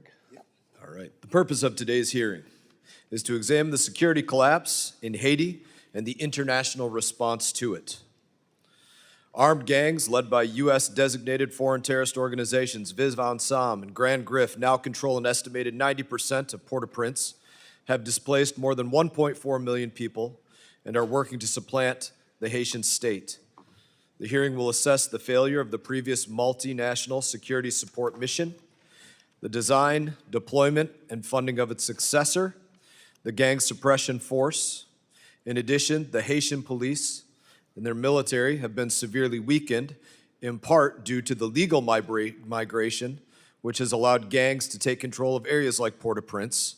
Greg. All right. The purpose of today's hearing is to examine the security collapse in Haiti and the international response to it. Armed gangs led by U.S. designated foreign terrorist organizations Vive Ensemble and Grand Griffe now control an estimated 90% of Port-au-Prince, have displaced more than 1.4 million people, and are working to supplant the Haitian state. The hearing will assess the failure of the previous multinational security support mission, the design, deployment, and funding of its successor, the gang suppression force. In addition, the Haitian police and their military have been severely weakened, in part due to the legal migration, which has allowed gangs to take control of areas like Port-au-Prince,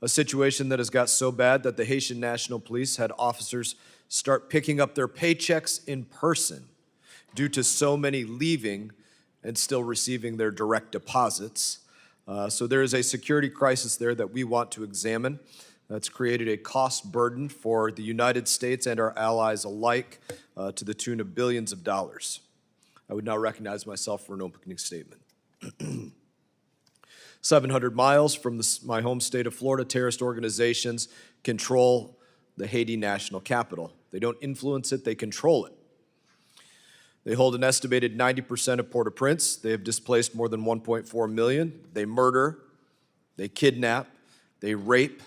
a situation that has got so bad that the Haitian National Police had officers start picking up their paychecks in person due to so many leaving and still receiving their direct deposits. So there is a security crisis there that we want to examine. That's created a cost burden for the United States and our allies alike to the tune of billions of dollars. I would now recognize myself for an opening statement. 700 miles from my home state of Florida, terrorist organizations control the Haiti national capital. They don't influence it, they control it. They hold an estimated 90% of Port-au-Prince. They have displaced more than 1.4 million. They murder, they kidnap, they rape,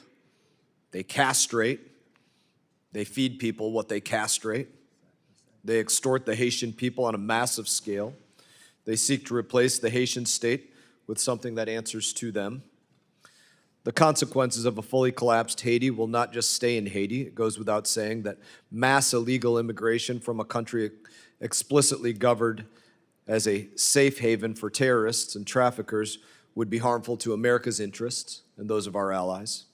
they castrate, they feed people what they castrate. They extort the Haitian people on a massive scale. They seek to replace the Haitian state with something that answers to them. The consequences of a fully collapsed Haiti will not just stay in Haiti. It goes without saying that mass illegal immigration from a country explicitly governed as a safe haven for terrorists and traffickers would be harmful to America's interests and those of our allies.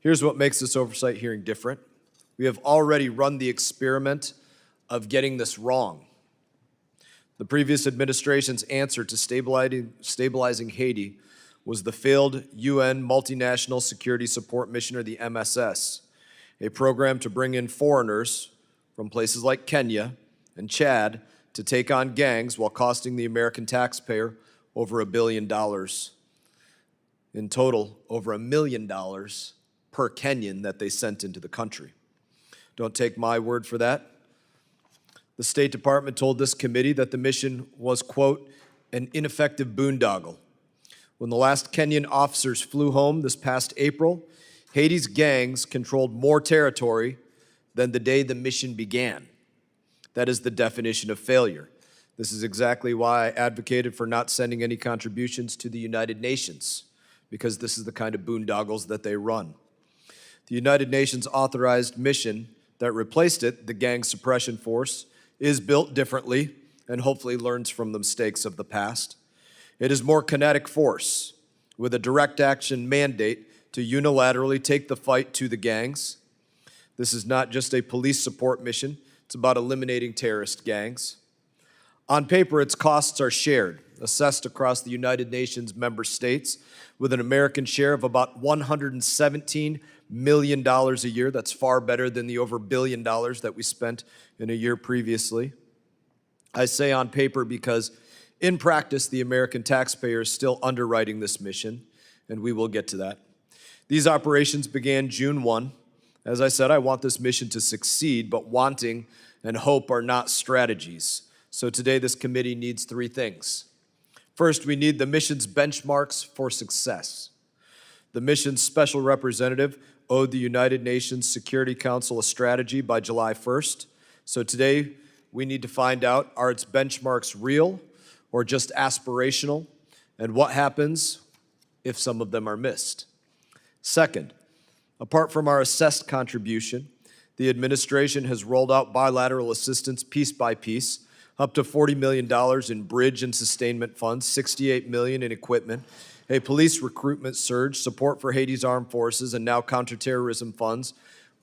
Here's what makes this oversight hearing different. We have already run the experiment of getting this wrong. The previous administration's answer to stabilizing Haiti was the failed UN Multinational Security Support Mission, or the MSS, a program to bring in foreigners from places like Kenya and Chad to take on gangs while costing the American taxpayer over $1 billion. In total, over $1 million per Kenyan that they sent into the country. Don't take my word for that. The State Department told this committee that the mission was, quote, an ineffective boondoggle. When the last Kenyan officers flew home this past April, Haiti's gangs controlled more territory than the day the mission began. That is the definition of failure. This is exactly why I advocated for not sending any contributions to the United Nations, because this is the kind of boondoggles that they run. The United Nations authorized mission that replaced it, the Gang Suppression Force, is built differently and hopefully learns from the mistakes of the past. It is more kinetic force with a direct action mandate to unilaterally take the fight to the gangs. This is not just a police support mission. It's about eliminating terrorist gangs. On paper, its costs are shared, assessed across the United Nations member states, with an American share of about $117 million a year. That's far better than the over $1 billion that we spent in a year previously. I say on paper because in practice, the American taxpayer is still underwriting this mission, and we will get to that. These operations began June 1. As I said, I want this mission to succeed, but wanting and hope are not strategies. So today, this committee needs three things. First, we need the mission's benchmarks for success. The mission's special representative owed the United Nations Security Council a strategy by July 1st. So today, we need to find out, are its benchmarks real or just aspirational? And what happens if some of them are missed? Second, apart from our assessed contribution, the administration has rolled out bilateral assistance piece by piece, up to $40 million in bridge and sustainment funds, $68 million in equipment, a police recruitment surge, support for Haiti's armed forces, and now counterterrorism funds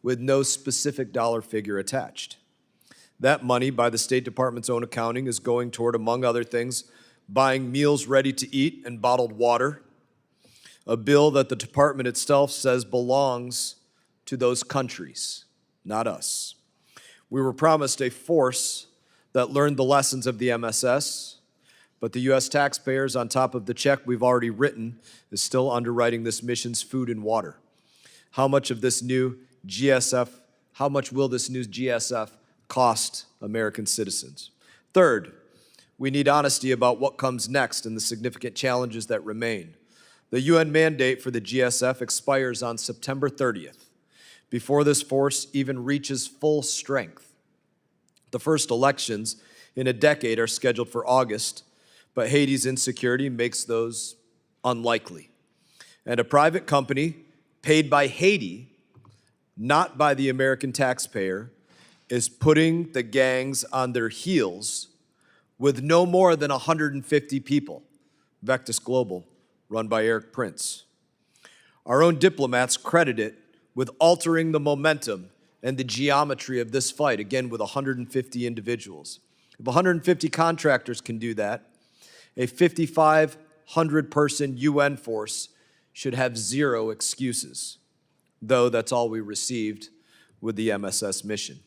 with no specific dollar figure attached. That money, by the State Department's own accounting, is going toward, among other things, buying meals ready to eat and bottled water, a bill that the department itself says belongs to those countries, not us. We were promised a force that learned the lessons of the MSS, But the U.S. taxpayers, on top of the check we've already written, is still underwriting this mission's food and water. How much will this new GSF cost American citizens? Third, we need honesty about what comes next and the significant challenges that remain. The UN mandate for the GSF expires on September 30th, before this force even reaches full strength. The first elections in a decade are scheduled for August, but Haiti's insecurity makes those unlikely. And a private company paid by Haiti, not by the American taxpayer, is putting the gangs on their heels with no more than 150 people. Vectus Global, run by Eric Prince. Our own diplomats credit it with altering the momentum and the geometry of this fight, again with 150 individuals. If 150 contractors can do that, a 5,500-person UN force should have zero excuses, though that's all we received with the MSS mission.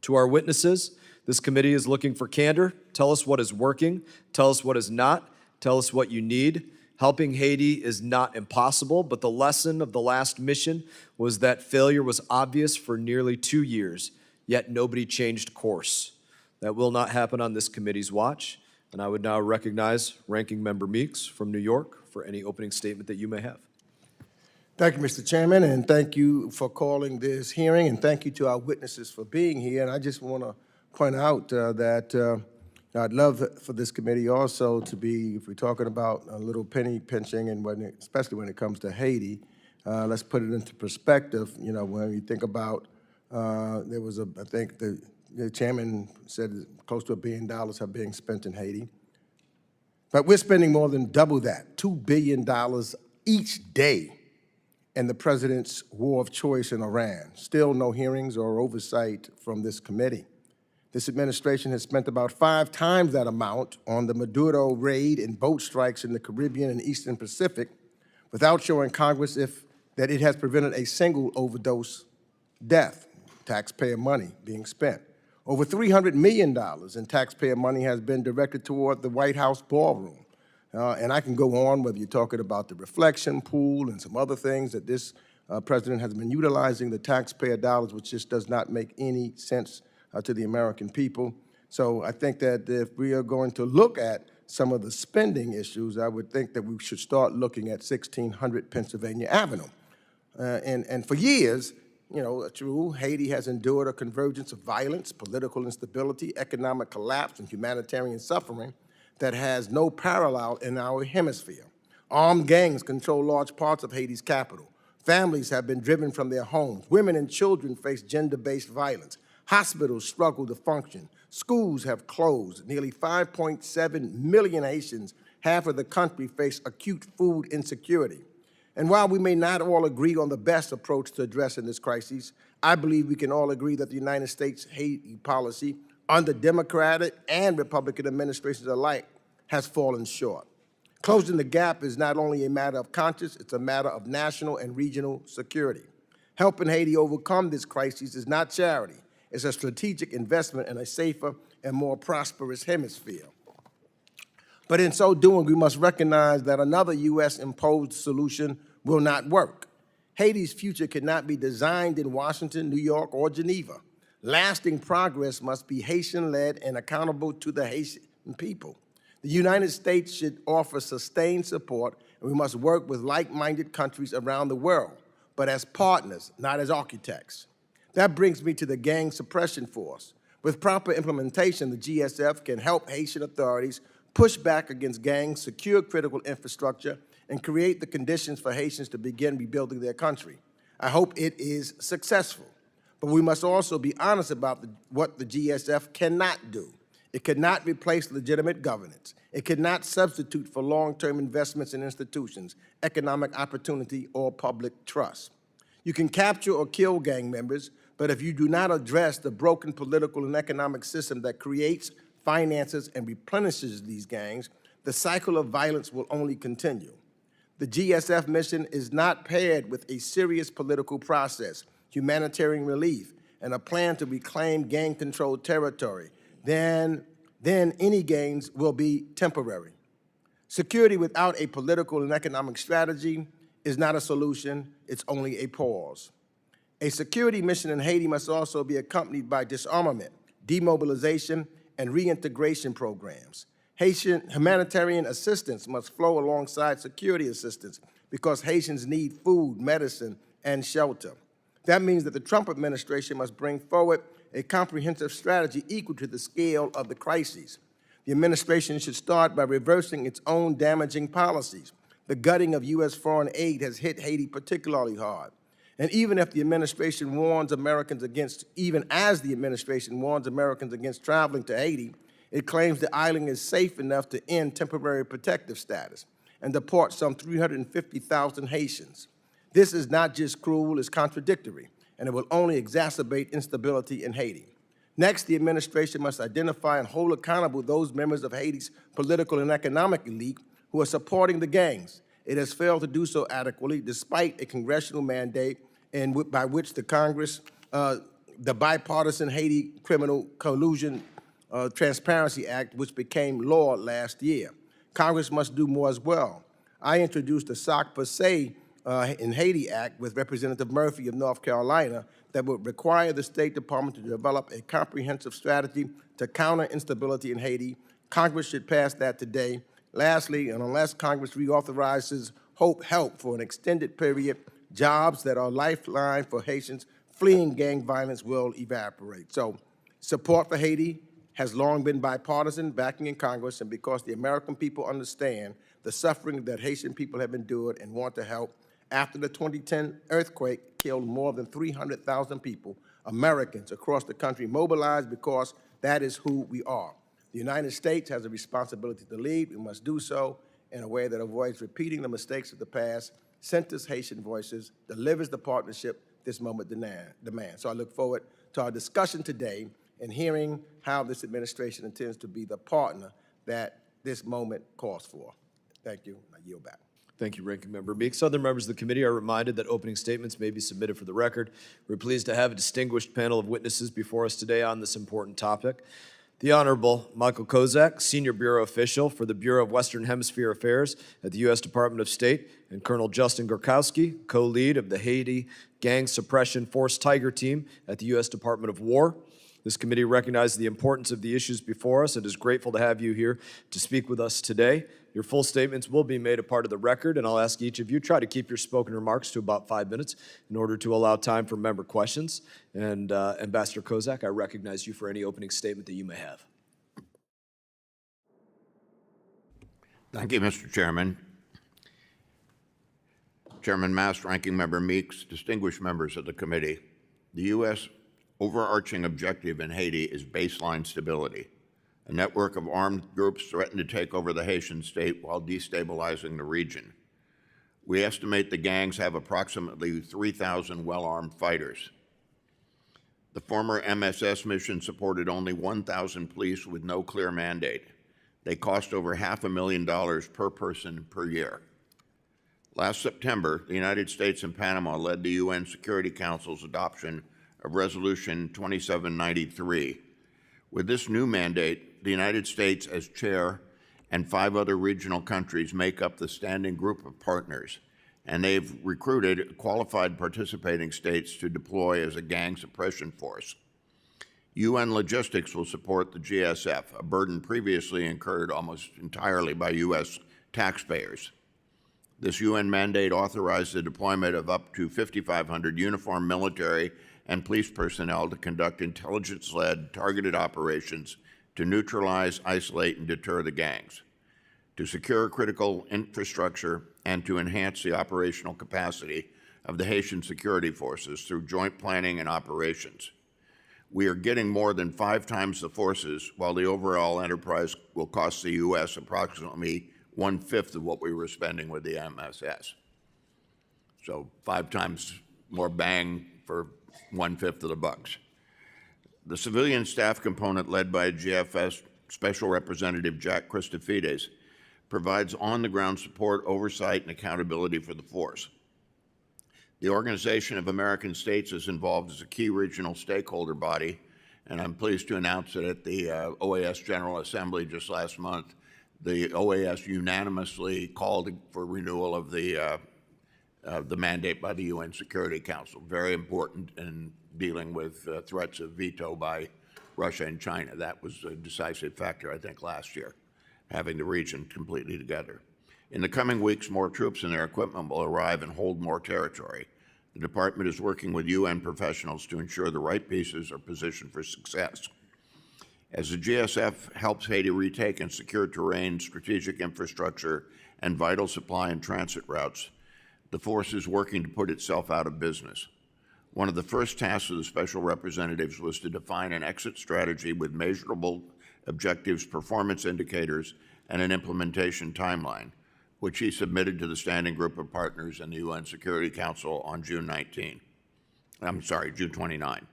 To our witnesses, this committee is looking for candor. Tell us what is working. Tell us what is not. Tell us what you need. Helping Haiti is not impossible, but the lesson of the last mission was that failure was obvious for nearly 2 years, yet nobody changed course. That will not happen on this committee's watch, and I would now recognize Ranking Member Meeks from New York for any opening statement that you may have. Thank you, Mr. Chairman, and thank you for calling this hearing, and thank you to our witnesses for being here. And I just want to point out that I'd love for this committee also to be, if we're talking about a little penny pinching, and especially when it comes to Haiti, let's put it into perspective. You know, when you think about, there was I think the chairman said close to $1 billion are being spent in Haiti. But we're spending more than double that, $2 billion each day in the president's war of choice in Iran. Still no hearings or oversight from this committee. This administration has spent about 5 times that amount on the Maduro raid and boat strikes in the Caribbean and Eastern Pacific without showing Congress that it has prevented a single overdose death, taxpayer money being spent. Over $300 million in taxpayer money has been directed toward the White House ballroom. And I can go on, whether you're talking about the reflection pool and some other things that this president has been utilizing the taxpayer dollars, which just does not make any sense to the American people. So I think that if we are going to look at some of the spending issues, I would think that we should start looking at 1600 Pennsylvania Avenue. And for years, you know, true, Haiti has endured a convergence of violence, political instability, economic collapse, and humanitarian suffering that has no parallel in our hemisphere. Armed gangs control large parts of Haiti's capital. Families have been driven from their homes. Women and children face gender-based violence. Hospitals struggle to function. Schools have closed. Nearly 5.7 million Haitians, half of the country, face acute food insecurity. And while we may not all agree on the best approach to addressing this crisis, I believe we can all agree that the United States Haiti policy under Democratic and Republican administrations alike has fallen short. Closing the gap is not only a matter of conscience, it's a matter of national and regional security. Helping Haiti overcome this crisis is not charity. It's a strategic investment in a safer and more prosperous hemisphere. But in so doing, we must recognize that another U.S.-imposed solution will not work. Haiti's future cannot be designed in Washington, New York, or Geneva. Lasting progress must be Haitian-led and accountable to the Haitian people. The United States should offer sustained support, and we must work with like-minded countries around the world, but as partners, not as architects. That brings me to the Gang Suppression Force. With proper implementation, the GSF can help Haitian authorities push back against gangs, secure critical infrastructure, and create the conditions for Haitians to begin rebuilding their country. I hope it is successful. But we must also be honest about what the GSF cannot do. It cannot replace legitimate governance. It cannot substitute for long-term investments in institutions, economic opportunity, or public trust. You can capture or kill gang members, but if you do not address the broken political and economic system that creates, finances, and replenishes these gangs, the cycle of violence will only continue. The GSF mission is not paired with a serious political process, humanitarian relief, and a plan to reclaim gang-controlled territory. Then then any gains will be temporary. Security without a political and economic strategy is not a solution, it's only a pause. A security mission in Haiti must also be accompanied by disarmament, demobilization, and reintegration programs. Haitian humanitarian assistance must flow alongside security assistance because Haitians need food, medicine, and shelter. That means that the Trump administration must bring forward a comprehensive strategy equal to the scale of the crises. The administration should start by reversing its own damaging policies. The gutting of U.S. foreign aid has hit Haiti particularly hard. And even as the administration warns Americans against traveling to Haiti, it claims the island is safe enough to end temporary protective status and deport some 350,000 Haitians. This is not just cruel, it's contradictory, and it will only exacerbate instability in Haiti. Next, the administration must identify and hold accountable those members of Haiti's political and economic elite who are supporting the gangs. It has failed to do so adequately, despite a congressional mandate by which the Congress, the bipartisan Haiti Criminal Collusion Transparency Act, which became law last year. Congress must do more as well. I introduced the SOC per se in Haiti Act with Representative Murphy of North Carolina that would require the State Department to develop a comprehensive strategy to counter instability in Haiti. Congress should pass that today. Lastly, and unless Congress reauthorizes help for an extended period, jobs that are lifeline for Haitians fleeing gang violence will evaporate. So support for Haiti has long been bipartisan, backing in Congress, and because the American people understand the suffering that Haitian people have endured and want to help. After the 2010 earthquake killed more than 300,000 people, Americans across the country mobilized because that is who we are. The United States has a responsibility to lead. We must do so in a way that avoids repeating the mistakes of the past, centers Haitian voices, delivers the partnership this moment demands. So I look forward to our discussion today and hearing how this administration intends to be the partner that this moment calls for. Thank you. I yield back. Thank you, Ranking Member Meeks. Other members of the committee are reminded that opening statements may be submitted for the record. We're pleased to have a distinguished panel of witnesses before us today on this important topic. The Honorable Michael Kozak, Senior Bureau Official for the Bureau of Western Hemisphere Affairs at the U.S. Department of State, and Colonel Justin Gorkowski, co-lead of the Haiti Gang Suppression Force Tiger Team at the U.S. Department of War. This committee recognizes the importance of the issues before us and is grateful to have you here to speak with us today. Your full statements will be made a part of the record, and I'll ask each of you try to keep your spoken remarks to about 5 minutes in order to allow time for member questions. And Ambassador Kozak, I recognize you for any opening statement that you may have. Thank you, Mr. Chairman. Chairman Mast, Ranking Member Meeks, distinguished members of the committee, the U.S. overarching objective in Haiti is baseline stability. A network of armed groups threaten to take over the Haitian state while destabilizing the region. We estimate the gangs have approximately 3,000 well-armed fighters. The former MSS mission supported only 1,000 police with no clear mandate. They cost over $500,000 per person per year. Last September, the United States and Panama led the UN Security Council's adoption of Resolution 2793. With this new mandate, the United States as chair and 5 other regional countries make up the standing group of partners, and they've recruited qualified participating states to deploy as a gang suppression force. UN logistics will support the GSF, a burden previously incurred almost entirely by U.S. taxpayers. This UN mandate authorized the deployment of up to 5,500 uniformed military and police personnel to conduct intelligence-led targeted operations to neutralize, isolate, and deter the gangs, to secure critical infrastructure, and to enhance the operational capacity of the Haitian security forces through joint planning and operations. We are getting more than 5 times the forces, while the overall enterprise will cost the U.S. approximately 1/5 of what we were spending with the MSS. So 5 times more bang for 1/5 of the bucks. The civilian staff component led by GFS Special Representative Jack Christofides provides on-the-ground support, oversight, and accountability for the force. The Organization of American States is involved as a key regional stakeholder body And I'm pleased to announce that at the OAS General Assembly just last month, the OAS unanimously called for renewal of the mandate by the UN Security Council. Very important in dealing with threats of veto by Russia and China. That was a decisive factor, I think, last year, having the region completely together. In the coming weeks, more troops and their equipment will arrive and hold more territory. The department is working with UN professionals to ensure the right pieces are positioned for success. As the GSF helps Haiti retake and secure terrain, strategic infrastructure, and vital supply and transit routes, the force is working to put itself out of business. One of the first tasks of the special representatives was to define an exit strategy with measurable objectives, performance indicators, and an implementation timeline, which he submitted to the Standing Group of Partners in the UN Security Council on June 29.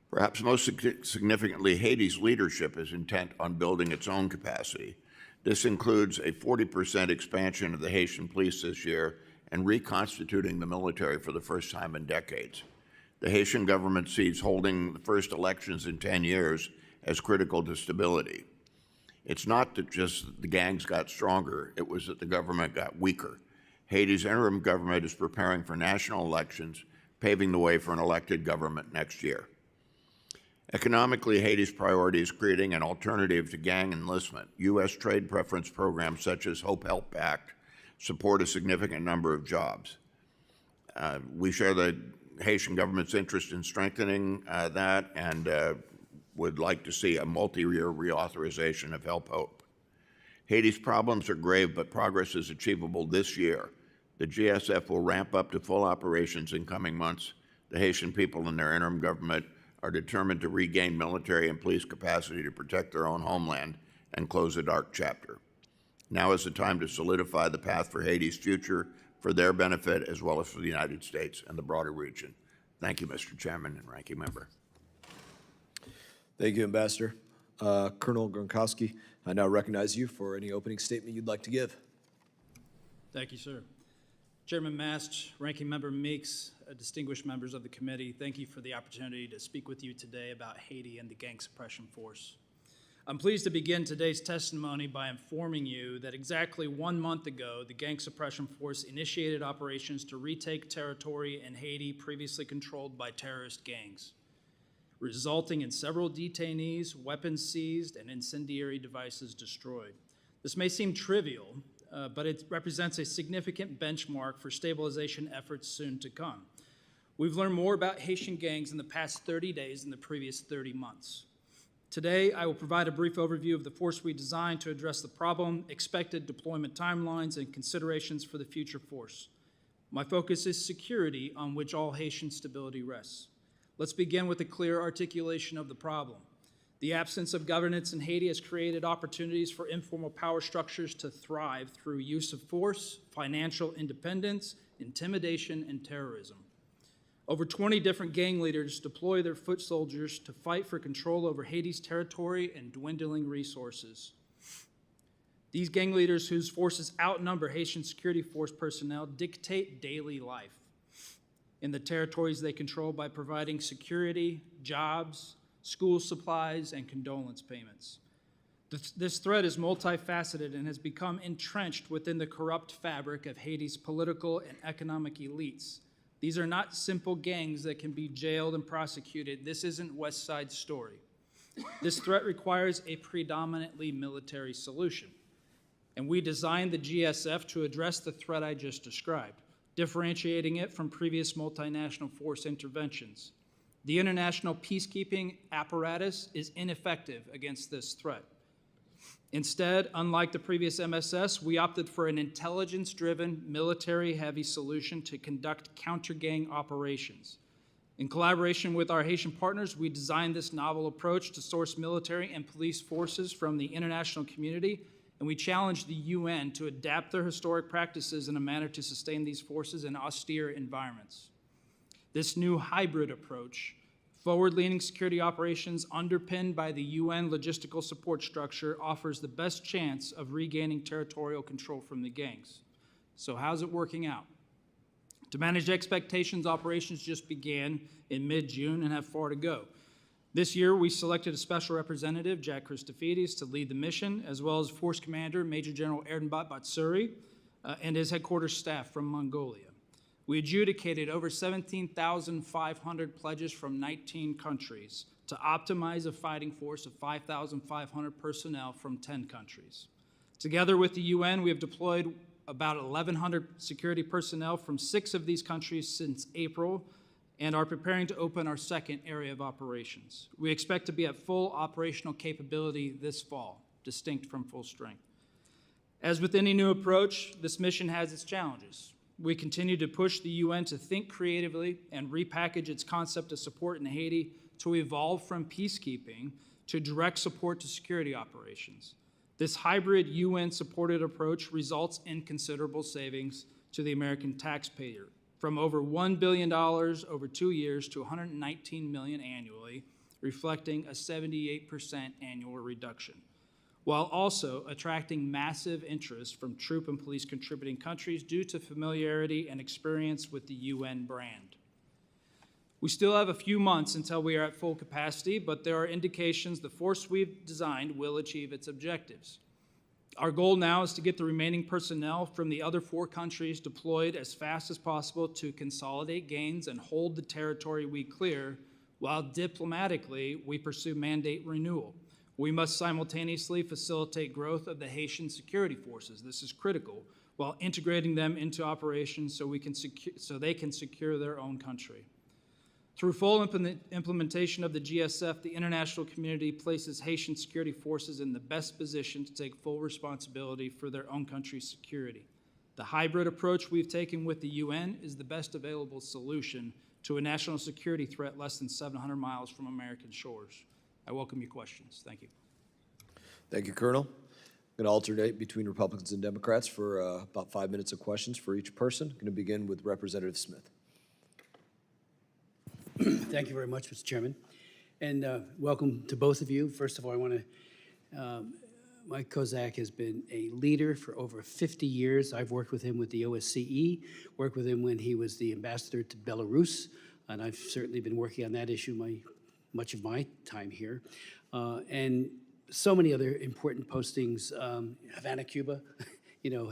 Perhaps most significantly, Haiti's leadership is intent on building its own capacity. This includes a 40% expansion of the Haitian police this year and reconstituting the military for the first time in decades. The Haitian government sees holding the first elections in 10 years as critical to stability. It's not that just the gangs got stronger, it was that the government got weaker. Haiti's interim government is preparing for national elections, paving the way for an elected government next year. Economically, Haiti's priority is creating an alternative to gang enlistment. U.S. trade preference programs such as Hope Help Act support a significant number of jobs. We share the Haitian government's interest in strengthening that and would like to see a multi-year reauthorization of Help Hope. Haiti's problems are grave, but progress is achievable this year. The GSF will ramp up to full operations in coming months. The Haitian people and their interim government are determined to regain military and police capacity to protect their own homeland and close a dark chapter. Now is the time to solidify the path for Haiti's future, for their benefit, as well as for the United States and the broader region. Thank you, Mr. Chairman and Ranking Member. Thank you, Ambassador. Colonel Gronkowski, I now recognize you for any opening statement you'd like to give. Thank you, sir. Chairman Mast, Ranking Member Meeks, distinguished members of the committee, thank you for the opportunity to speak with you today about Haiti and the gang suppression force. I'm pleased to begin today's testimony by informing you that exactly 1 month ago, the gang suppression force initiated operations to retake territory in Haiti previously controlled by terrorist gangs, resulting in several detainees, weapons seized, and incendiary devices destroyed. This may seem trivial, but it represents a significant benchmark for stabilization efforts soon to come. We've learned more about Haitian gangs in the past 30 days than the previous 30 months. Today, I will provide a brief overview of the force we designed to address the problem, expected deployment timelines, and considerations for the future force. My focus is security, on which all Haitian stability rests. Let's begin with a clear articulation of the problem. The absence of governance in Haiti has created opportunities for informal power structures to thrive through use of force, financial independence, intimidation, and terrorism. Over 20 different gang leaders deploy their foot soldiers to fight for control over Haiti's territory and dwindling resources. These gang leaders, whose forces outnumber Haitian security force personnel, dictate daily life in the territories they control by providing security, jobs, school supplies, and condolence payments. This threat is multifaceted and has become entrenched within the corrupt fabric of Haiti's political and economic elites. These are not simple gangs that can be jailed and prosecuted. This isn't West Side Story. This threat requires a predominantly military solution. And we designed the GSF to address the threat I just described, differentiating it from previous multinational force interventions. The international peacekeeping apparatus is ineffective against this threat. Instead, unlike the previous MSS, we opted for an intelligence-driven, military-heavy solution to conduct counter-gang operations. In collaboration with our Haitian partners, we designed this novel approach to source military and police forces from the international community, and we challenged the UN to adapt their historic practices in a manner to sustain these forces in austere environments. This new hybrid approach, forward-leaning security operations underpinned by the UN logistical support structure, offers the best chance of regaining territorial control from the gangs. So how's it working out? To manage expectations, operations just began in mid-June and have far to go. This year, we selected a special representative, Jack Christofides, to lead the mission, as well as Force Commander Major General Erdenbach Batsuri and his headquarters staff from Mongolia. We adjudicated over 17,500 pledges from 19 countries to optimize a fighting force of 5,500 personnel from 10 countries. Together with the UN, we have deployed about 1,100 security personnel from 6 of these countries since April and are preparing to open our second area of operations. We expect to be at full operational capability this fall, distinct from full strength. As with any new approach, this mission has its challenges. We continue to push the UN to think creatively and repackage its concept of support in Haiti to evolve from peacekeeping to direct support to security operations. This hybrid UN-supported approach results in considerable savings to the American taxpayer, from over $1 billion over 2 years to $119 million annually, reflecting a 78% annual reduction, while also attracting massive interest from troop and police contributing countries due to familiarity and experience with the UN brand. We still have a few months until we are at full capacity, but there are indications the force we've designed will achieve its objectives. Our goal now is to get the remaining personnel from the other 4 countries deployed as fast as possible to consolidate gains and hold the territory we clear, while diplomatically we pursue mandate renewal. We must simultaneously facilitate growth of the Haitian security forces. This is critical, while integrating them into operations so they can secure their own country. Through full implementation of the GSF, the international community places Haitian security forces in the best position to take full responsibility for their own country's security. The hybrid approach we've taken with the UN is the best available solution to a national security threat less than 700 miles from American shores. I welcome your questions. Thank you. Thank you, Colonel. I'm going to alternate between Republicans and Democrats for about 5 minutes of questions for each person. I'm going to begin with Representative Smith. Thank you very much, Mr. Chairman, and welcome to both of you. First of all, I want to, Mike Kozak has been a leader for over 50 years. I've worked with him with the OSCE, worked with him when he was the ambassador to Belarus, and I've certainly been working on that issue much of my time here, and so many other important postings. Havana, Cuba,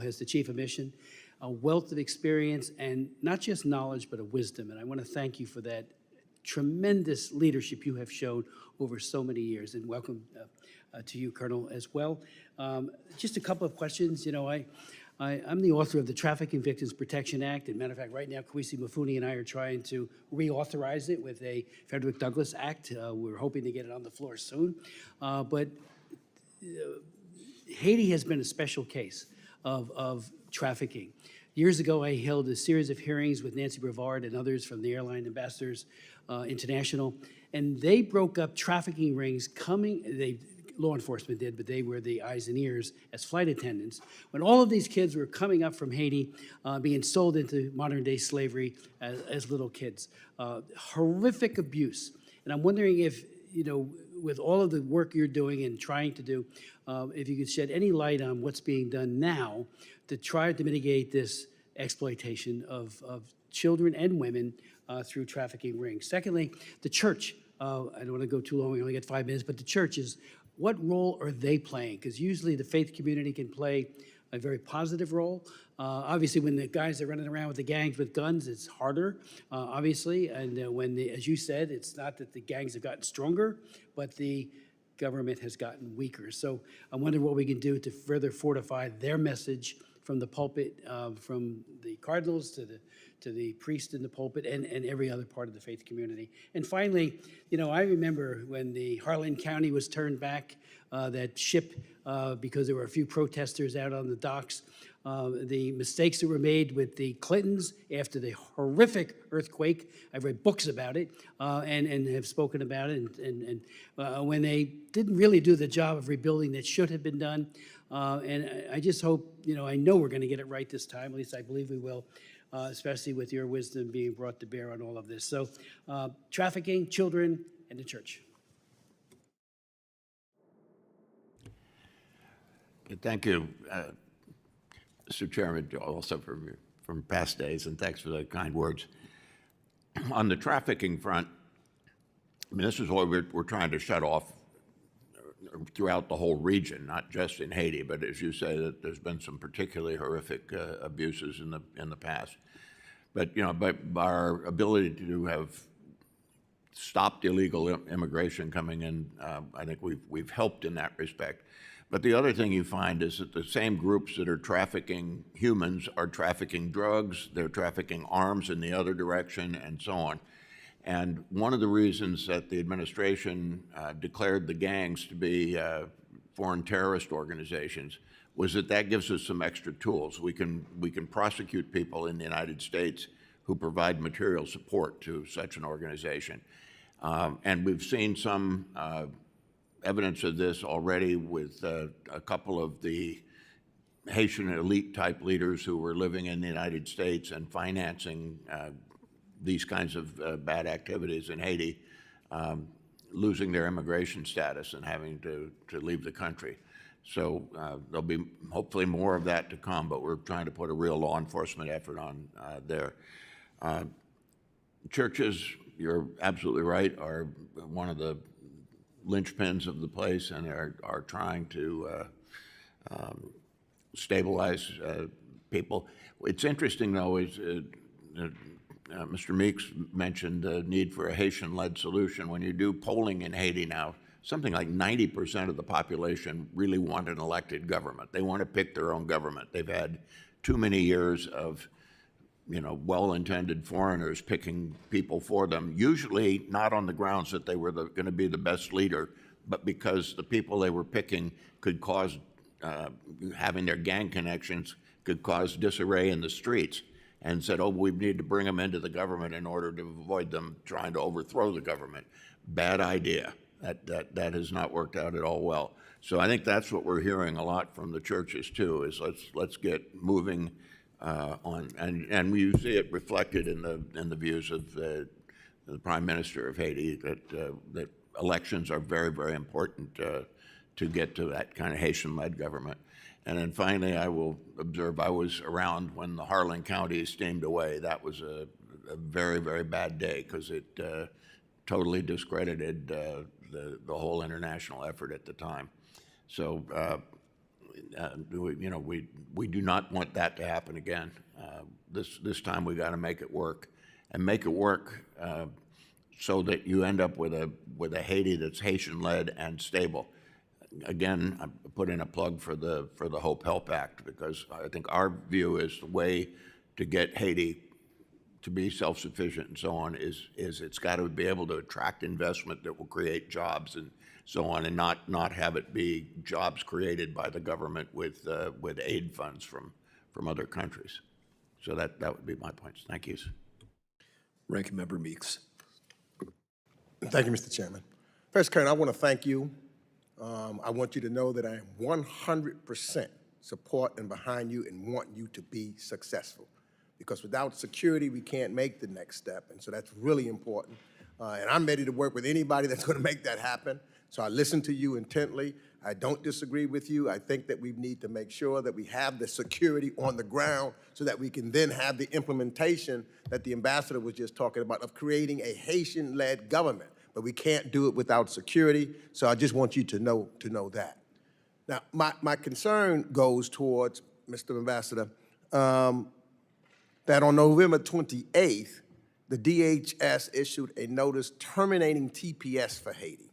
as the chief of mission, a wealth of experience, and not just knowledge, but a wisdom, and I want to thank you for that tremendous leadership you have shown over so many years, and welcome to you, Colonel, as well. Just a couple of questions. I'm the author of the Trafficking Victims Protection Act, and matter of fact, right now, Kwesi Mufuni and I are trying to reauthorize it with a Frederick Douglass Act. We're hoping to get it on the floor soon. But Haiti has been a special case of trafficking. Years ago, I held a series of hearings with Nancy Brevard and others from the Airline Ambassadors International, and they broke up trafficking rings law enforcement did, but they were the eyes and ears as flight attendants. When all of these kids were coming up from Haiti, being sold into modern-day slavery as little kids. Horrific abuse. And I'm wondering if, with all of the work you're doing and trying to do, if you could shed any light on what's being done now to try to mitigate this exploitation of children and women through trafficking rings. Secondly, the church. I don't want to go too long, we only get 5 minutes, but the churches, what role are they playing? Because usually the faith community can play a very positive role. Obviously, when the guys are running around with the gangs with guns, it's harder, obviously. And as you said, it's not that the gangs have gotten stronger, but the government has gotten weaker. So I wonder what we can do to further fortify their message from the pulpit, from the cardinals to the priest in the pulpit and every other part of the faith community. And finally, I remember when the Harlan County was turned back, that ship, because there were a few protesters out on the docks, the mistakes that were made with the Clintons after the horrific earthquake. I've read books about it and have spoken about it. And when they didn't really do the job of rebuilding that should have been done. And I just hope, I know we're going to get it right this time. At least I believe we will, especially with your wisdom being brought to bear on all of this. So trafficking, children, and the church. Thank you, Mr. Chairman, also from past days, and thanks for the kind words. On the trafficking front, I mean, this is what we're trying to shut off throughout the whole region, not just in Haiti, but as you say, that there's been some particularly horrific abuses in the past. But but our ability to have stopped illegal immigration coming in, I think we've helped in that respect. But the other thing you find is that the same groups that are trafficking humans are trafficking drugs, they're trafficking arms in the other direction, and so on. And one of the reasons that the administration declared the gangs to be foreign terrorist organizations was that gives us some extra tools. We can prosecute people in the United States who provide material support to such an organization. And we've seen some evidence of this already with a couple of the Haitian elite type leaders who were living in the United States and financing these kinds of bad activities in Haiti, losing their immigration status and having to leave the country. So there'll be hopefully more of that to come, but we're trying to put a real law enforcement effort on there. Churches, you're absolutely right, are one of the linchpins of the place and are trying to stabilize people. It's interesting, though, is Mr. Meeks mentioned the need for a Haitian-led solution. When you do polling in Haiti now, something like 90% of the population really want an elected government. They want to pick their own government. They've had too many years of well-intended foreigners picking people for them, usually not on the grounds that they were going to be the best leader, but because the people they were picking could cause, having their gang connections could cause disarray in the streets, and said, oh, we need to bring them into the government in order to avoid them trying to overthrow the government. Bad idea. That has not worked out at all well. So I think that's what we're hearing a lot from the churches too, is let's get moving on, and we see it reflected in the views of the Prime Minister of Haiti that elections are very, very important to get to that kind of Haitian-led government. And then finally, I will observe I was around when the Harlan County steamed away. That was a very, very bad day because it totally discredited the whole international effort at the time. So we do not want that to happen again. This time we got to make it work, and make it work so that you end up with a Haiti that's Haitian-led and stable. Again, I put in a plug for the Hope Help Act, because I think our view is the way to get Haiti to be self-sufficient and so on is it's got to be able to attract investment that will create jobs and so on, and not have it be jobs created by the government with aid funds from other countries. So that would be my points. Thank you. Ranking Member Meeks. Thank you, Mr. Chairman. First, Karen, I want to thank you. I want you to know that I am 100% support and behind you and want you to be successful. Because without security, we can't make the next step. And so that's really important. And I'm ready to work with anybody that's going to make that happen. So I listen to you intently. I don't disagree with you. I think that we need to make sure that we have the security on the ground so that we can then have the implementation that the ambassador was just talking about of creating a Haitian-led government. But we can't do it without security. So I just want you to know that. Now, my concern goes towards, Mr. Ambassador, that on November 28th, the DHS issued a notice terminating TPS for Haiti,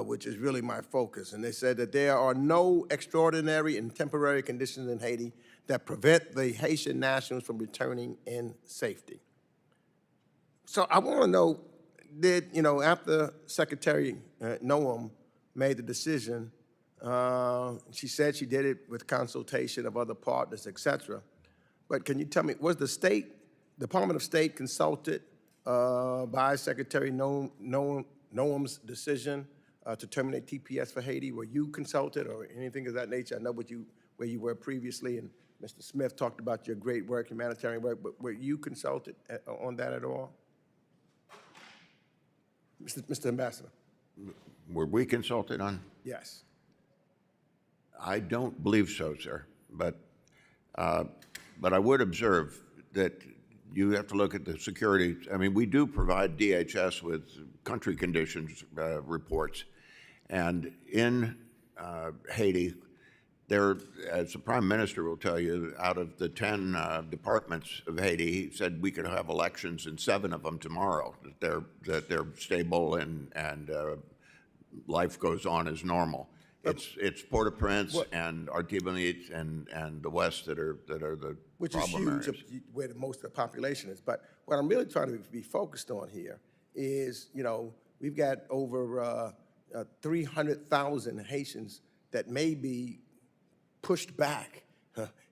which is really my focus. And they said that there are no extraordinary and temporary conditions in Haiti that prevent the Haitian nationals from returning in safety. So I want to know, after Secretary Noam made the decision, she said she did it with consultation of other partners, et cetera. But can you tell me, was the Department of State consulted by Secretary Noam's decision to terminate TPS for Haiti? Were you consulted or anything of that nature? I know where you were previously, and Mr. Smith talked about your great work, humanitarian work, but were you consulted on that at all? Mr. Ambassador. Were we consulted on? Yes. I don't believe so, sir. But I would observe that you have to look at the security. I mean, we do provide DHS with country conditions reports. And in Haiti, there, as the Prime Minister will tell you, out of the 10 departments of Haiti, he said we could have elections in 7 of them tomorrow, that they're stable and life goes on as normal. It's Port-au-Prince and Artibonite and the West that are the Which is problem huge, areas. where most of the population is. But what I'm really trying to be focused on here is, we've got over 300,000 Haitians that may be pushed back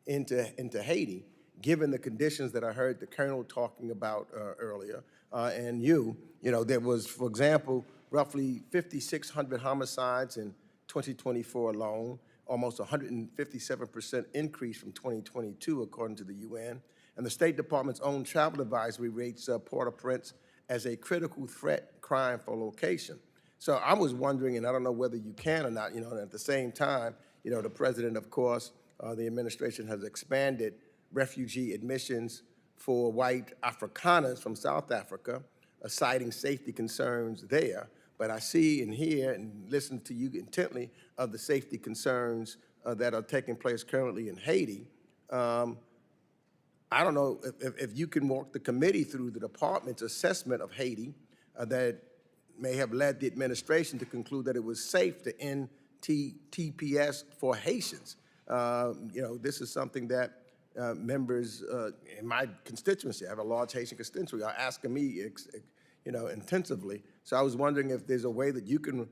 into Haiti, given the conditions that I heard the Colonel talking about earlier, and there was, for example, roughly 5,600 homicides in 2024 alone, almost 157% increase from 2022, according to the UN. And the State Department's own travel advisory rates Port-au-Prince as a critical threat crime for location. So I was wondering, and I don't know whether you can or not, and at the same time, the president, of course, the administration has expanded refugee admissions for white Afrikaners from South Africa, citing safety concerns there. But I see and hear and listen to you intently of the safety concerns that are taking place currently in Haiti. I don't know if you can walk the committee through the department's assessment of Haiti that may have led the administration to conclude that it was safe to end TPS for Haitians. This is something that members in my constituency, I have a large Haitian constituency, are asking me intensively. So I was wondering if there's a way that you can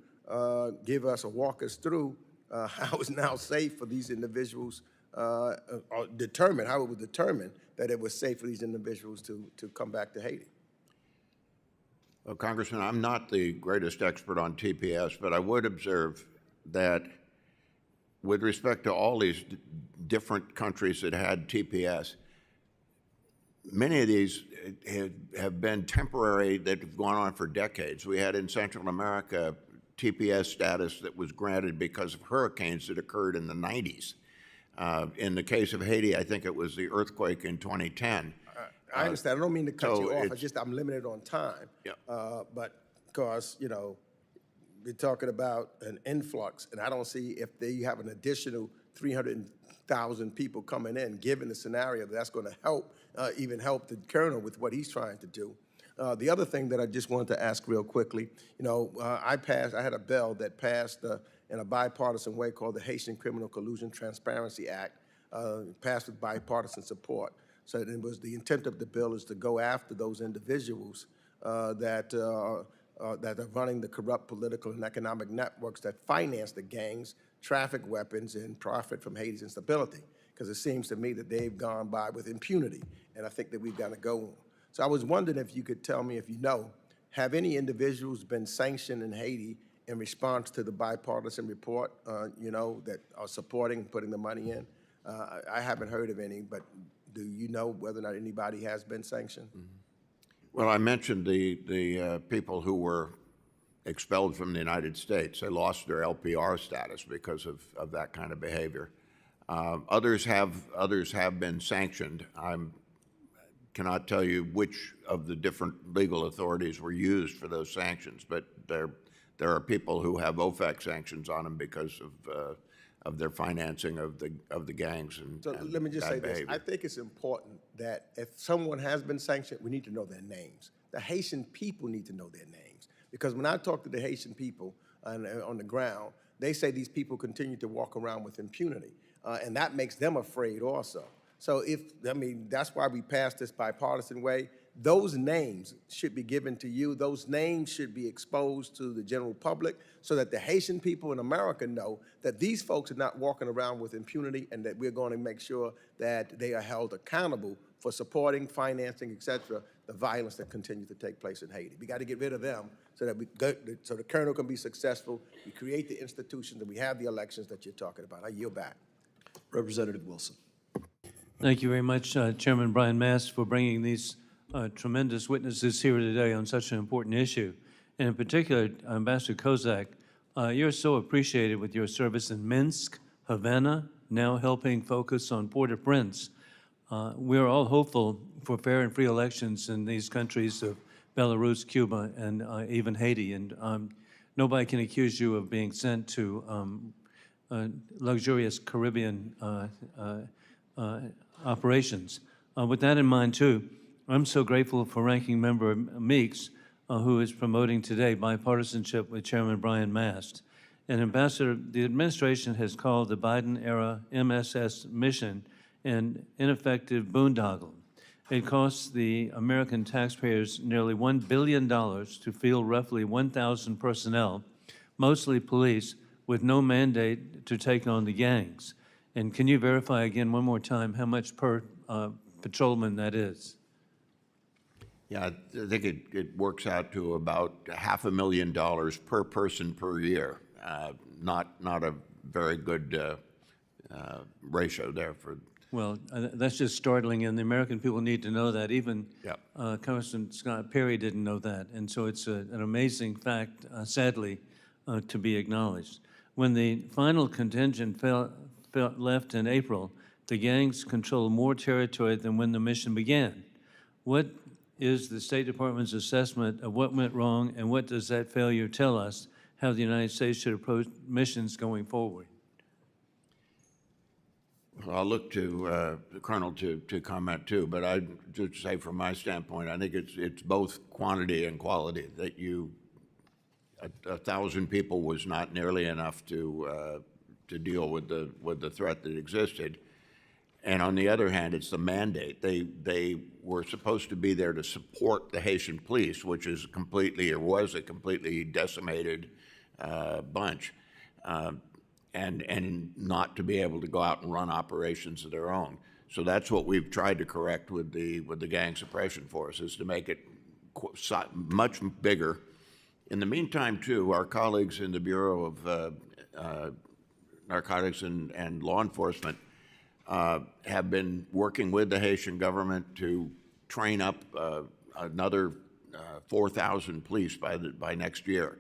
give us or walk us through how it's now safe for these individuals, or how it was determined that it was safe for these individuals to come back to Haiti. Well, Congressman, I'm not the greatest expert on TPS, but I would observe that with respect to all these different countries that had TPS, many of these have been temporary, that have gone on for decades. We had in Central America TPS status that was granted because of hurricanes that occurred in the 90s. In the case of Haiti, I think it was the earthquake in 2010. I understand. I don't mean to cut so you off. I'm limited on time. Yeah. But because, we're talking about an influx, and I don't see if they have an additional 300,000 people coming in, given the scenario, that's going to help, even help the Colonel with what he's trying to do. The other thing that I just wanted to ask real quickly, I had a bill that passed in a bipartisan way called the Haitian Criminal Collusion Transparency Act, passed with bipartisan support. So it was the intent of the bill is to go after those individuals that are running the corrupt political and economic networks that finance the gangs, traffic weapons, and profit from Haiti's instability. Because it seems to me that they've gone by with impunity, and I think that we've got to go on. So I was wondering if you could tell me, if you know, have any individuals been sanctioned in Haiti in response to the bipartisan report, that are supporting and putting the money in? I haven't heard of any, but do you know whether or not anybody has been sanctioned? Mm-hmm. Well, I mentioned the people who were expelled from the United States. They lost their LPR status because of that kind of behavior. Others have been sanctioned. I cannot tell you which of the different legal authorities were used for those sanctions, but there are people who have OFAC sanctions on them because of their financing of the gangs and So let me just say behavior. this. I think it's important that if someone has been sanctioned, we need to know their names. The Haitian people need to know their names. Because when I talk to the Haitian people on the ground, they say these people continue to walk around with impunity. And that makes them afraid also. So that's why we passed this bipartisan way. Those names should be given to you. Those names should be exposed to the general public so that the Haitian people in America know that these folks are not walking around with impunity, and that we're going to make sure that they are held accountable for supporting, financing, et cetera, the violence that continues to take place in Haiti. We got to get rid of them so that so the Colonel can be successful. We create the institutions and we have the elections that you're talking about. I yield back. Representative Wilson. Thank you very much, Chairman Brian Mast, for bringing these tremendous witnesses here today on such an important issue. And in particular, Ambassador Kozak, you're so appreciated with your service in Minsk, Havana, now helping focus on Port-au-Prince. We're all hopeful for fair and free elections in these countries of Belarus, Cuba, and even Haiti. And nobody can accuse you of being sent to luxurious Caribbean operations. With that in mind, too, I'm so grateful for Ranking Member Meeks, who is promoting today bipartisanship with Chairman Brian Mast. And Ambassador, the administration has called the Biden-era MSS mission an ineffective boondoggle. It costs the American taxpayers nearly $1 billion to field roughly 1,000 personnel, mostly police, with no mandate to take on the gangs. And can you verify again one more time how much per patrolman that is? Yeah, I think it works out to about $500,000 per person per year. Not a very good ratio there for. Well, that's just startling, and the American people need to know that. Even Yep. Congressman Scott Perry didn't know that, and so it's an amazing fact, sadly, to be acknowledged. When the final contingent left in April, the gangs controlled more territory than when the mission began. What is the State Department's assessment of what went wrong, and what does that failure tell us how the United States should approach missions going forward? Well, I'll look to the Colonel to comment too, but I'd just say from my standpoint, I think it's both quantity and quality. That 1,000 people was not nearly enough to deal with the threat that existed. And on the other hand, it's the mandate. They were supposed to be there to support the Haitian police, which is was a completely decimated bunch, and not to be able to go out and run operations of their own. So that's what we've tried to correct with the gang suppression force, is to make it much bigger. In the meantime, too, our colleagues in the Bureau of Narcotics and Law Enforcement have been working with the Haitian government to train up another 4,000 police by next year.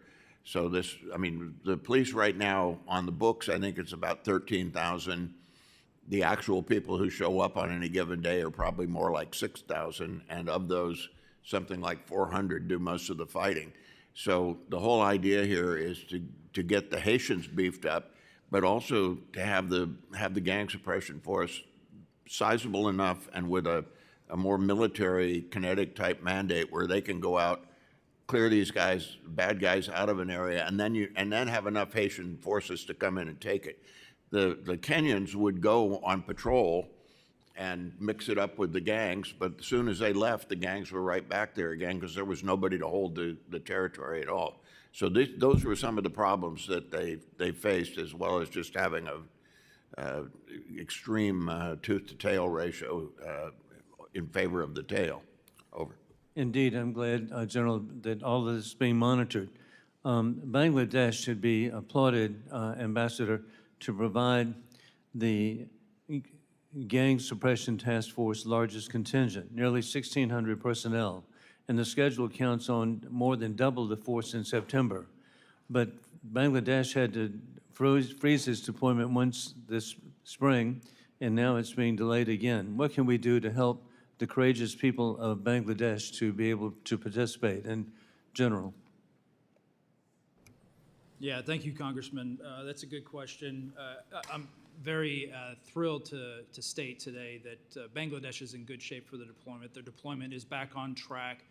So the police right now on the books, I think it's about 13,000. The actual people who show up on any given day are probably more like 6,000, and of those, something like 400 do most of the fighting. So the whole idea here is to get the Haitians beefed up, but also to have the gang suppression force sizable enough and with a more military kinetic type mandate where they can go out, clear these bad guys out of an area, and then have enough Haitian forces to come in and take it. The Kenyans would go on patrol and mix it up with the gangs, but as soon as they left, the gangs were right back there again because there was nobody to hold the territory at all. So those were some of the problems that they faced, as well as just having a extreme tooth-to-tail ratio in favor of the tail. Over. Indeed, I'm glad, General, that all of this is being monitored. Bangladesh should be applauded, Ambassador, to provide the Gang Suppression Task Force largest contingent, nearly 1,600 personnel, and the schedule counts on more than double the force in September. But Bangladesh had to freeze its deployment once this spring, and now it's being delayed again. What can we do to help the courageous people of Bangladesh to be able to participate? And General. Yeah, thank you, Congressman. That's a good question. I'm very thrilled to state today that Bangladesh is in good shape for the deployment. Their deployment is back on track.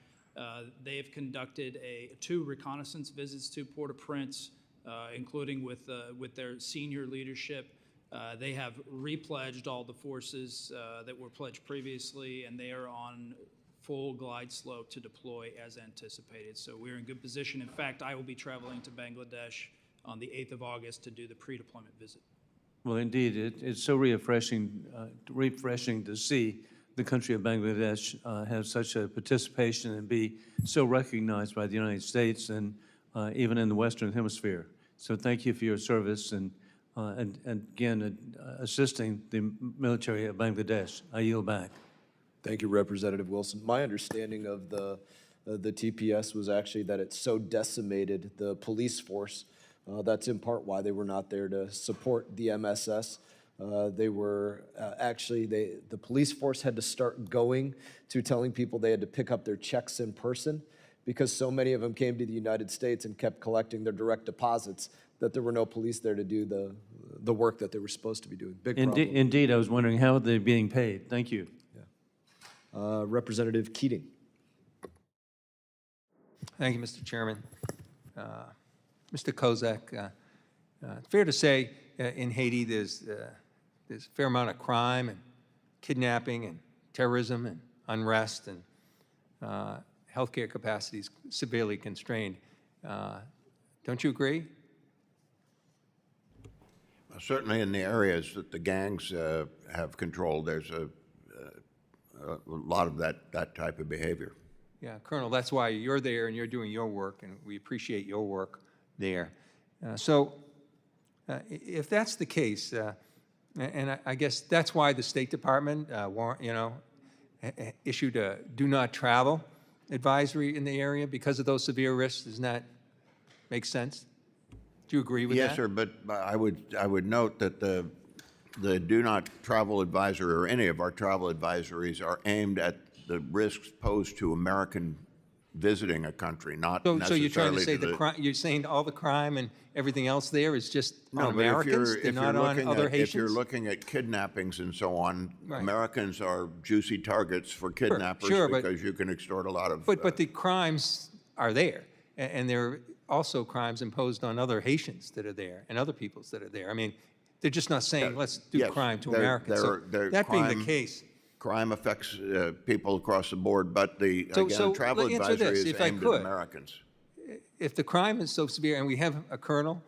They have conducted 2 reconnaissance visits to Port-au-Prince, including with their senior leadership. They have repledged all the forces that were pledged previously, and they are on full glide slope to deploy as anticipated. So we're in good position. In fact, I will be traveling to Bangladesh on the 8th of August to do the pre-deployment visit. Well, indeed, it's so refreshing to see the country of Bangladesh have such a participation and be so recognized by the United States and even in the Western Hemisphere. So thank you for your service and again, assisting the military of Bangladesh. I yield back. Thank you, Representative Wilson. My understanding of the TPS was actually that it so decimated the police force. That's in part why they were not there to support the MSS. They were actually, the police force had to start going to telling people they had to pick up their checks in person because so many of them came to the United States and kept collecting their direct deposits that there were no police there to do the work that they were supposed to be doing. Big problem. Indeed, I was wondering how they're being paid. Thank you. Representative Keating. Thank you, Mr. Chairman. Mr. Kozak, fair to say in Haiti there's a fair amount of crime and kidnapping and terrorism and unrest and healthcare capacities severely constrained. Don't you agree? Certainly in the areas that the gangs have controlled, there's a lot of that type of behavior. Yeah, Colonel, that's why you're there and you're doing your work, and we appreciate your work there. If that's the case, and I guess that's why the State Department issued a do not travel advisory in the area because of those severe risks. Does that make sense? Do you agree with that? Yes, sir, but I would note that the do not travel advisory or any of our travel advisories are aimed at the risks posed to American visiting a country, not So necessarily you're trying to say the crime? You're saying all the crime and everything else there is just No, on but Americans? They're not on other Haitians? if you're looking at kidnappings and so on, Right. Americans are juicy targets for kidnappers sure, but- because you can extort a lot of. But the crimes are there, and there are also crimes imposed on other Haitians that are there and other peoples that are there. I mean, they're just not saying, let's do yes, crime to there- Americans. So there- that being crime- the case, Crime affects people across the board, but the So travel let me answer advisory this, is if I aimed at could. Americans. if the crime is so severe, and we have a colonel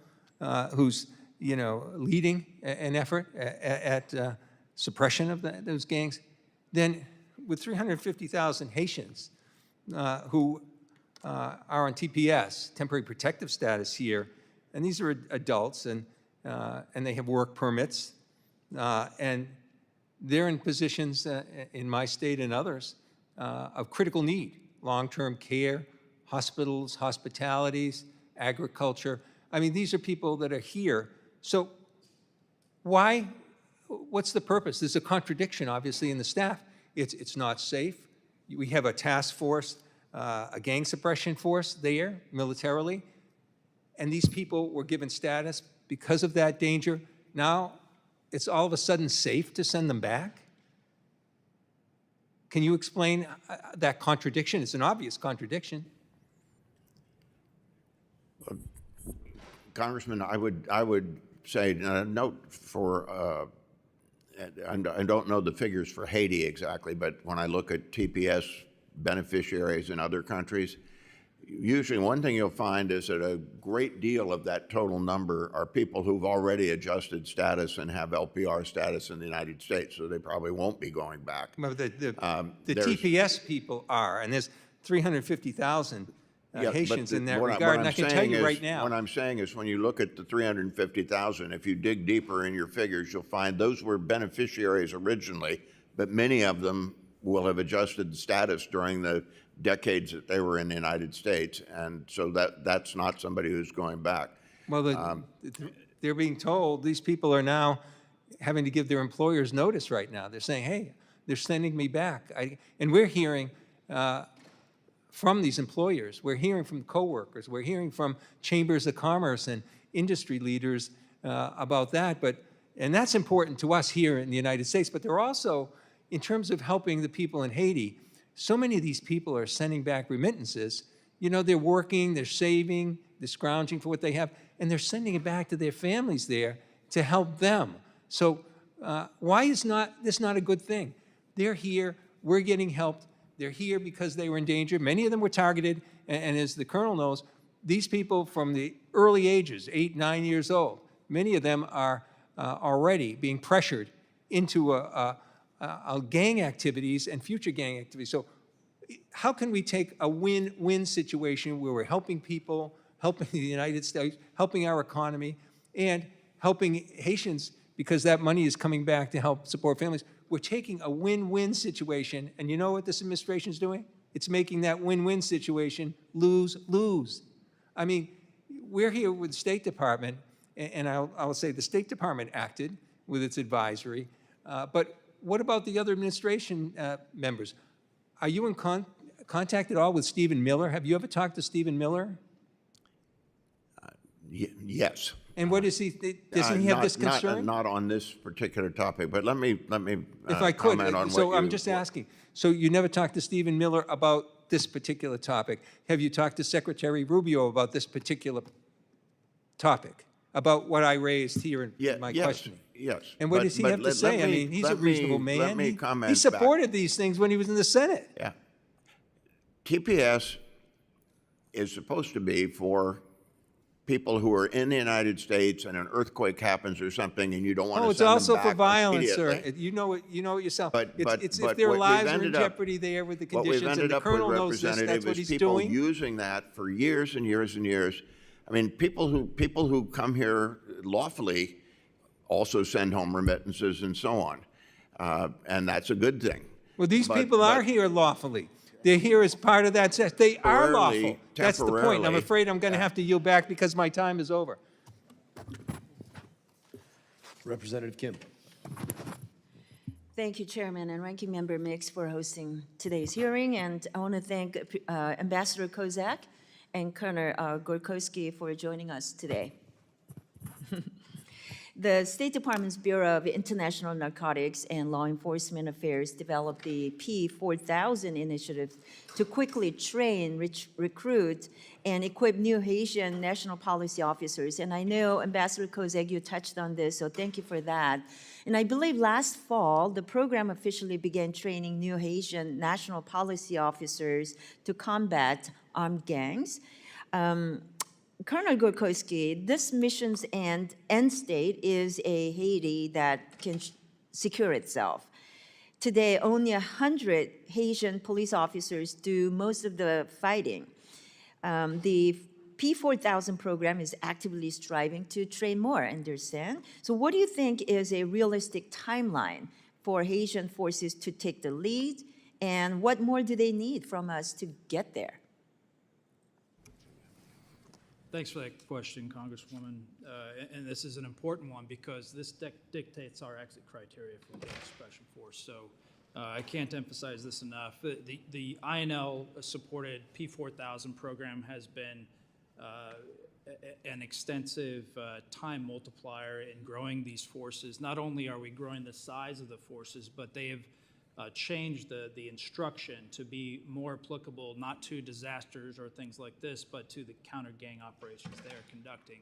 who's leading an effort at suppression of those gangs, then with 350,000 Haitians who are on TPS, temporary protective status here, and these are adults, and they have work permits, and they're in positions in my state and others of critical need, long-term care, hospitals, hospitalities, agriculture. I mean, these are people that are here. So what's the purpose? There's a contradiction, obviously, in the staff. It's not safe. We have a task force, a gang suppression force there militarily, and these people were given status because of that danger. Now, it's all of a sudden safe to send them back? Can you explain that contradiction? It's an obvious contradiction. Congressman, I would say, note for, I don't know the figures for Haiti exactly, but when I look at TPS beneficiaries in other countries, usually one thing you'll find is that a great deal of that total number are people who've already adjusted status and have LPR status in the United States, so they probably won't be going back. But the there's- TPS people are, and there's 350,000 Yeah, but Haitians in that what regard, and I'm I can tell saying you is- right now. What I'm saying is when you look at the 350,000, if you dig deeper in your figures, you'll find those were beneficiaries originally, but many of them will have adjusted status during the decades that they were in the United States, and so that's not somebody who's going back. Well, they're being told, these people are now having to give their employers notice right now. They're saying, hey, they're sending me back. And we're hearing from these employers, we're hearing from coworkers, we're hearing from chambers of commerce and industry leaders about that. And that's important to us here in the United States, but they're also, in terms of helping the people in Haiti, so many of these people are sending back remittances. They're working, they're saving, they're scrounging for what they have, and they're sending it back to their families there to help them. So why is this not a good thing? They're here, we're getting helped. They're here because they were in danger. Many of them were targeted, and as the colonel knows, these people from the early ages, 8, 9 years old, many of them are already being pressured into gang activities and future gang activities. So how can we take a win-win situation where we're helping people, helping the United States, helping our economy, and helping Haitians because that money is coming back to help support families? We're taking a win-win situation, and you know what this administration is doing? It's making that win-win situation lose-lose. I mean, we're here with the State Department, and I'll say the State Department acted with its advisory. But what about the other administration members? Are you in contact at all with Stephen Miller? Have you ever talked to Stephen Miller? Yes. And what is he, doesn't he have this concern? Not on this particular topic, but let me If I could, comment on so what I'm you- just asking, so you never talked to Stephen Miller about this particular topic? Have you talked to Secretary Rubio about this particular topic? About what I raised here in my questioning? Yes. And what does he have to say? I mean, he's a reasonable man. Let me He comment back. supported these things when he was in the Senate. Yeah. TPS is supposed to be for people who are in the United States and an earthquake happens or something and you don't want Oh, to it's send them also for back violence, sir. immediately. You know it yourself. But It's what if their we've lives are in ended up- jeopardy there with the What we've conditions, and ended the up with, colonel knows this, that's Representative, what is he's people doing. using that for years and years and years. I mean, people who come here lawfully also send home remittances and so on, and that's a good thing. Well, these But- people are but- here lawfully. They're here as part of that set. They are lawful. That's the point. I'm Temporarily, afraid I'm going to have to yield back because my time is over. Representative Kim. Thank you, Chairman and Ranking Member Mix, for hosting today's hearing. And I want to thank Ambassador Kozak and Colonel Gorkowski for joining us today. The State Department's Bureau of International Narcotics and Law Enforcement Affairs developed the P4000 initiative to quickly train, recruit, and equip new Haitian national policy officers. And I know, Ambassador Kozak, you touched on this, so thank you for that. And I believe last fall, the program officially began training new Haitian national policy officers to combat armed gangs. Colonel Gorkowski, this mission's end state is a Haiti that can secure itself. Today, only 100 Haitian police officers do most of the fighting. The P4000 program is actively striving to train more, I understand. So what do you think is a realistic timeline for Haitian forces to take the lead? And what more do they need from us to get there? Thanks for that question, Congresswoman. And this is an important one because this dictates our exit criteria for the suppression force. So I can't emphasize this enough. The INL-supported P4000 program has been an extensive time multiplier in growing these forces. Not only are we growing the size of the forces, but they have changed the instruction to be more applicable not to disasters or things like this, but to the counter-gang operations they are conducting.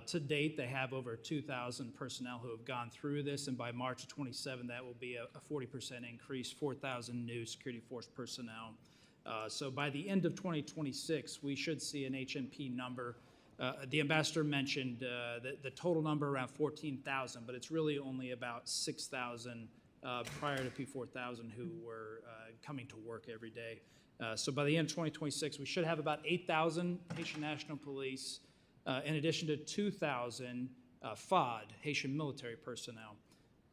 To date, they have over 2,000 personnel who have gone through this, and by March of 27, that will be a 40% increase, 4,000 new security force personnel. So by the end of 2026, we should see an HNP number. The ambassador mentioned the total number around 14,000, but it's really only about 6,000 prior to P4000 who were coming to work every day. So by the end of 2026, we should have about 8,000 Haitian National Police, in addition to 2,000 FOD, Haitian military personnel.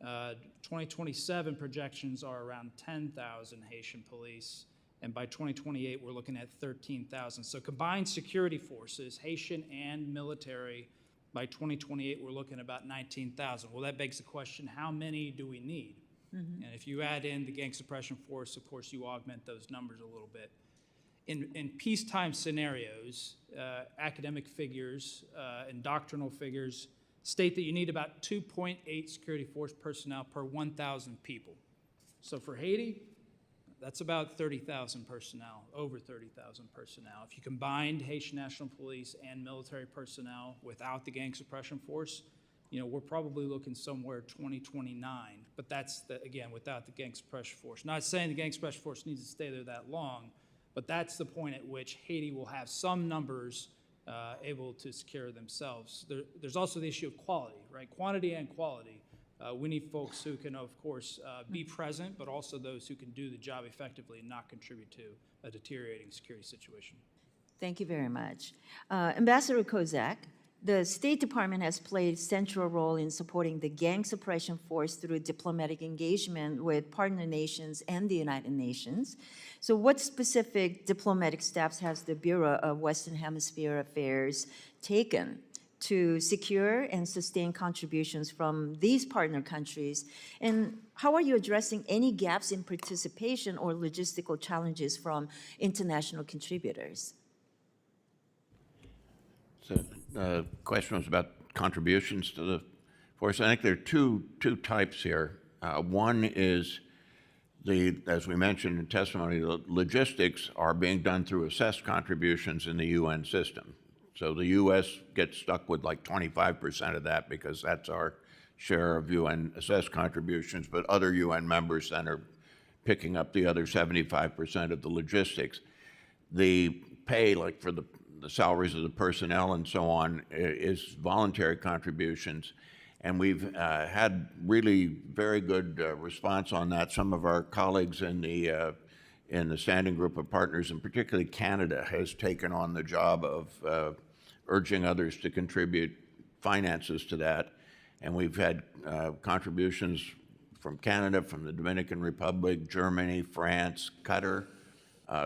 2027 projections are around 10,000 Haitian police, and by 2028, we're looking at 13,000. So combined security forces, Haitian and military, by 2028, we're looking at about 19,000. Well, that begs the question, how many do we need? And if you add in the gang suppression force, of course, you augment those numbers a little bit. In peacetime scenarios, academic figures and doctrinal figures state that you need about 2.8 security force personnel per 1,000 people. So for Haiti, that's about 30,000 personnel, over 30,000 personnel. If you combined Haitian National Police and military personnel without the gang suppression force, we're probably looking somewhere 2029, but that's, again, without the gang suppression force. Not saying the gang suppression force needs to stay there that long, but that's the point at which Haiti will have some numbers able to secure themselves. There's also the issue of quality, right? Quantity and quality. We need folks who can, of course, be present, but also those who can do the job effectively and not contribute to a deteriorating security situation. Thank you very much. Ambassador Kozak, the State Department has played a central role in supporting the gang suppression force through diplomatic engagement with partner nations and the United Nations. So what specific diplomatic steps has the Bureau of Western Hemisphere Affairs taken to secure and sustain contributions from these partner countries? And how are you addressing any gaps in participation or logistical challenges from international contributors? So, question was about contributions to the force. I think there are two types here. One is as we mentioned in testimony, the logistics are being done through assessed contributions in the UN system. So the U.S. gets stuck with like 25% of that because that's our share of UN assessed contributions, but other UN members then are picking up the other 75% of the logistics. The pay, like for the salaries of the personnel and so on, is voluntary contributions. And we've had really very good response on that. Some of our colleagues in the standing group of partners, and particularly Canada, has taken on the job of urging others to contribute finances to that. And we've had contributions from Canada, from the Dominican Republic, Germany, France, Qatar.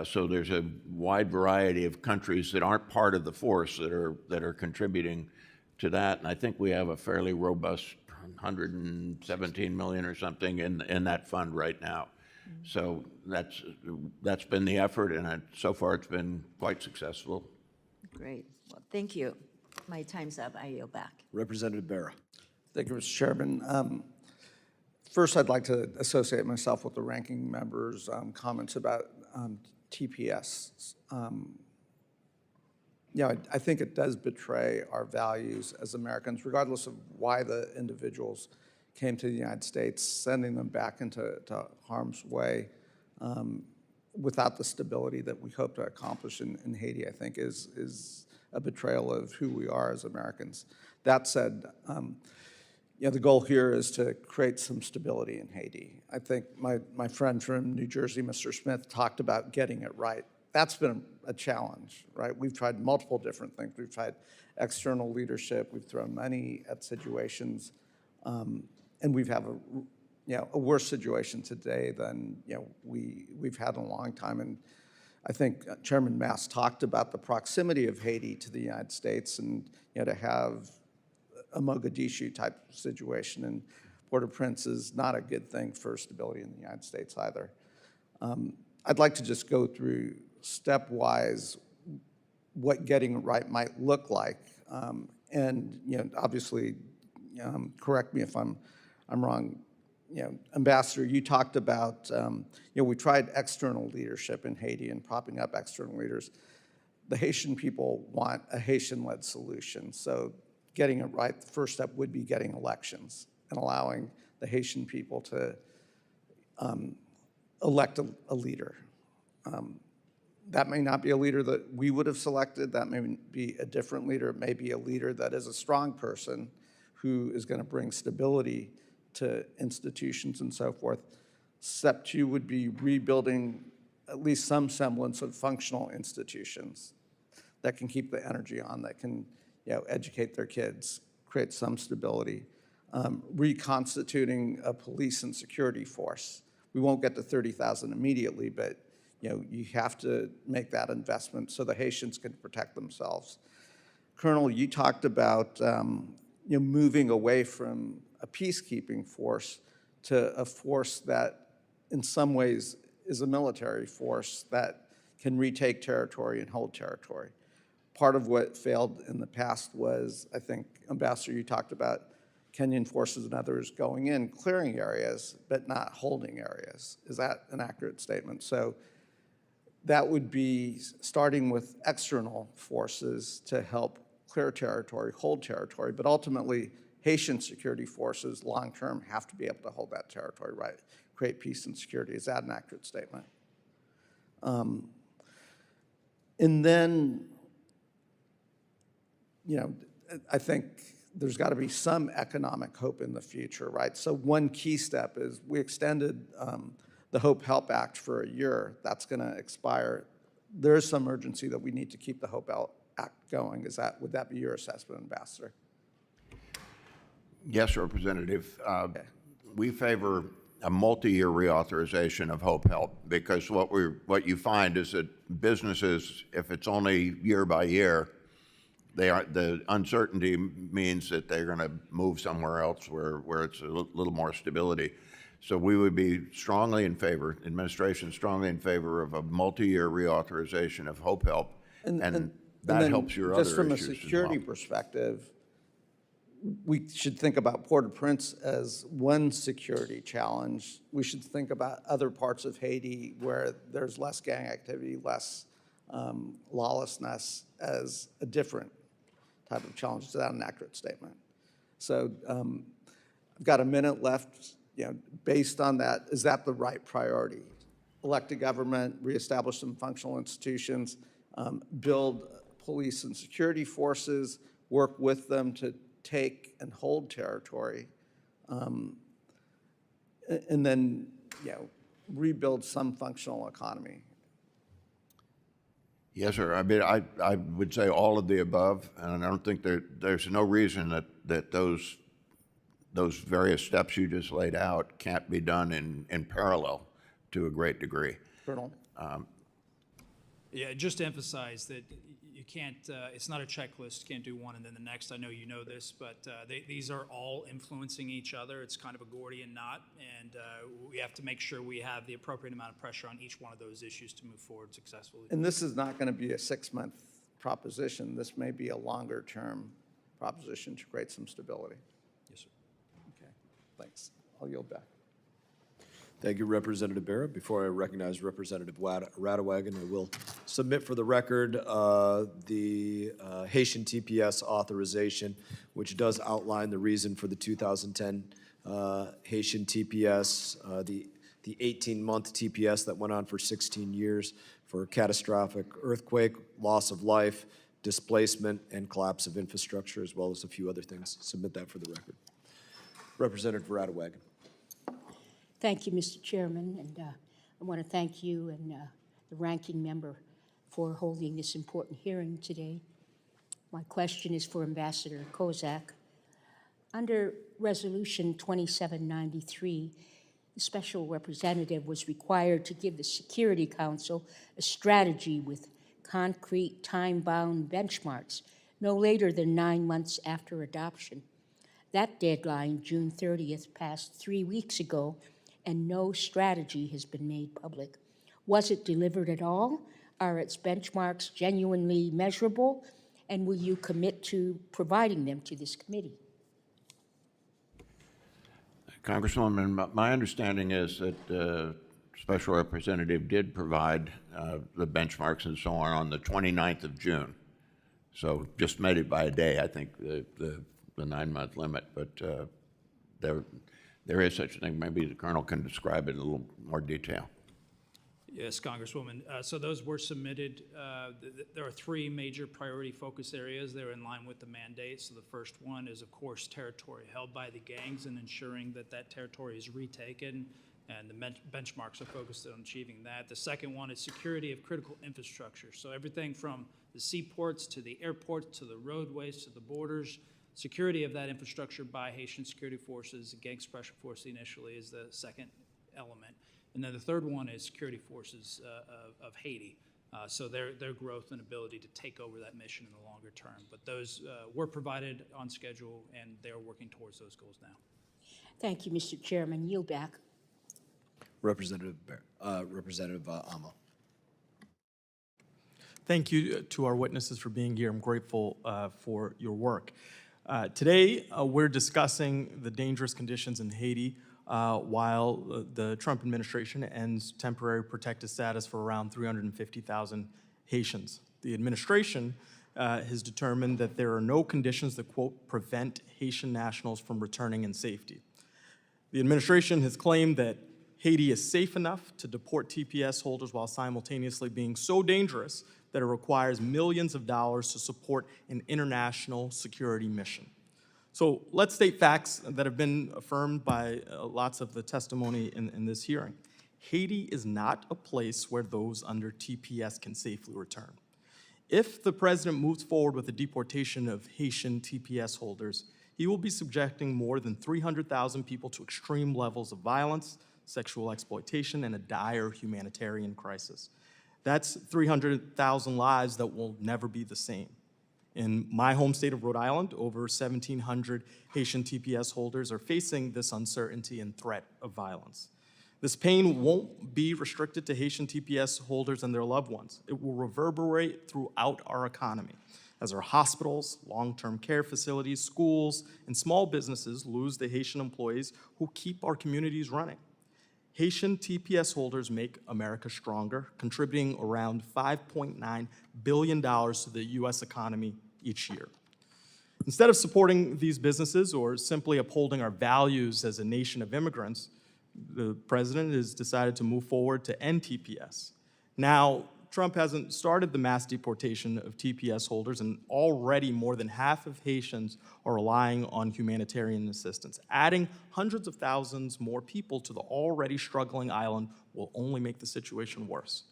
So there's a wide variety of countries that aren't part of the force that are contributing to that, and I think we have a fairly robust 117 million or something in that fund right now. So that's been the effort, and so far it's been quite successful. Great. Well, thank you. My time's up. I yield back. Representative Barra. Thank you, Mr. Chairman. First, I'd like to associate myself with the ranking member's comments about TPS. I think it does betray our values as Americans, regardless of why the individuals came to the United States, sending them back into harm's way without the stability that we hope to accomplish in Haiti, I think is a betrayal of who we are as Americans. That said, the goal here is to create some stability in Haiti. I think my friend from New Jersey, Mr. Smith, talked about getting it right. That's been a challenge, right? We've tried multiple different things. We've tried external leadership. We've thrown money at situations, and we've had a worse situation today than we've had in a long time. And I think Chairman Mast talked about the proximity of Haiti to the United States, and to have a Mogadishu type situation in Port-au-Prince is not a good thing for stability in the United States either. I'd like to just go through stepwise what getting it right might look like, and obviously, correct me if I'm wrong. Ambassador, you talked about we tried external leadership in Haiti and propping up external leaders. The Haitian people want a Haitian-led solution, so getting it right, the first step would be getting elections and allowing the Haitian people to elect a leader. That may not be a leader that we would have selected. That may be a different leader. It may be a leader that is a strong person who is going to bring stability to institutions and so forth. Step two would be rebuilding at least some semblance of functional institutions that can keep the energy on, that can educate their kids, create some stability. Reconstituting a police and security force. We won't get to 30,000 immediately, but you have to make that investment so the Haitians can protect themselves. Colonel, you talked about moving away from a peacekeeping force to a force that in some ways is a military force that can retake territory and hold territory. Part of what failed in the past was, I think, Ambassador, you talked about Kenyan forces and others going in, clearing areas, but not holding areas. Is that an accurate statement? So that would be starting with external forces to help clear territory, hold territory, but ultimately Haitian security forces long-term have to be able to hold that territory, right? Create peace and security. Is that an accurate statement? And then, I think there's got to be some economic hope in the future, right? So one key step is we extended the Hope Help Act for a year. That's going to expire. There is some urgency that we need to keep the Hope Act going. Would that be your assessment, Ambassador? Yes, Representative. We favor a multi-year reauthorization of Hope Help because what you find is that businesses, if it's only year by year, the uncertainty means that they're going to move somewhere else where it's a little more stability. So we would be strongly in favor, administration strongly in favor of a multi-year reauthorization of Hope Help, and that then helps your other just from a issues as security well. perspective, we should think about Port-au-Prince as one security challenge. We should think about other parts of Haiti where there's less gang activity, less lawlessness as a different type of challenge. Is that an accurate statement? So I've got a minute left. Based on that, is that the right priority? Elect a government, reestablish some functional institutions, build police and security forces, work with them to take and hold territory, and then rebuild some functional economy. Yes, sir. I mean, I would say all of the above, and I don't think there's no reason that those various steps you just laid out can't be done in parallel to a great degree. Colonel? Yeah, just to emphasize that you can't, it's not a checklist, you can't do one and then the next. I know you know this, but these are all influencing each other. It's kind of a Gordian knot, and we have to make sure we have the appropriate amount of pressure on each one of those issues to move forward successfully. And this is not going to be a 6-month proposition. This may be a longer-term proposition to create some stability. Yes, sir. Okay, thanks. I'll yield back. Thank you, Representative Barrett. Before I recognize Representative Radewagen, I will submit for the record the Haitian TPS authorization, which does outline the reason for the 2010 Haitian TPS, the 18-month TPS that went on for 16 years for catastrophic earthquake, loss of life, displacement, and collapse of infrastructure, as well as a few other things. Submit that for the record. Representative Radewagen. Thank you, Mr. Chairman, and I want to thank you and the ranking member for holding this important hearing today. My question is for Ambassador Kozak. Under Resolution 2793, the Special Representative was required to give the Security Council a strategy with concrete time-bound benchmarks no later than 9 months after adoption. That deadline, June 30th, passed 3 weeks ago, and no strategy has been made public. Was it delivered at all? Are its benchmarks genuinely measurable? And will you commit to providing them to this committee? Congresswoman, my understanding is that the Special Representative did provide the benchmarks and so on the 29th of June. So just made it by a day, I think, the 9-month limit, but there is such a thing. Maybe the Colonel can describe it in a little more detail. Yes, Congresswoman. So those were submitted. There are 3 major priority focus areas. They're in line with the mandate. So the first one is, of course, territory held by the gangs and ensuring that that territory is retaken, and the benchmarks are focused on achieving that. The second one is security of critical infrastructure. So everything from the seaports to the airports to the roadways to the borders, security of that infrastructure by Haitian security forces, the gang suppression force initially is the second element. And then the third one is security forces of Haiti. So their growth and ability to take over that mission in the longer term. But those were provided on schedule, and they're working towards those goals now. Thank you, Mr. Chairman. Yield back. Representative Amo. Thank you to our witnesses for being here. I'm grateful for your work. Today, we're discussing the dangerous conditions in Haiti while the Trump administration ends temporary protected status for around 350,000 Haitians. The administration has determined that there are no conditions that, quote, prevent Haitian nationals from returning in safety. The administration has claimed that Haiti is safe enough to deport TPS holders while simultaneously being so dangerous that it requires millions of dollars to support an international security mission. So let's state facts that have been affirmed by lots of the testimony in this hearing. Haiti is not a place where those under TPS can safely return. If the president moves forward with the deportation of Haitian TPS holders, he will be subjecting more than 300,000 people to extreme levels of violence, sexual exploitation, and a dire humanitarian crisis. That's 300,000 lives that will never be the same. In my home state of Rhode Island, over 1,700 Haitian TPS holders are facing this uncertainty and threat of violence. This pain won't be restricted to Haitian TPS holders and their loved ones. It will reverberate throughout our economy as our hospitals, long-term care facilities, schools, and small businesses lose the Haitian employees who keep our communities running. Haitian TPS holders make America stronger, contributing around $5.9 billion to the U.S. economy each year. Instead of supporting these businesses or simply upholding our values as a nation of immigrants, the president has decided to move forward to end TPS. Now, Trump hasn't started the mass deportation of TPS holders, and already more than half of Haitians are relying on humanitarian assistance. Adding hundreds of thousands more people to the already struggling island will only make the situation worse.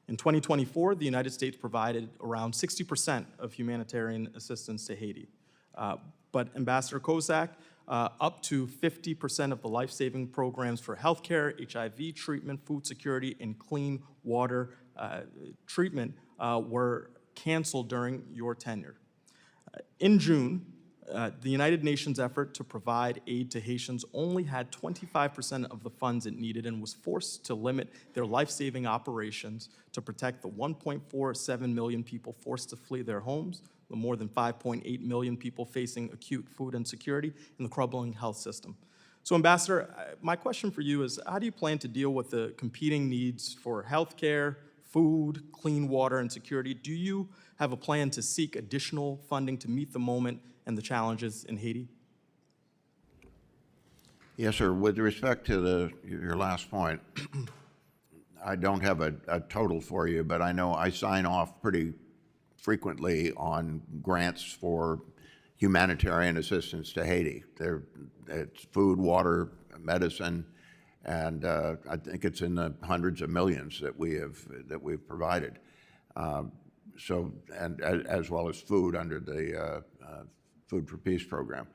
In 2024, the United States provided around 60% of humanitarian assistance to Haiti. But Ambassador Kozak, up to 50% of the life-saving programs for healthcare, HIV treatment, food security, and clean water treatment were canceled during your tenure. In June, the United Nations effort to provide aid to Haitians only had 25% of the funds it needed and was forced to limit their life-saving operations to protect the 1.47 million people forced to flee their homes, the more than 5.8 million people facing acute food insecurity, and the crumbling health system. So, Ambassador, my question for you is, how do you plan to deal with the competing needs for healthcare, food, clean water, and security? Do you have a plan to seek additional funding to meet the moment and the challenges in Haiti? Yes, sir. With respect to your last point, I don't have a total for you, but I know I sign off pretty frequently on grants for humanitarian assistance to Haiti. It's food, water, medicine, and I think it's in the hundreds of millions that we've provided. So, and as well as food under the Food for Peace program.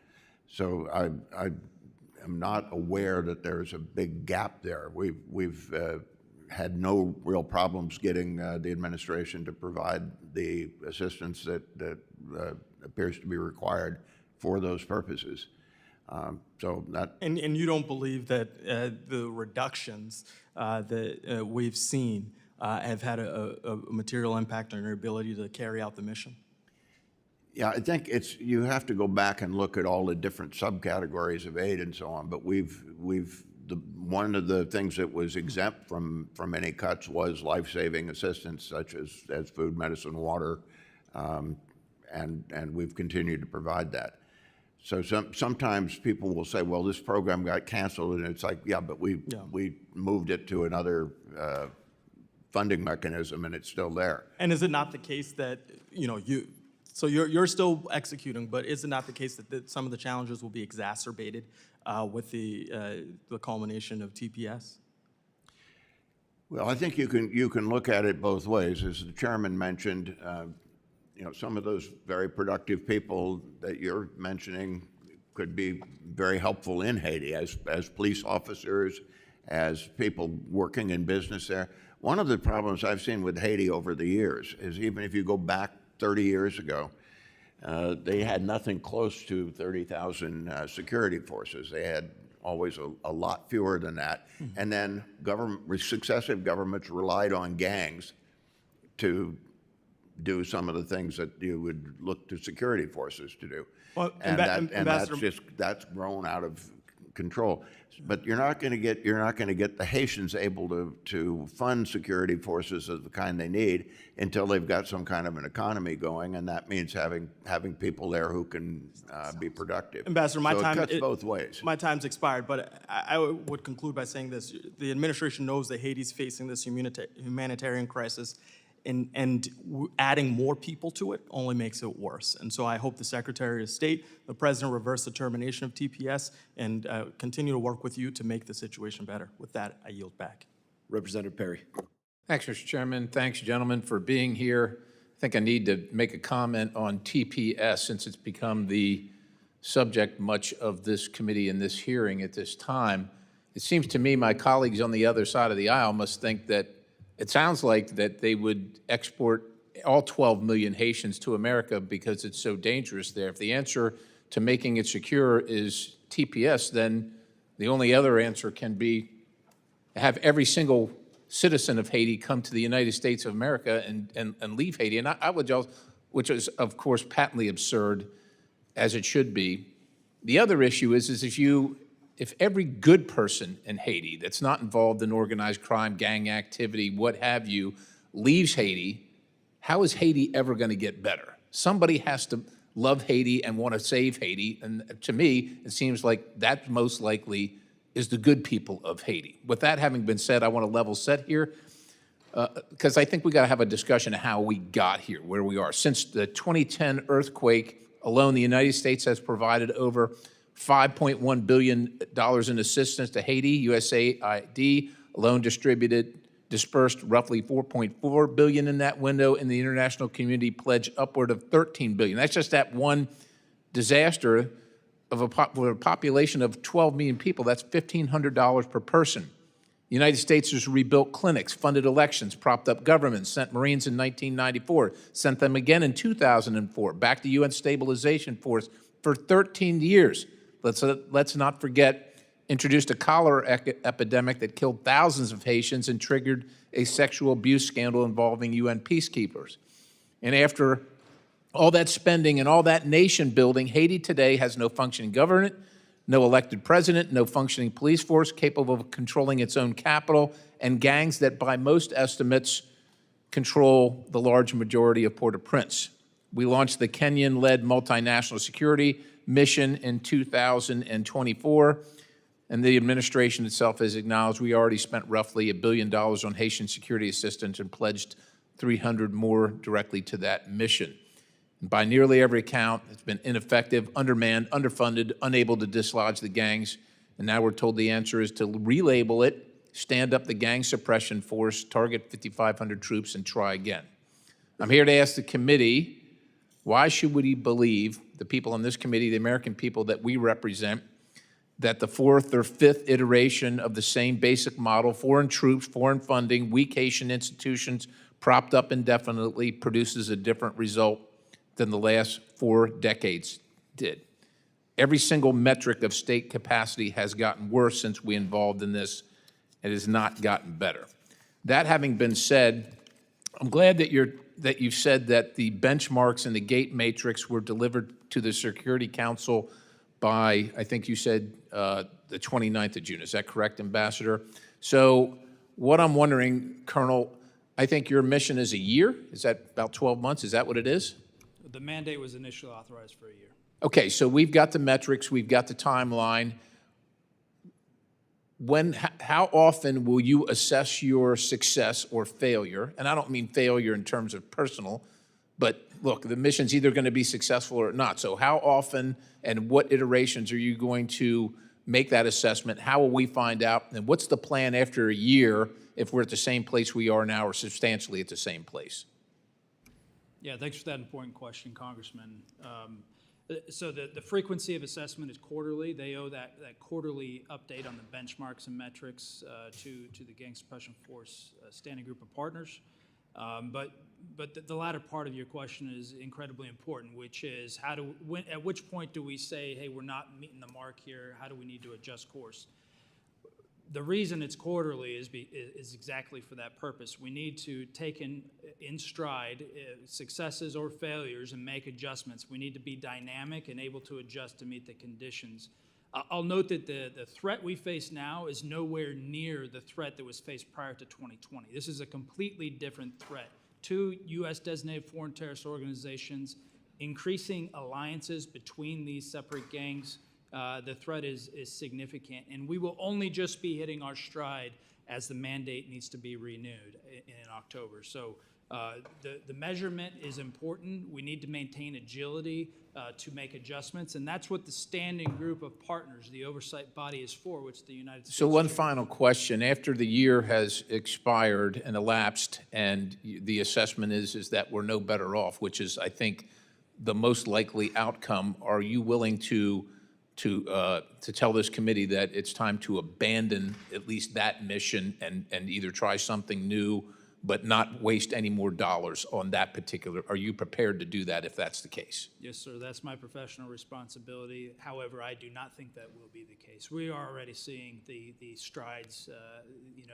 So I am not aware that there's a big gap there. We've had no real problems getting the administration to provide the assistance that appears to be required for those purposes. So that. And you don't believe that the reductions that we've seen have had a material impact on your ability to carry out the mission? Yeah, I think you have to go back and look at all the different subcategories of aid and so on. But one of the things that was exempt from any cuts was life-saving assistance, such as food, medicine, water, and we've continued to provide that. So sometimes people will say, well, this program got canceled, and it's like, yeah, but we moved it to another funding mechanism, and it's still there. And is it not the case that, so you're still executing, but is it not the case that some of the challenges will be exacerbated with the culmination of TPS? Well, I think you can look at it both ways. As the chairman mentioned, some of those very productive people that you're mentioning could be very helpful in Haiti as police officers, as people working in business there. One of the problems I've seen with Haiti over the years is, even if you go back 30 years ago, they had nothing close to 30,000 security forces. They had always a lot fewer than that. Mm-hmm. And then successive governments relied on gangs to do some of the things that you would look to security forces to do. Well, that's grown out of control. But you're not going to get the Haitians able to fund security forces of the kind they need until they've got some kind of an economy going, and that means having people there who can be productive. Ambassador, it cuts both ways. My time's expired, but I would conclude by saying this: the administration knows that Haiti's facing this humanitarian crisis, and adding more people to it only makes it worse. And so I hope the Secretary of State, the President, reverse the termination of TPS and continue to work with you to make the situation better. With that, I yield back. Representative Perry. Thanks, Mr. Chairman. Thanks, gentlemen, for being here. I think I need to make a comment on TPS, since it's become the subject much of this committee and this hearing at this time. It seems to me my colleagues on the other side of the aisle must think that it sounds like that they would export all 12 million Haitians to America because it's so dangerous there. If the answer to making it secure is TPS, then the only other answer can be have every single citizen of Haiti come to the United States of America and leave Haiti. And I would just, which is, of course, patently absurd, as it should be. The other issue is if every good person in Haiti that's not involved in organized crime, gang activity, what have you, leaves Haiti, how is Haiti ever going to get better? Somebody has to love Haiti and want to save Haiti, and to me, it seems like that most likely is the good people of Haiti. With that having been said, I want to level set here, because I think we got to have a discussion of how we got here, where we are. Since the 2010 earthquake alone, the United States has provided over $5.1 billion in assistance to Haiti. USAID alone dispersed roughly $4.4 billion in that window, and the international community pledged upward of $13 billion. That's just that one disaster of a population of 12 million people. That's $1,500 per person. The United States has rebuilt clinics, funded elections, propped up governments, sent Marines in 1994, sent them again in 2004, backed the UN Stabilization Force for 13 years. Let's not forget, introduced a cholera epidemic that killed thousands of Haitians and triggered a sexual abuse scandal involving UN peacekeepers. And after all that spending and all that nation building, Haiti today has no functioning government, no elected president, no functioning police force capable of controlling its own capital, and gangs that by most estimates control the large majority of Port-au-Prince. We launched the Kenyan-led multinational security mission in 2024, and the administration itself has acknowledged we already spent roughly $1 billion on Haitian security assistance and pledged 300 more directly to that mission. And by nearly every account, it's been ineffective, undermanned, underfunded, unable to dislodge the gangs, and now we're told the answer is to relabel it, stand up the gang suppression force, target 5,500 troops, and try again. I'm here to ask the committee, why should we believe, the people on this committee, the American people that we represent, that the fourth or fifth iteration of the same basic model, foreign troops, foreign funding, weak Haitian institutions, propped up indefinitely, produces a different result than the last 4 decades did? Every single metric of state capacity has gotten worse since we involved in this. It has not gotten better. That having been said, I'm glad that you've said that the benchmarks and the gate matrix were delivered to the Security Council by, I think you said, the 29th of June. Is that correct, Ambassador? So what I'm wondering, Colonel, I think your mission is a year. Is that about 12 months? Is that what it is? The mandate was initially authorized for a year. Okay, so we've got the metrics, we've got the timeline. How often will you assess your success or failure? And I don't mean failure in terms of personal, but look, the mission's either going to be successful or not. So how often and what iterations are you going to make that assessment? How will we find out? And what's the plan after a year if we're at the same place we are now or substantially at the same place? Yeah, thanks for that important question, Congressman. So the frequency of assessment is quarterly. They owe that quarterly update on the benchmarks and metrics to the Gang Suppression Force standing group of partners. But the latter part of your question is incredibly important, which is at which point do we say, hey, we're not meeting the mark here? How do we need to adjust course? The reason it's quarterly is exactly for that purpose. We need to take in stride successes or failures and make adjustments. We need to be dynamic and able to adjust to meet the conditions. I'll note that the threat we face now is nowhere near the threat that was faced prior to 2020. This is a completely different threat. 2 U.S. designated foreign terrorist organizations, increasing alliances between these separate gangs. The threat is significant, and we will only just be hitting our stride as the mandate needs to be renewed in October. So the measurement is important. We need to maintain agility to make adjustments, and that's what the standing group of partners, the oversight body, is for, which the United States. So one final question. After the year has expired and elapsed, and the assessment is that we're no better off, which is, I think, the most likely outcome, are you willing to tell this committee that it's time to abandon at least that mission and either try something new but not waste any more dollars on that particular, are you prepared to do that if that's the case? Yes, sir, that's my professional responsibility. However, I do not think that will be the case. We are already seeing the strides,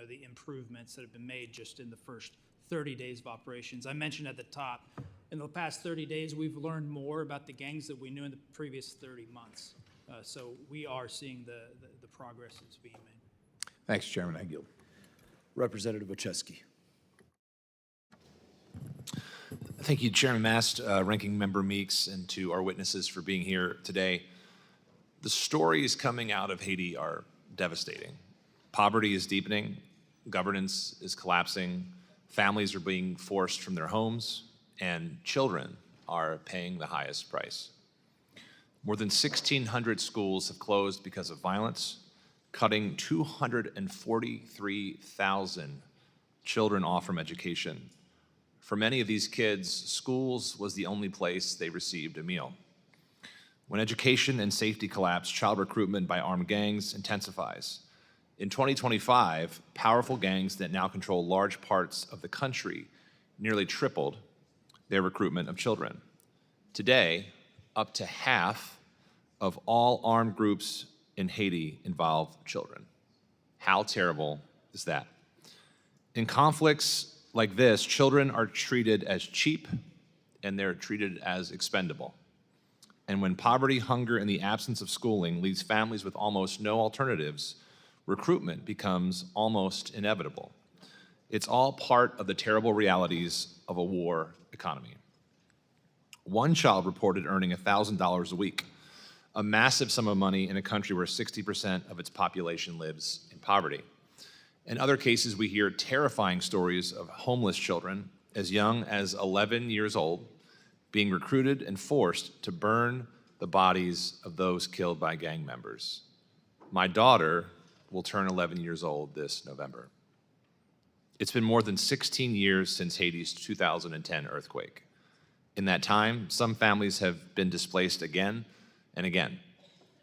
the improvements that have been made just in the first 30 days of operations. I mentioned at the top, in the past 30 days, we've learned more about the gangs that we knew in the previous 30 months. So we are seeing the progress that's being made. Thanks, Chairman. I yield. Representative Wachewski. Thank you, Chairman Mast, Ranking Member Meeks, and to our witnesses for being here today. The stories coming out of Haiti are devastating. Poverty is deepening, governance is collapsing, families are being forced from their homes, and children are paying the highest price. More than 1,600 schools have closed because of violence, cutting 243,000 children off from education. For many of these kids, schools was the only place they received a meal. When education and safety collapse, child recruitment by armed gangs intensifies. In 2025, powerful gangs that now control large parts of the country nearly tripled their recruitment of children. Today, up to half of all armed groups in Haiti involve children. How terrible is that? In conflicts like this, children are treated as cheap and they're treated as expendable. And when poverty, hunger, and the absence of schooling leaves families with almost no alternatives, recruitment becomes almost inevitable. It's all part of the terrible realities of a war economy. One child reported earning $1,000 a week, a massive sum of money in a country where 60% of its population lives in poverty. In other cases, we hear terrifying stories of homeless children as young as 11 years old being recruited and forced to burn the bodies of those killed by gang members. My daughter will turn 11 years old this November. It's been more than 16 years since Haiti's 2010 earthquake. In that time, some families have been displaced again and again.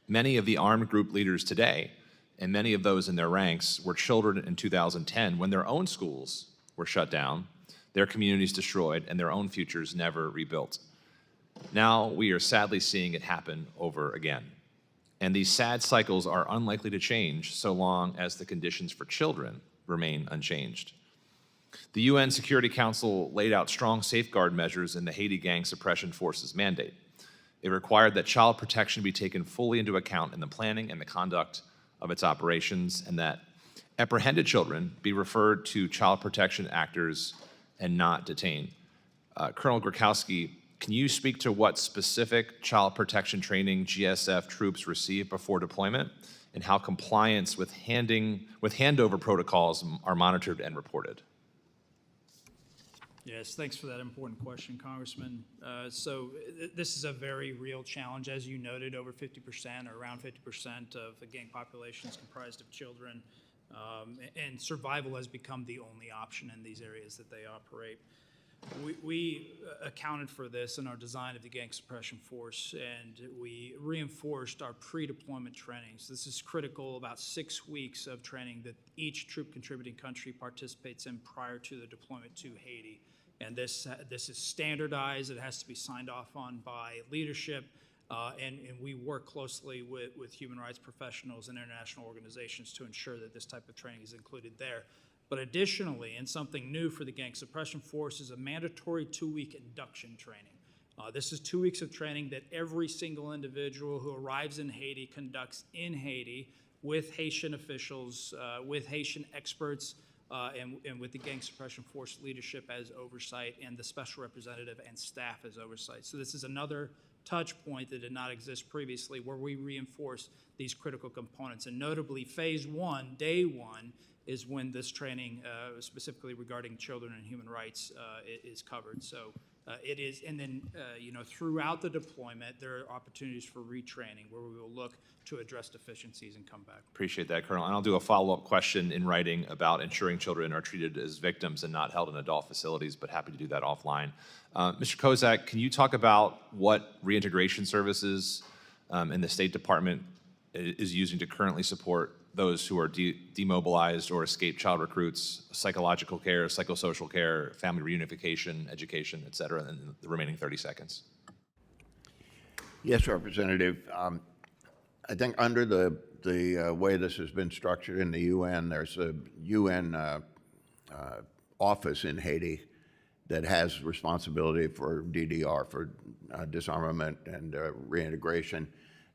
Many of the armed group leaders today, and many of those in their ranks, were children in 2010 when their own schools were shut down, their communities destroyed, and their own futures never rebuilt. Now we are sadly seeing it happen over again. And these sad cycles are unlikely to change so long as the conditions for children remain unchanged. The UN Security Council laid out strong safeguard measures in the Haiti Gang Suppression Force's mandate. It required that child protection be taken fully into account in the planning and the conduct of its operations, and that apprehended children be referred to child protection actors and not detained. Colonel Grakowski, can you speak to what specific child protection training GSF troops receive before deployment, and how compliance with handover protocols are monitored and reported? Yes, thanks for that important question, Congressman. This is a very real challenge. As you noted, over 50% or around 50% of the gang population is comprised of children, and survival has become the only option in these areas that they operate. We accounted for this in our design of the Gang Suppression Force, and we reinforced our pre-deployment trainings. This is critical, about 6 weeks of training that each troop contributing country participates in prior to the deployment to Haiti. And this is standardized. It has to be signed off on by leadership, and we work closely with human rights professionals and international organizations to ensure that this type of training is included there. But additionally, and something new for the Gang Suppression Force, is a mandatory 2-week induction training. This is 2 weeks of training that every single individual who arrives in Haiti conducts in Haiti with Haitian officials, with Haitian experts, and with the Gang Suppression Force leadership as oversight, and the special representative and staff as oversight. So this is another touch point that did not exist previously, where we reinforce these critical components. And notably, phase 1, day 1, is when this training, specifically regarding children and human rights, is covered. So it is, and then throughout the deployment, there are opportunities for retraining where we will look to address deficiencies and come back. Appreciate that, Colonel. And I'll do a follow-up question in writing about ensuring children are treated as victims and not held in adult facilities, but happy to do that offline. Mr. Kozak, can you talk about what reintegration services and the State Department is using to currently support those who are demobilized or escaped child recruits, psychological care, psychosocial care, family reunification, education, et cetera, in the remaining 30 seconds. Yes, Representative. I think under the way this has been structured in the UN, there's a UN office in Haiti that has responsibility for DDR, for disarmament and reintegration.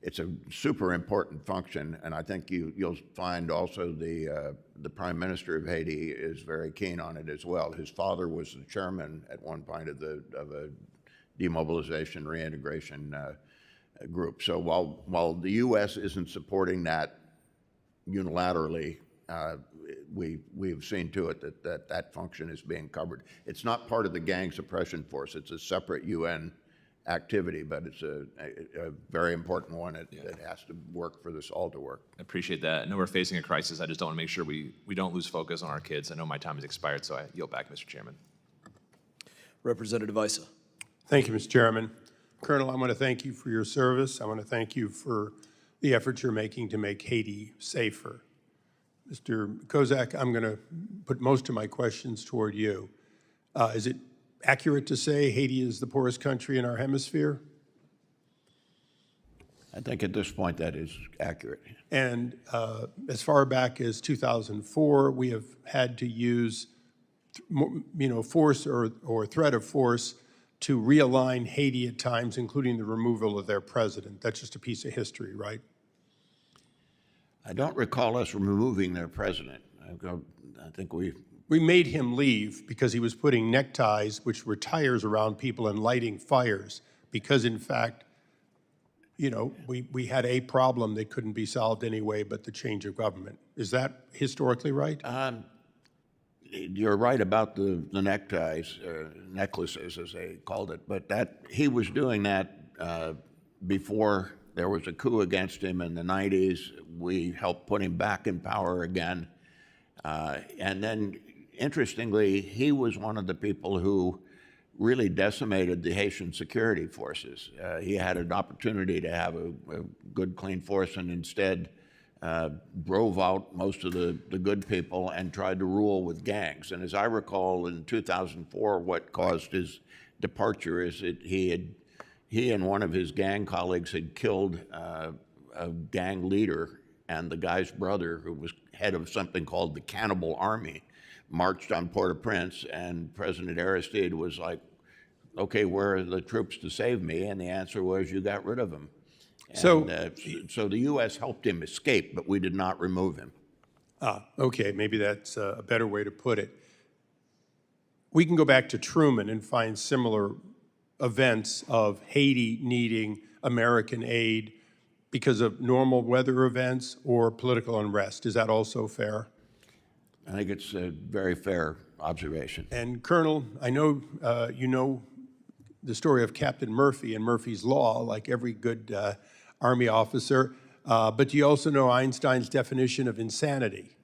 It's a super important function, and I think you'll find also the Prime Minister of Haiti is very keen on it as well. His father was the chairman at one point of a demobilization reintegration group. So while the U.S. isn't supporting that unilaterally, we've seen to it that function is being covered. It's not part of the gang suppression force. It's a separate UN activity, but it's a very important one. It has to work for this all to work. I appreciate that. I know we're facing a crisis. I just don't want to make sure we don't lose focus on our kids. I know my time has expired, so I yield back, Mr. Chairman. Representative Issa. Thank you, Mr. Chairman. Colonel, I want to thank you for your service. I want to thank you for the efforts you're making to make Haiti safer. Mr. Kozak, I'm going to put most of my questions toward you. Is it accurate to say Haiti is the poorest country in our hemisphere? I think at this point that is accurate. And as far back as 2004, we have had to use, force or threat of force to realign Haiti at times, including the removal of their president. That's just a piece of history, right? I don't recall us removing their president. I think we made him leave because he was putting neckties, which were tires around people, and lighting fires, because in fact, we had a problem that couldn't be solved anyway but the change of government. Is that historically right? You're right about the neckties, necklaces as they called it, but he was doing that before there was a coup against him in the 90s. We helped put him back in power again. And then, interestingly, he was one of the people who really decimated the Haitian security forces. He had an opportunity to have a good, clean force, and instead drove out most of the good people and tried to rule with gangs. And as I recall, in 2004, what caused his departure is that he and one of his gang colleagues had killed a gang leader, and the guy's brother, who was head of something called the Cannibal Army, marched on Port-au-Prince, and President Aristide was like, okay, where are the troops to save me? And the answer was, you got rid of them. So the U.S. helped him escape, but we did not remove him. Okay, maybe that's a better way to put it. We can go back to Truman and find similar events of Haiti needing American aid because of normal weather events or political unrest. Is that also fair? I think it's a very fair observation. And Colonel, I know you know the story of Captain Murphy and Murphy's Law, like every good Army officer, but do you also know Einstein's definition of insanity?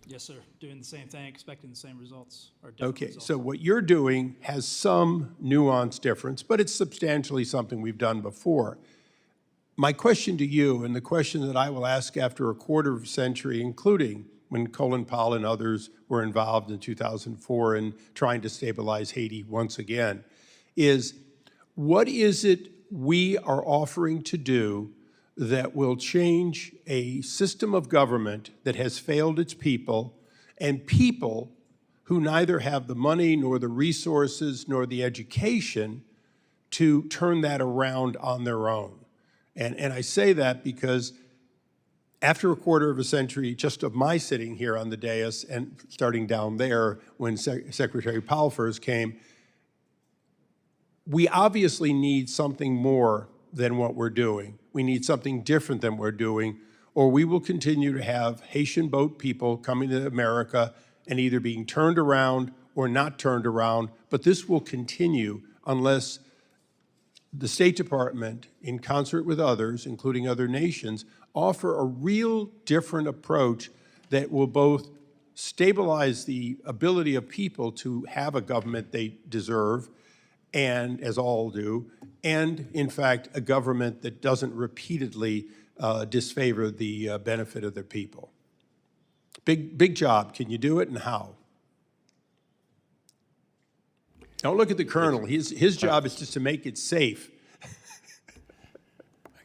Yes, sir. Doing the same thing, expecting the same results. Or different results. So what you're doing has some nuance difference, but it's substantially something we've done before. My question to you, and the question that I will ask after a quarter of a century, including when Colin Powell and others were involved in 2004 in trying to stabilize Haiti once again, is what is it we are offering to do that will change a system of government that has failed its people, and people who neither have the money nor the resources nor the education to turn that around on their own? And I say that because after a quarter of a century just of my sitting here on the dais and starting down there when Secretary Powell first came, we obviously need something more than what we're doing. We need something different than we're doing, or we will continue to have Haitian boat people coming to America and either being turned around or not turned around, but this will continue unless the State Department, in concert with others, including other nations, offer a real different approach that will both stabilize the ability of people to have a government they deserve, and as all do, and in fact, a government that doesn't repeatedly disfavor the benefit of their people. Big job. Can you do it, and how? Don't look at the colonel. His job is just to make it safe.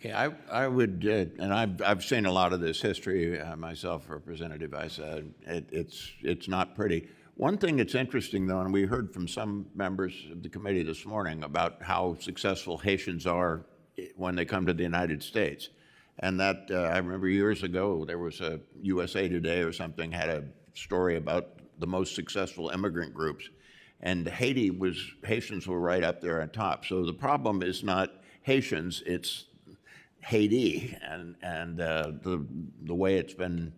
Okay, I would, and I've seen a lot of this history myself, Representative. I said it's not pretty. One thing that's interesting, though, and we heard from some members of the committee this morning about how successful Haitians are when they come to the United States. And that, I remember years ago, there was a USA Today or something had a story about the most successful immigrant groups. And Haitians were right up there on top. So the problem is not Haitians, it's Haiti and the way it's been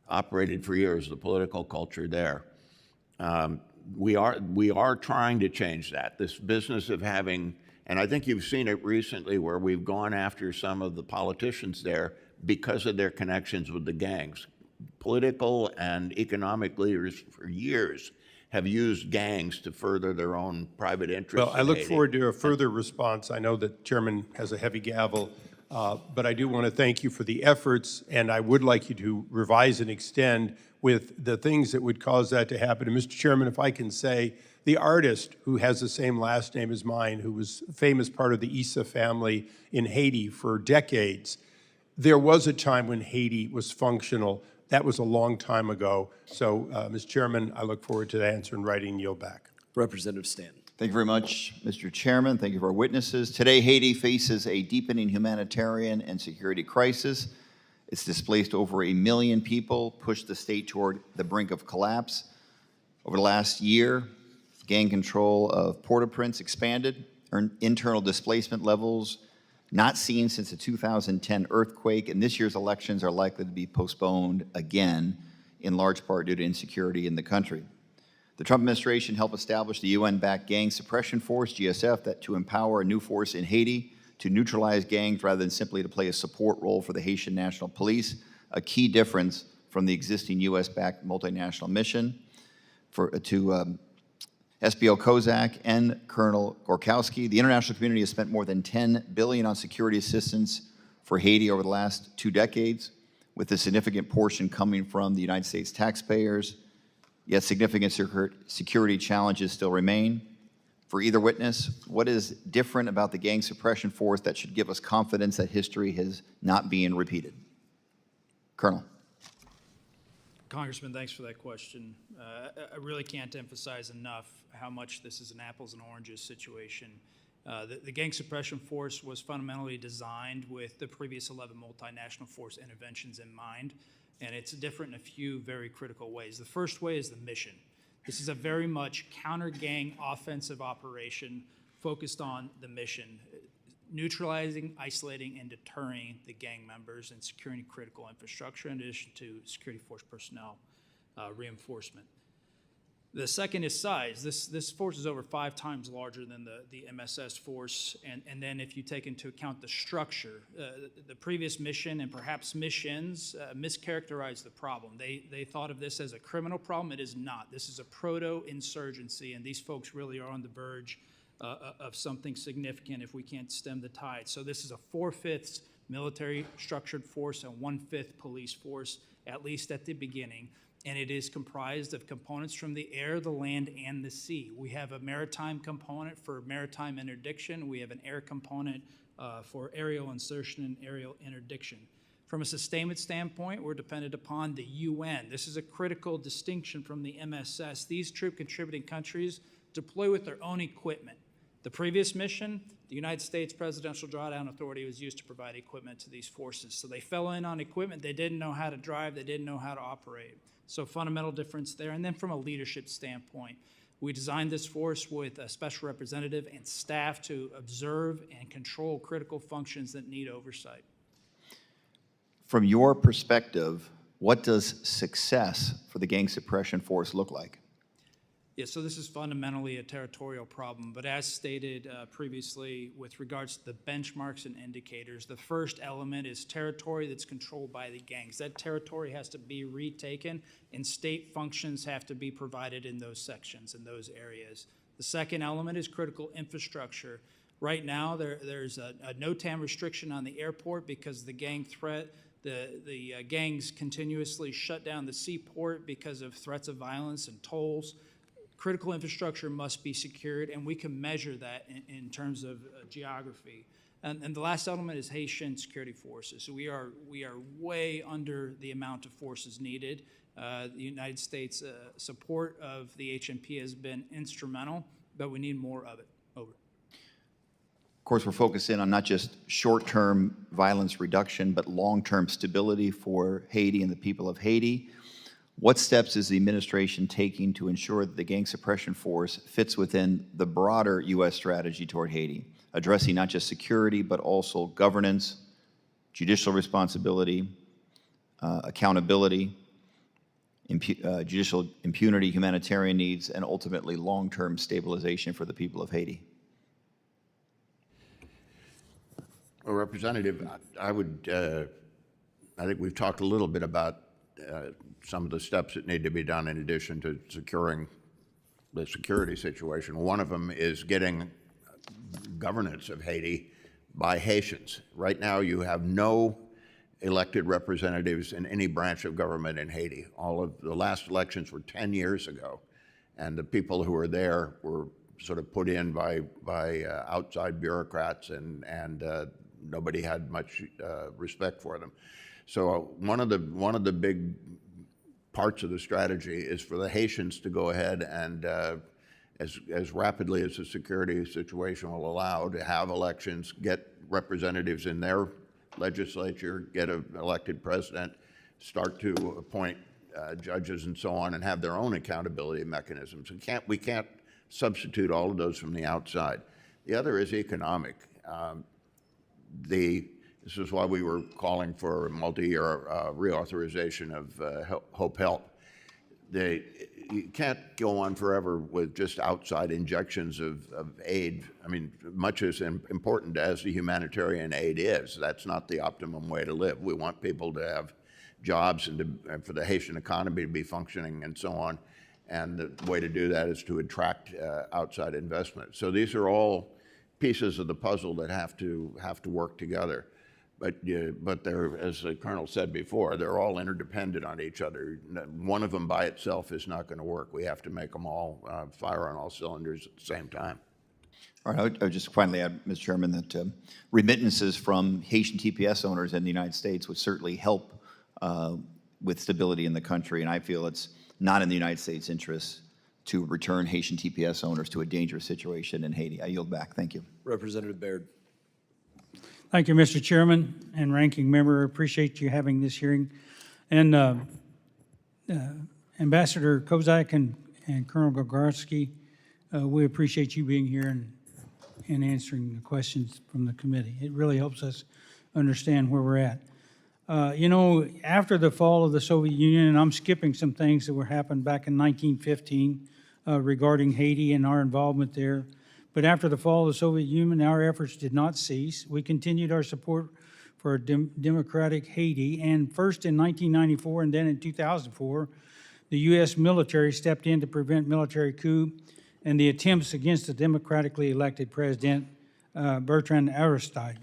operated for years, the political culture there. We are trying to change that. This business of having, and I think you've seen it recently where we've gone after some of the politicians there because of their connections with the gangs. Political and economic leaders for years have used gangs to further their own private interests. Well, I look forward to a further response. I know that Chairman has a heavy gavel, but I do want to thank you for the efforts, and I would like you to revise and extend with the things that would cause that to happen. And Mr. Chairman, if I can say, the artist who has the same last name as mine, who was a famous part of the Issa family in Haiti for decades, there was a time when Haiti was functional. That was a long time ago. So, Mr. Chairman, I look forward to the answer in writing and yield back. Representative Stanton. Thank you very much, Mr. Chairman. Thank you for our witnesses. Today, Haiti faces a deepening humanitarian and security crisis. It's displaced over 1 million people, pushed the state toward the brink of collapse. Over the last year, gang control of Port-au-Prince expanded, internal displacement levels not seen since the 2010 earthquake, and this year's elections are likely to be postponed again, in large part due to insecurity in the country. The Trump administration helped establish the UN-backed Gang Suppression Force, GSF, that to empower a new force in Haiti to neutralize gangs rather than simply to play a support role for the Haitian National Police, a key difference from the existing US-backed multinational mission. To SBO Kozak and Colonel Gorkowski, the international community has spent more than $10 billion on security assistance for Haiti over the last 2 decades, with a significant portion coming from the United States taxpayers, yet significant security challenges still remain. For either witness, what is different about the gang suppression force that should give us confidence that history is not being repeated? Colonel. Congressman, thanks for that question. I really can't emphasize enough how much this is an apples and oranges situation. The gang suppression force was fundamentally designed with the previous 11 multinational force interventions in mind, and it's different in a few very critical ways. The first way is the mission. This is a very much counter-gang offensive operation focused on the mission, neutralizing, isolating, and deterring the gang members and securing critical infrastructure in addition to security force personnel reinforcement. The second is size. This force is over 5 times larger than the MSS force, and then if you take into account the structure, the previous mission and perhaps missions mischaracterized the problem. They thought of this as a criminal problem. It is not. This is a proto-insurgency, and these folks really are on the verge of something significant if we can't stem the tide. So this is a 4/5 military structured force and 1/5 police force, at least at the beginning. And it is comprised of components from the air, the land, and the sea. We have a maritime component for maritime interdiction. We have an air component for aerial insertion and aerial interdiction. From a sustainment standpoint, we're dependent upon the UN. This is a critical distinction from the MSS. These troop contributing countries deploy with their own equipment. The previous mission, the United States Presidential Drawdown Authority, was used to provide equipment to these forces. So they fell in on equipment they didn't know how to drive, they didn't know how to operate. So fundamental difference there. And then from a leadership standpoint, we designed this force with a special representative and staff to observe and control critical functions that need oversight. From your perspective, what does success for the gang suppression force look like? Yeah, so this is fundamentally a territorial problem, but as stated previously with regards to the benchmarks and indicators, the first element is territory that's controlled by the gangs. That territory has to be retaken and state functions have to be provided in those sections, in those areas. The second element is critical infrastructure. Right now, there's a no-time restriction on the airport because of the gang threat. The gangs continuously shut down the seaport because of threats of violence and tolls. Critical infrastructure must be secured, and we can measure that in terms of geography. And the last element is Haitian security forces. So we are way under the amount of forces needed. The United States support of the HNP has been instrumental, but we need more of it. Over. Of course, we're focused in on not just short-term violence reduction, but long-term stability for Haiti and the people of Haiti. What steps is the administration taking to ensure that the gang suppression force fits within the broader U.S. strategy toward Haiti, addressing not just security, but also governance, judicial responsibility, accountability, judicial impunity, humanitarian needs, and ultimately long-term stabilization for the people of Haiti? Well, Representative, I think we've talked a little bit about some of the steps that need to be done in addition to securing the security situation. One of them is getting governance of Haiti by Haitians. Right now, you have no elected representatives in any branch of government in Haiti. All of the last elections were 10 years ago, and the people who were there were sort of put in by outside bureaucrats, and nobody had much respect for them. So one of the big parts of the strategy is for the Haitians to go ahead and, as rapidly as the security situation will allow, to have elections, get representatives in their legislature, get an elected president, start to appoint judges and so on, and have their own accountability mechanisms. We can't substitute all of those from the outside. The other is economic. This is why we were calling for a multi-year reauthorization of Hope Help. You can't go on forever with just outside injections of aid. I mean, much as important as the humanitarian aid is, that's not the optimum way to live. We want people to have jobs and for the Haitian economy to be functioning and so on. And the way to do that is to attract outside investment. So these are all pieces of the puzzle that have to work together. But they're, as the Colonel said before, they're all interdependent on each other. One of them by itself is not going to work. We have to make them all fire on all cylinders at the same time. All right, I would just finally add, Mr. Chairman, that remittances from Haitian TPS owners in the United States would certainly help with stability in the country, and I feel it's not in the United States' interest to return Haitian TPS owners to a dangerous situation in Haiti. I yield back. Thank you. Representative Baird. Thank you, Mr. Chairman and Ranking Member. Appreciate you having this hearing. And Ambassador Kozak and Colonel Gagarsky, we appreciate you being here and answering the questions from the committee. It really helps us understand where we're at. You know, after the fall of the Soviet Union, and I'm skipping some things that were happened back in 1915 regarding Haiti and our involvement there. But after the fall of the Soviet Union, our efforts did not cease. We continued our support for a democratic Haiti, and first in 1994 and then in 2004, the U.S. military stepped in to prevent military coup and the attempts against the democratically elected president, Bertrand Aristide.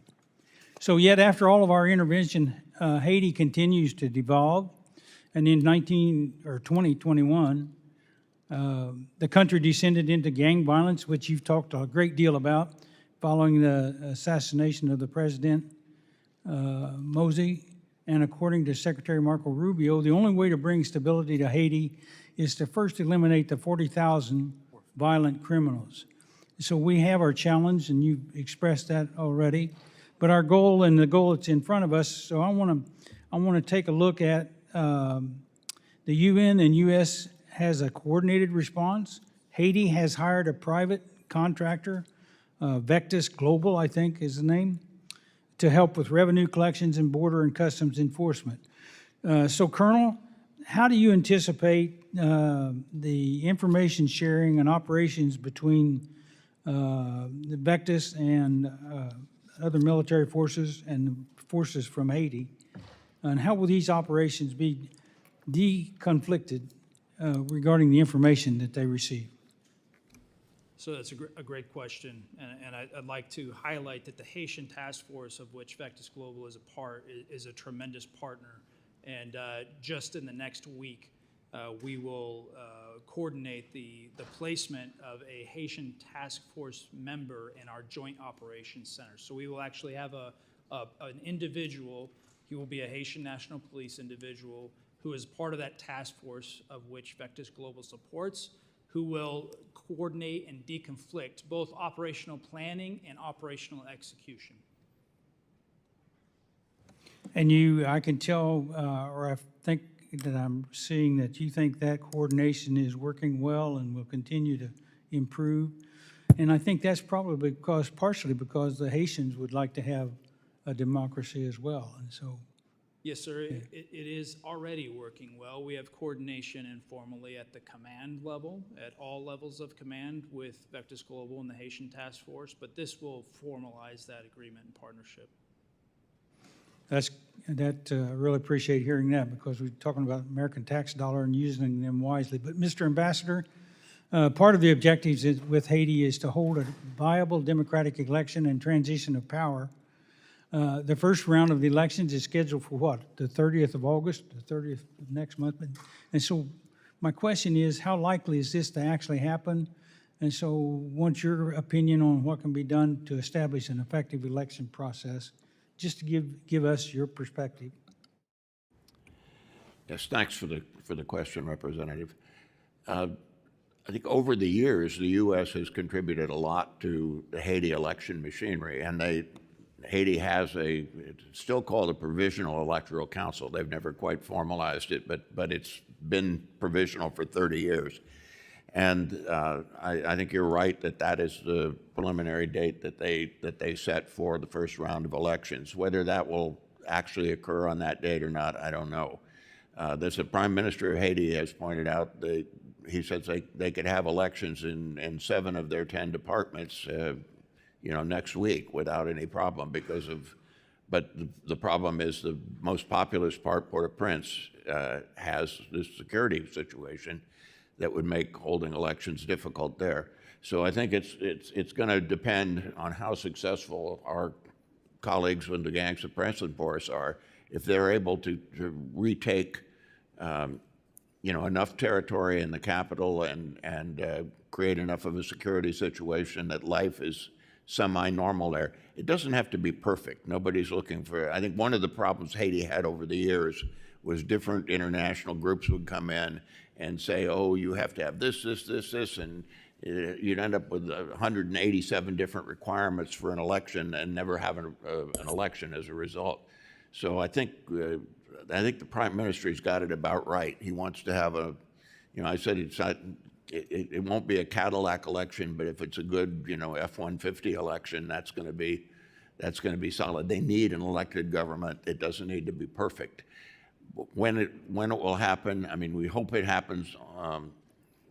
So yet after all of our intervention, Haiti continues to devolve, and in 2021, the country descended into gang violence, which you've talked a great deal about, following the assassination of the president, Mosey. And according to Secretary Marco Rubio, the only way to bring stability to Haiti is to first eliminate the 40,000 violent criminals. So we have our challenge, and you've expressed that already. But our goal and the goal that's in front of us, so I want to take a look at the UN and U.S. has a coordinated response. Haiti has hired a private contractor, Vectis Global, I think is the name, to help with revenue collections and border and customs enforcement. So, Colonel, how do you anticipate the information sharing and operations between the Vectis and other military forces and forces from Haiti? And how will these operations be deconflicted regarding the information that they receive? So that's a great question, and I'd like to highlight that the Haitian task force, of which Vectis Global is a part, is a tremendous partner. And just in the next week, we will coordinate the placement of a Haitian task force member in our Joint Operations Center. So we will actually have an individual, he will be a Haitian National Police individual who is part of that task force of which Vectis Global supports, who will coordinate and deconflict both operational planning and operational execution. And I can tell, or I think that I'm seeing that you think that coordination is working well and will continue to improve. And I think that's probably partially because the Haitians would like to have a democracy as well. And so, Yes, sir. It is already working well. We have coordination informally at the command level, at all levels of command with Vectis Global and the Haitian Task Force, but this will formalize that agreement and partnership. I really appreciate hearing that, because we're talking about American tax dollar and using them wisely. But Mr. Ambassador, part of the objectives with Haiti is to hold a viable democratic election and transition of power. The first round of the elections is scheduled for what? The 30th of August, the 30th of next month? And so my question is, how likely is this to actually happen? And so what's your opinion on what can be done to establish an effective election process? Just to give us your perspective. Yes, thanks for the question, Representative. I think over the years, the U.S. has contributed a lot to the Haiti election machinery, and Haiti has it's still called a Provisional Electoral Council. They've never quite formalized it, but it's been provisional for 30 years. And I think you're right that is the preliminary date that they set for the first round of elections. Whether that will actually occur on that date or not, I don't know. The Prime Minister of Haiti has pointed out that he says they could have elections in 7 of their 10 departments, next week without any problem but the problem is the most populous part, Port-au-Prince, has this security situation that would make holding elections difficult there. So I think it's going to depend on how successful our colleagues in the Gang Suppression Force are. If they're able to retake, enough territory in the capital and create enough of a security situation that life is semi-normal there. It doesn't have to be perfect. Nobody's looking for. I think one of the problems Haiti had over the years was different international groups would come in and say, oh, you have to have this, and you'd end up with 187 different requirements for an election and never have an election as a result. So I think the Prime Minister's got it about right. He wants to have I said it won't be a Cadillac election, but if it's a good, F-150 election, that's going to be solid. They need an elected government. It doesn't need to be perfect. When it will happen, I mean, we hope it happens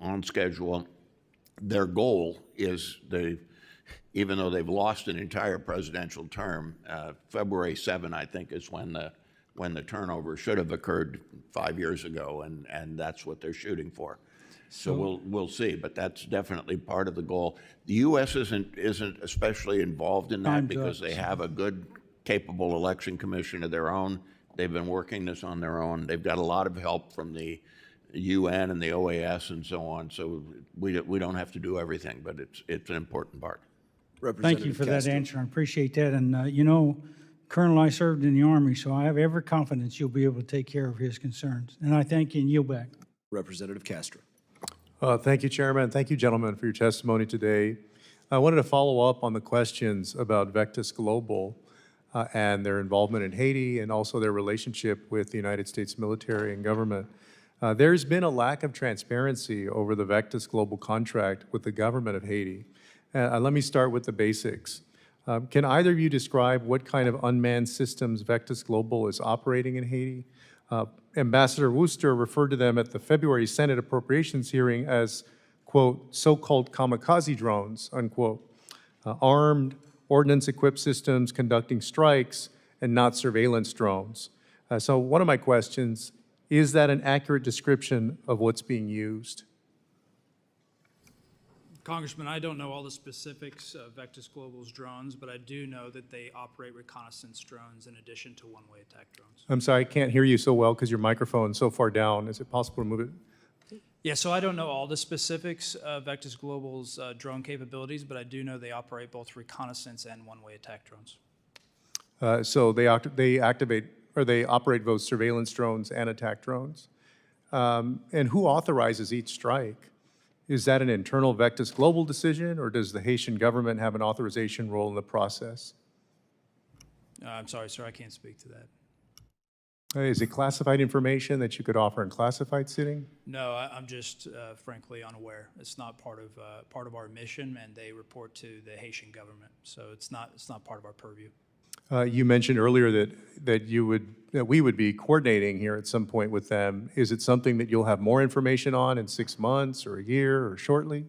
on schedule. Their goal is even though they've lost an entire presidential term, February 7, I think, is when the turnover should have occurred 5 years ago, and that's what they're shooting for. So we'll see, but that's definitely part of the goal. The U.S. isn't especially involved in that because they have a good, capable election commission of their own. They've been working this on their own. They've got a lot of help from the UN and the OAS and so on. So we don't have to do everything, but it's an important part. Thank you for that answer. I appreciate that. And Colonel, I served in the Army, so I have every confidence you'll be able to take care of his concerns. And I thank you and yield back. Representative Castro. Thank you, Chairman. Thank you, gentlemen, for your testimony today. I wanted to follow up on the questions about Vectis Global and their involvement in Haiti and also their relationship with the United States military and government. There's been a lack of transparency over the Vectis Global contract with the government of Haiti. Let me start with the basics. Can either of you describe what kind of unmanned systems Vectis Global is operating in Haiti? Ambassador Worcester referred to them at the February Senate Appropriations hearing as, quote, so-called kamikaze drones, unquote, armed, ordnance-equipped systems conducting strikes and not surveillance drones. So one of my questions, is that an accurate description of what's being used? Congressman, I don't know all the specifics of Vectis Global's drones, but I do know that they operate reconnaissance drones in addition to one-way attack drones. I'm sorry, I can't hear you so well because your microphone's so far down. Is it possible to move it? Yeah, so I don't know all the specifics of Vectis Global's drone capabilities, but I do know they operate both reconnaissance and one-way attack drones. So they activate, or they operate both surveillance drones and attack drones. And who authorizes each strike? Is that an internal Vectis Global decision, or does the Haitian government have an authorization role in the process? I'm sorry, sir, I can't speak to that. Is it classified information that you could offer in classified sitting? No, I'm just frankly unaware. It's not part of our mission, and they report to the Haitian government, so it's not part of our purview. You mentioned earlier that we would be coordinating here at some point with them. Is it something that you'll have more information on in 6 months or a year or shortly?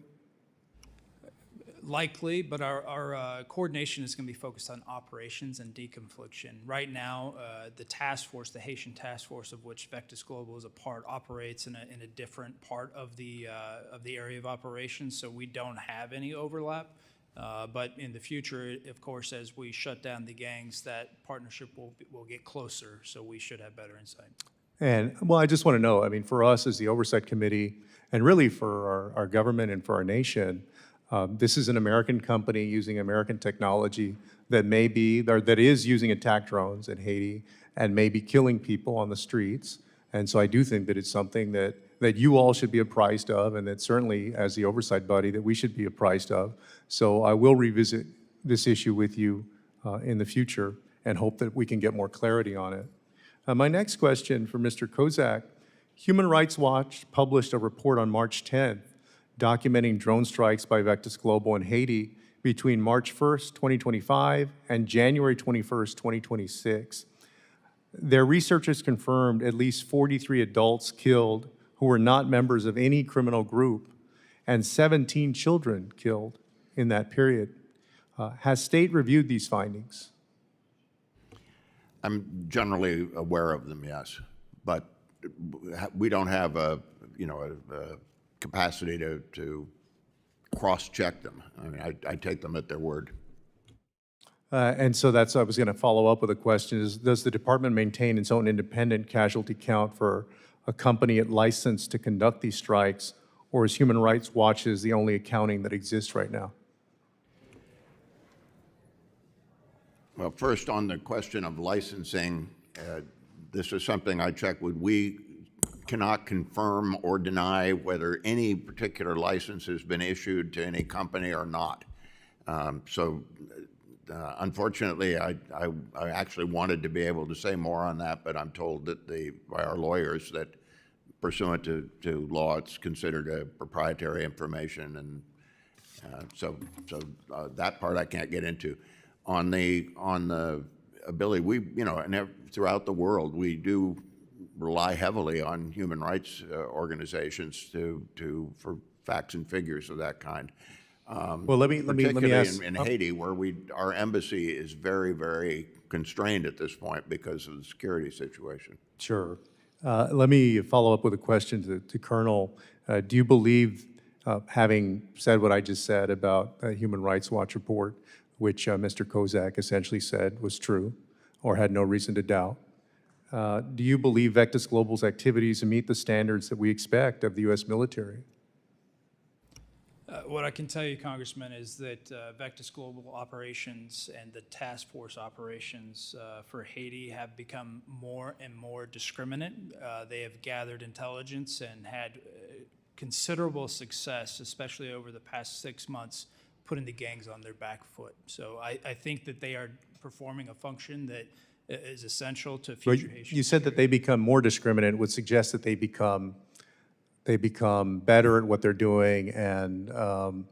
Likely, but our coordination is going to be focused on operations and deconfliction. Right now, the task force, the Haitian task force of which Vectis Global is a part, operates in a different part of the area of operations, so we don't have any overlap. But in the future, of course, as we shut down the gangs, that partnership will get closer, so we should have better insight. And, well, I just want to know, I mean, for us as the Oversight Committee, and really for our government and for our nation, this is an American company using American technology that may be, or that is using attack drones in Haiti and may be killing people on the streets. And so I do think that it's something that you all should be apprised of, and that certainly as the oversight body that we should be apprised of. So I will revisit this issue with you in the future and hope that we can get more clarity on it. My next question for Mr. Kozak. Human Rights Watch published a report on March 10th documenting drone strikes by Vectis Global in Haiti between March 1st, 2025 and January 21st, 2026. Their researchers confirmed at least 43 adults killed who were not members of any criminal group and 17 children killed in that period. Has state reviewed these findings? I'm generally aware of them, yes, but we don't have a capacity to cross-check them. I mean, I take them at their word. And so I was going to follow up with a question, does the department maintain its own independent casualty count for a company it licensed to conduct these strikes, or is Human Rights Watch's the only accounting that exists right now? Well, first on the question of licensing, this is something I checked with. We cannot confirm or deny whether any particular license has been issued to any company or not. Unfortunately, I actually wanted to be able to say more on that, but I'm told that by our lawyers that pursuant to law, it's considered proprietary information, and so that part I can't get into. On the ability, and throughout the world, we do rely heavily on human rights organizations for facts and figures of that kind. Well, let me ask. In Haiti, where our embassy is very, very constrained at this point because of the security situation. Sure. Let me follow up with a question to Colonel. Do you believe, having said what I just said about a Human Rights Watch report, which Mr. Kozak essentially said was true or had no reason to doubt, do you believe Vectis Global's activities meet the standards that we expect of the U.S. military? What I can tell you, Congressman, is that Vectis Global operations and the task force operations for Haiti have become more and more discriminate. They have gathered intelligence and had considerable success, especially over the past 6 months, putting the gangs on their back foot. So I think that they are performing a function that is essential to future Haitian. You said that they become more discriminant, would suggest that they become better at what they're doing and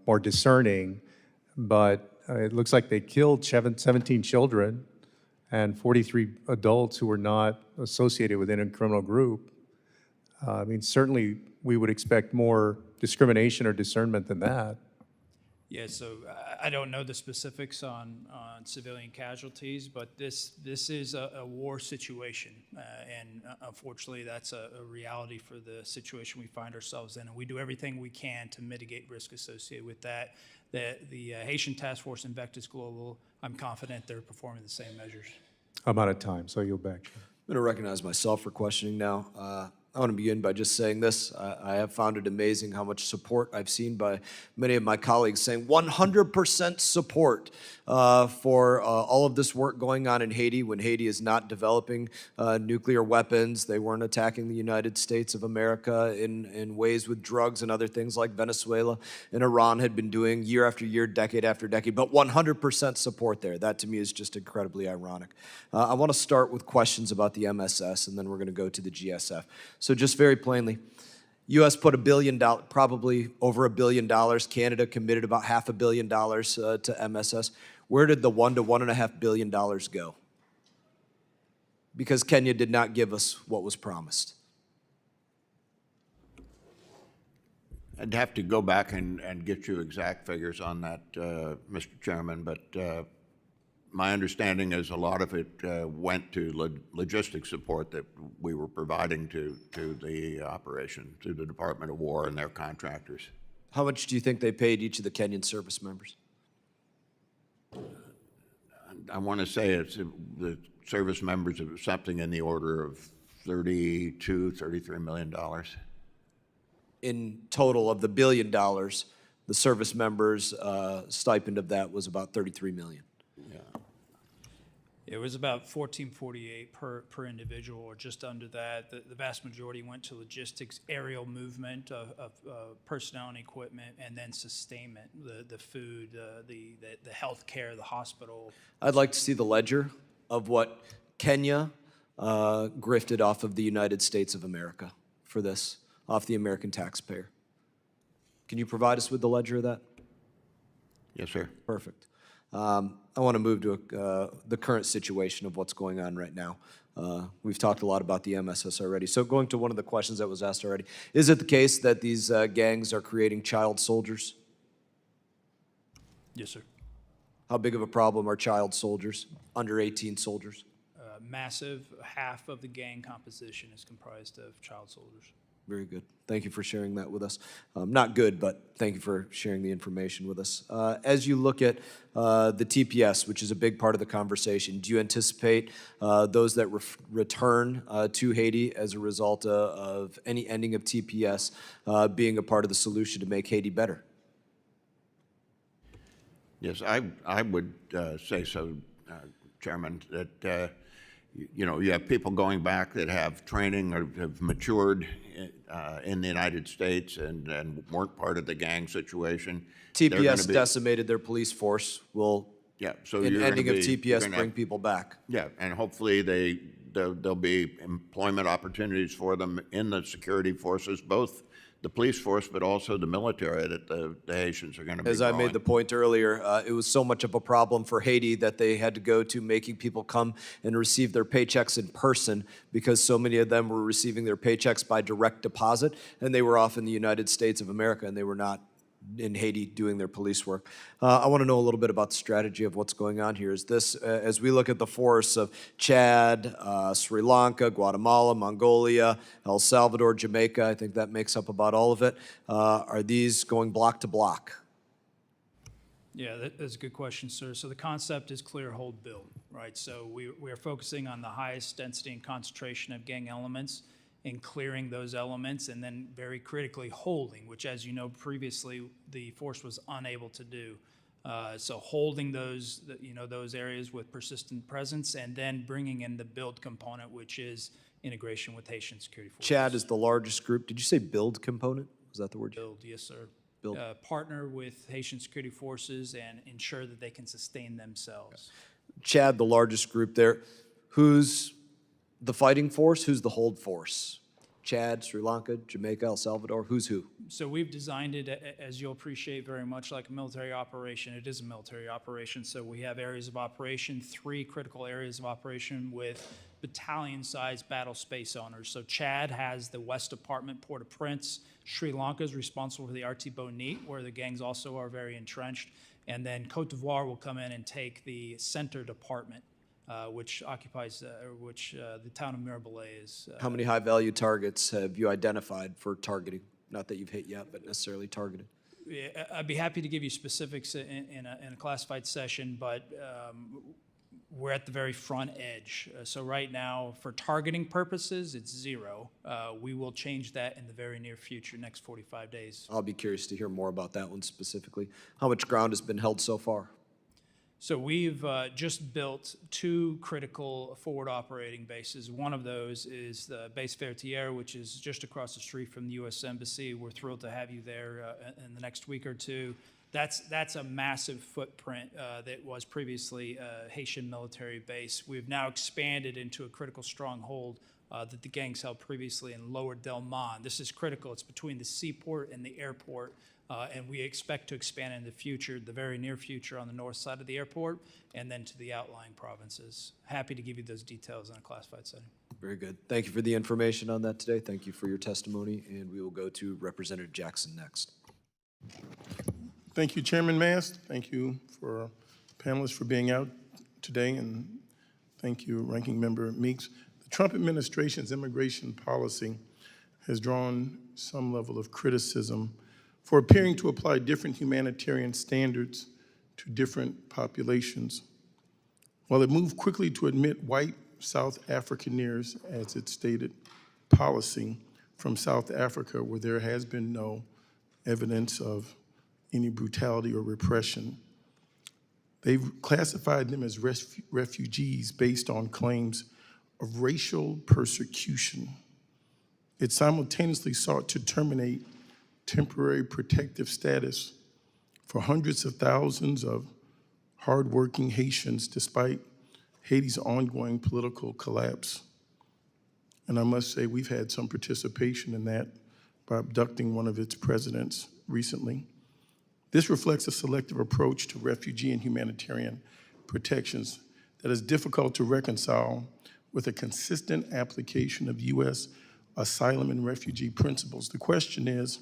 more discerning, but it looks like they killed 17 children and 43 adults who were not associated with any criminal group. I mean, certainly we would expect more discrimination or discernment than that. Yeah, so I don't know the specifics on civilian casualties, but this is a war situation. And unfortunately, that's a reality for the situation we find ourselves in. And we do everything we can to mitigate risk associated with that. The Haitian Task Force and Vectis Global, I'm confident they're performing the same measures. I'm out of time, so you'll back. I'm going to recognize myself for questioning now. I want to begin by just saying this. I have found it amazing how much support I've seen by many of my colleagues saying 100% support for all of this work going on in Haiti when Haiti is not developing nuclear weapons. They weren't attacking the United States of America in ways with drugs and other things like Venezuela and Iran had been doing year after year, decade after decade, but 100% support there. That to me is just incredibly ironic. I want to start with questions about the MSS, and then we're going to go to the GSF. So just very plainly, U.S. put $1 billion, probably over $1 billion. Canada committed about $500 million to MSS. Where did the $1 to $1.5 billion go? Because Kenya did not give us what was promised. I'd have to go back and get you exact figures on that, Mr. Chairman, but my understanding is a lot of it went to logistic support that we were providing to the operation, to the Department of War and their contractors. How much do you think they paid each of the Kenyan service members? I want to say it's the service members of something in the order of $33 million. In total of the $1 billion, the service members' stipend of that was about $33 million. Yeah. It was about $14.48 per individual, or just under that. The vast majority went to logistics, aerial movement of personnel and equipment, and then sustainment, the food, the health care, the hospital. I'd like to see the ledger of what Kenya grifted off of the United States of America for this, off the American taxpayer. Can you provide us with the ledger of that? Yes, sir. Perfect. I want to move to the current situation of what's going on right now. We've talked a lot about the MSS already. So going to one of the questions that was asked already, is it the case that these gangs are creating child soldiers? Yes, sir. How big of a problem are child soldiers, under 18 soldiers? Massive. Half of the gang composition is comprised of child soldiers. Very good. Thank you for sharing that with us. Not good, but thank you for sharing the information with us. As you look at the TPS, which is a big part of the conversation, do you anticipate those that return to Haiti as a result of any ending of TPS being a part of the solution to make Haiti better? Yes, I would say so, Chairman, that you know, you have people going back that have training or have matured in the United States and weren't part of the gang situation. TPS decimated their police force. Will so an ending of you're TPS gonna bring people back? Yeah, and hopefully there'll be employment opportunities for them in the security forces, both the police force, but also the military that the Haitians are going to be As I growing. made the point earlier, it was so much of a problem for Haiti that they had to go to making people come and receive their paychecks in person because so many of them were receiving their paychecks by direct deposit, and they were off in the United States of America, and they were not in Haiti doing their police work. I want to know a little bit about the strategy of what's going on here. Is this, as we look at the forests of Chad, Sri Lanka, Guatemala, Mongolia, El Salvador, Jamaica, I think that makes up about all of it, are these going block to block? Yeah, that's a good question, sir. So the concept is clear, hold, build, right? So we are focusing on the highest density and concentration of gang elements and clearing those elements, and then very critically holding, which, as you know, previously the force was unable to do. So holding those, those areas with persistent presence, and then bringing in the build component, which is integration with Haitian security forces. Chad is the largest group. Did you say build component? Was that the word? Build, yes, sir. Build. Partner with Haitian security forces and ensure that they can sustain themselves. Chad, the largest group there. Who's the fighting force? Who's the hold force? Chad, Sri Lanka, Jamaica, El Salvador, who's who? So we've designed it, as you'll appreciate, very much like a military operation. It is a military operation, so we have areas of operation, 3 critical areas of operation with battalion-sized battle space owners. So Chad has the West Department, Port-au-Prince. Sri Lanka is responsible for the Artibonite, where the gangs also are very entrenched. And then Cote d'Ivoire will come in and take the Center Department, which occupies, the town of Mirabelais is. How many high-value targets have you identified for targeting? Not that you've hit yet, but necessarily targeted. Yeah, I'd be happy to give you specifics in a classified session, but we're at the very front edge. So right now, for targeting purposes, it's 0. We will change that in the very near future, next 45 days. I'll be curious to hear more about that one specifically. How much ground has been held so far? So we've just built 2 critical forward operating bases. One of those is the Base Fertière, which is just across the street from the U.S. Embassy. We're thrilled to have you there in the next week or two. That's a massive footprint that was previously a Haitian military base. We've now expanded into a critical stronghold that the gangs held previously in Lower Del Mar. This is critical. It's between the seaport and the airport. And we expect to expand in the future, the very near future, on the north side of the airport, and then to the outlying provinces. Happy to give you those details in a classified setting. Very good. Thank you for the information on that today. Thank you for your testimony, and we will go to Representative Jackson next. Thank you, Chairman Mast. Thank you for panelists for being out today, and thank you, Ranking Member Meeks. The Trump administration's immigration policy has drawn some level of criticism for appearing to apply different humanitarian standards to different populations. While it moved quickly to admit white South Africaners as its stated policy from South Africa, where there has been no evidence of any brutality or repression, they've classified them as refugees based on claims of racial persecution. It simultaneously sought to terminate temporary protective status for hundreds of thousands of hardworking Haitians despite Haiti's ongoing political collapse. And I must say, we've had some participation in that by abducting one of its presidents recently. This reflects a selective approach to refugee and humanitarian protections that is difficult to reconcile with a consistent application of U.S. asylum and refugee principles. The question is,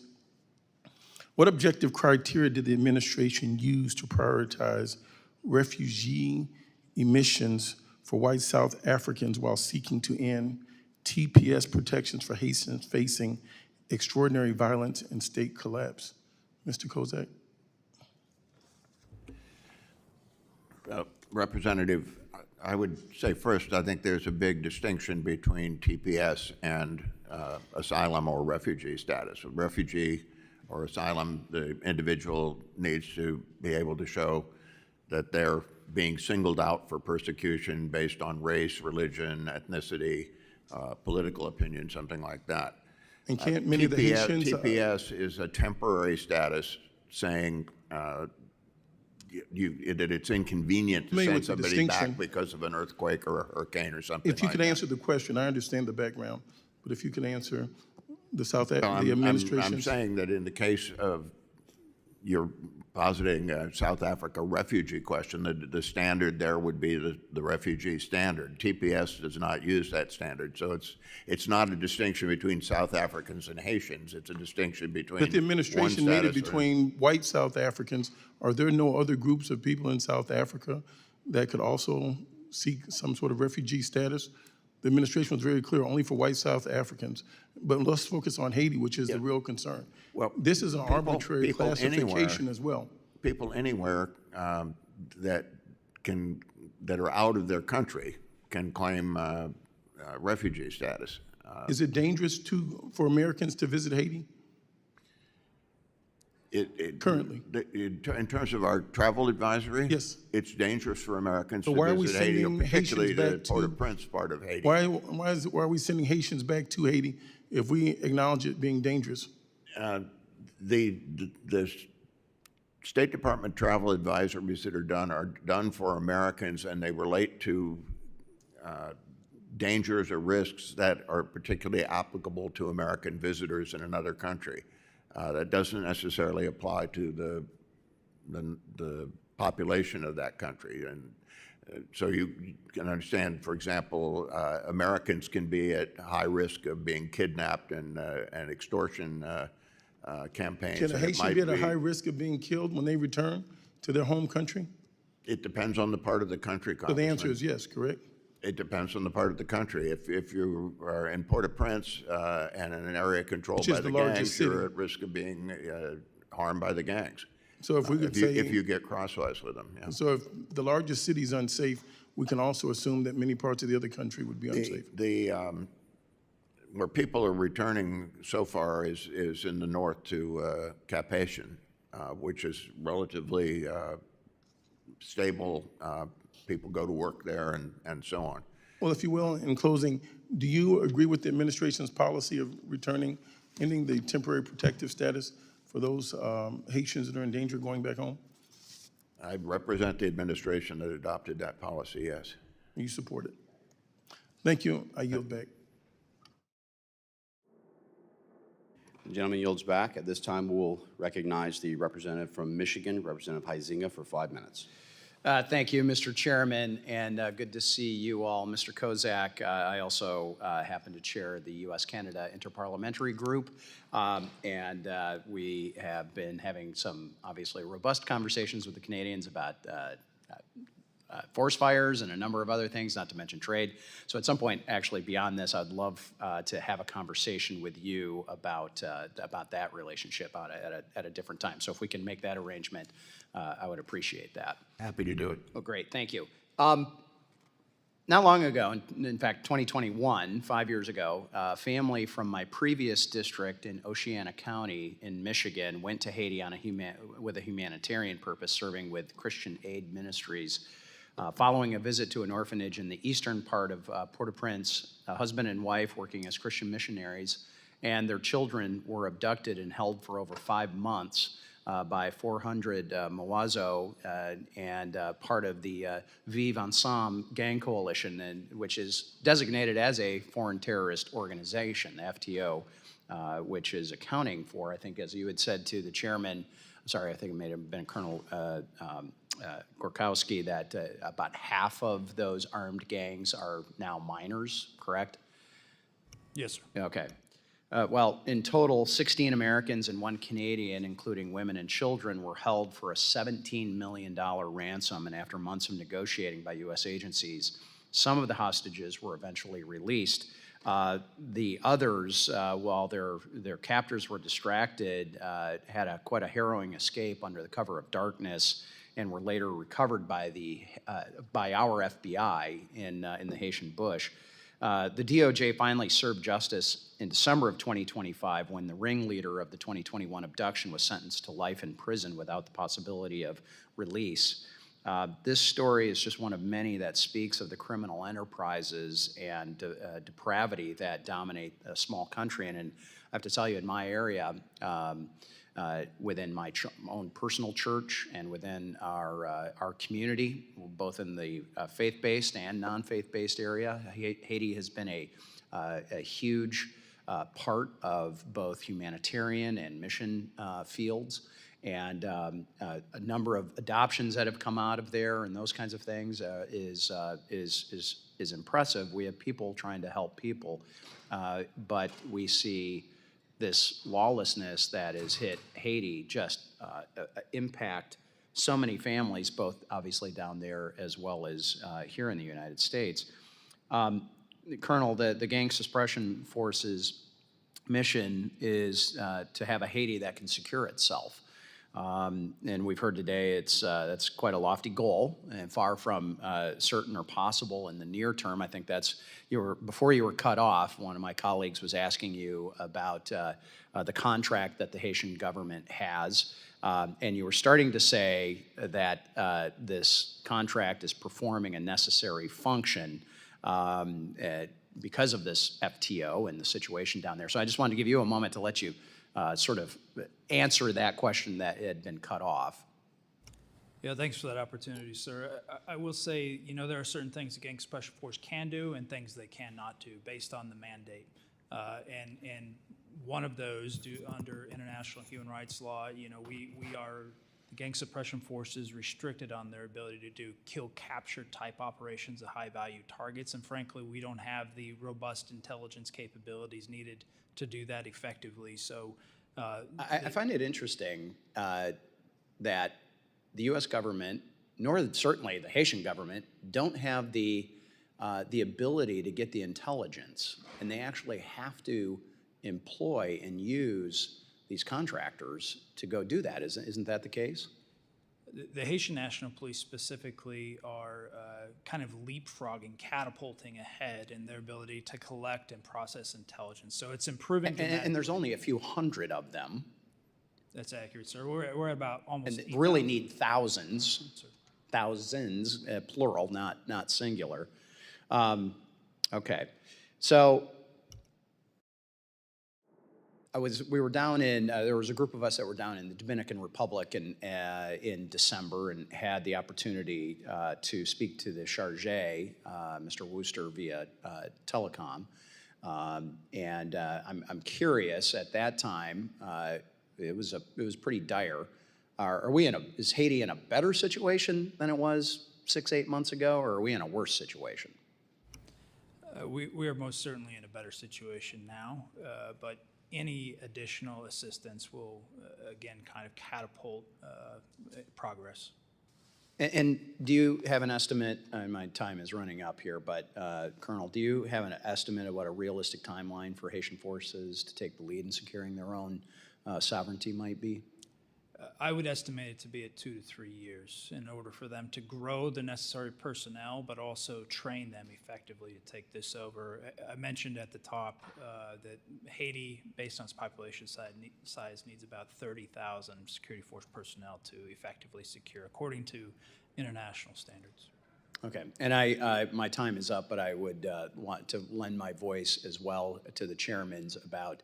what objective criteria did the administration use to prioritize refugee emissions for white South Africans while seeking to end TPS protections for Haitians facing extraordinary violence and state collapse? Mr. Kozak. Representative, I would say first, I think there's a big distinction between TPS and asylum or refugee status. A refugee or asylum, the individual needs to be able to show that they're being singled out for persecution based on race, religion, ethnicity, political opinion, something like that. And can't many of the Haitians... TPS is a temporary status saying that it's inconvenient to send somebody back because of an earthquake or a hurricane or something like that. If you could answer the question, I understand the background, but if you could answer the administration. I'm saying that in the case of you're positing a South Africa refugee question, the standard there would be the refugee standard. TPS does not use that standard, so it's not a distinction between South Africans and Haitians. It's a distinction between. But the administration made it between white South Africans. Are there no other groups of people in South Africa that could also seek some sort of refugee status? The administration was very clear, only for white South Africans. But let's focus on Haiti, which is the real concern. Well, this is an arbitrary classification as well. People anywhere that are out of their country can claim refugee status. Is it dangerous for Americans to visit Haiti? Currently? In terms of our travel advisory? Yes. It's dangerous for Americans So to why are we visit Haiti, sending particularly Haitians the back to Port-au-Prince part of Haiti. Why are we sending Haitians back to Haiti if we acknowledge it being dangerous? The State Department travel advisories that are done for Americans, and they relate to dangers or risks that are particularly applicable to American visitors in another country. That doesn't necessarily apply to the population of that country. And So you can understand, for example, Americans can be at high risk of being kidnapped and extortion campaigns. Can a and it Haitian might be at a high risk of being killed when they return to their home country? It depends on the part of the country, So the answer Congressman. is yes, correct? It depends on the part of the country. If you are in Port-au-Prince and in an area controlled Which is by the the largest gangs, you're city. at risk of being harmed by the gangs. So if we could if say, you get crosswise with them, yeah. so if the largest city is unsafe, we can also assume that many parts of the other country would be unsafe. Where people are returning so far is in the north to Cap Haitian, which is relatively stable. People go to work there and so on. Well, if you will, in closing, do you agree with the administration's policy of ending the temporary protective status for those Haitians that are in danger going back home? I represent the administration that adopted that policy, yes. You support it? Thank you. I yield back. The gentleman yields back. At this time, we'll recognize the representative from Michigan, Representative Huizinga, for 5 minutes. Thank you, Mr. Chairman, and good to see you all. Mr. Kozak, I also happen to chair the U.S.-Canada Interparliamentary Group, and we have been having some obviously robust conversations with the Canadians about forest fires and a number of other things, not to mention trade. So at some point, actually beyond this, I'd love to have a conversation with you about that relationship at a different time. So if we can make that arrangement, I would appreciate that. Happy to do it. Oh, great, thank you. Not long ago, in fact, 2021, 5 years ago, a family from my previous district in Oceana County in Michigan went to Haiti on with a humanitarian purpose, serving with Christian Aid Ministries. Following a visit to an orphanage in the eastern part of Port-au-Prince, a husband and wife working as Christian missionaries, and their children were abducted and held for over 5 months by 400 Mawazo and part of the Vive Ensemble gang coalition, which is designated as a foreign terrorist organization, the FTO, which is accounting for, I think, as you had said to the chairman, sorry, I think it may have been Colonel Gorkowski, that about half of those armed gangs are now minors, correct? Yes, sir. Okay. Well, in total, 16 Americans and 1 Canadian, including women and children, were held for a $17 million ransom, and after months of negotiating by U.S. agencies, some of the hostages were eventually released. The others, while their captors were distracted, had quite a harrowing escape under the cover of darkness and were later recovered by our FBI in the Haitian bush. The DOJ finally served justice in December of 2025 when the ringleader of the 2021 abduction was sentenced to life in prison without the possibility of release. This story is just one of many that speaks of the criminal enterprises and depravity that dominate a small country. And I have to tell you, in my area, within my own personal church and within our community, both in the faith-based and non-faith-based area, Haiti has been a huge part of both humanitarian and mission fields. And a number of adoptions that have come out of there and those kinds of things is impressive. We have people trying to help people, but we see this lawlessness that has hit Haiti just impact so many families, both obviously down there as well as here in the United States. Colonel, the Gang Suppression Force's mission is to have a Haiti that can secure itself. And we've heard today that's quite a lofty goal and far from certain or possible in the near term. I think before you were cut off, one of my colleagues was asking you about the contract that the Haitian government has. And you were starting to say that this contract is performing a necessary function because of this FTO and the situation down there. So I just wanted to give you a moment to let you sort of answer that question that had been cut off. Yeah, thanks for that opportunity, sir. I will say, there are certain things the Gang Suppression Force can do and things they cannot do based on the mandate. And one of those, under international human rights law, we are The gang suppression force is restricted on their ability to do kill capture type operations of high value targets, and frankly, we don't have the robust intelligence capabilities needed to do that effectively. So I find it interesting that the U.S. government, nor certainly the Haitian government, don't have the ability to get the intelligence, and they actually have to employ and use these contractors to go do that. Isn't that the case? The Haitian National Police specifically are kind of leapfrogging, catapulting ahead in their ability to collect and process intelligence. So it's improving. And there's only a few hundred of them. That's accurate, sir. We're at about almost. And really need thousands, plural, not singular. Okay, so we were down in, there was a group of us that were down in the Dominican Republic in December and had the opportunity to speak to the charge, Mr. Wooster, via telecom. And I'm curious, at that time, it was pretty dire. Is Haiti in a better situation than it was 6-8 months ago, or are we in a worse situation? We are most certainly in a better situation now, but any additional assistance will, again, kind of catapult progress. And do you have an estimate, and my time is running up here, but Colonel, do you have an estimate of what a realistic timeline for Haitian forces to take the lead in securing their own sovereignty might be? I would estimate it to be at 2 to 3 years in order for them to grow the necessary personnel, but also train them effectively to take this over. I mentioned at the top that Haiti, based on its population size, needs about 30,000 security force personnel to effectively secure, according to international standards. Okay, and my time is up, but I would want to lend my voice as well to the chairmans about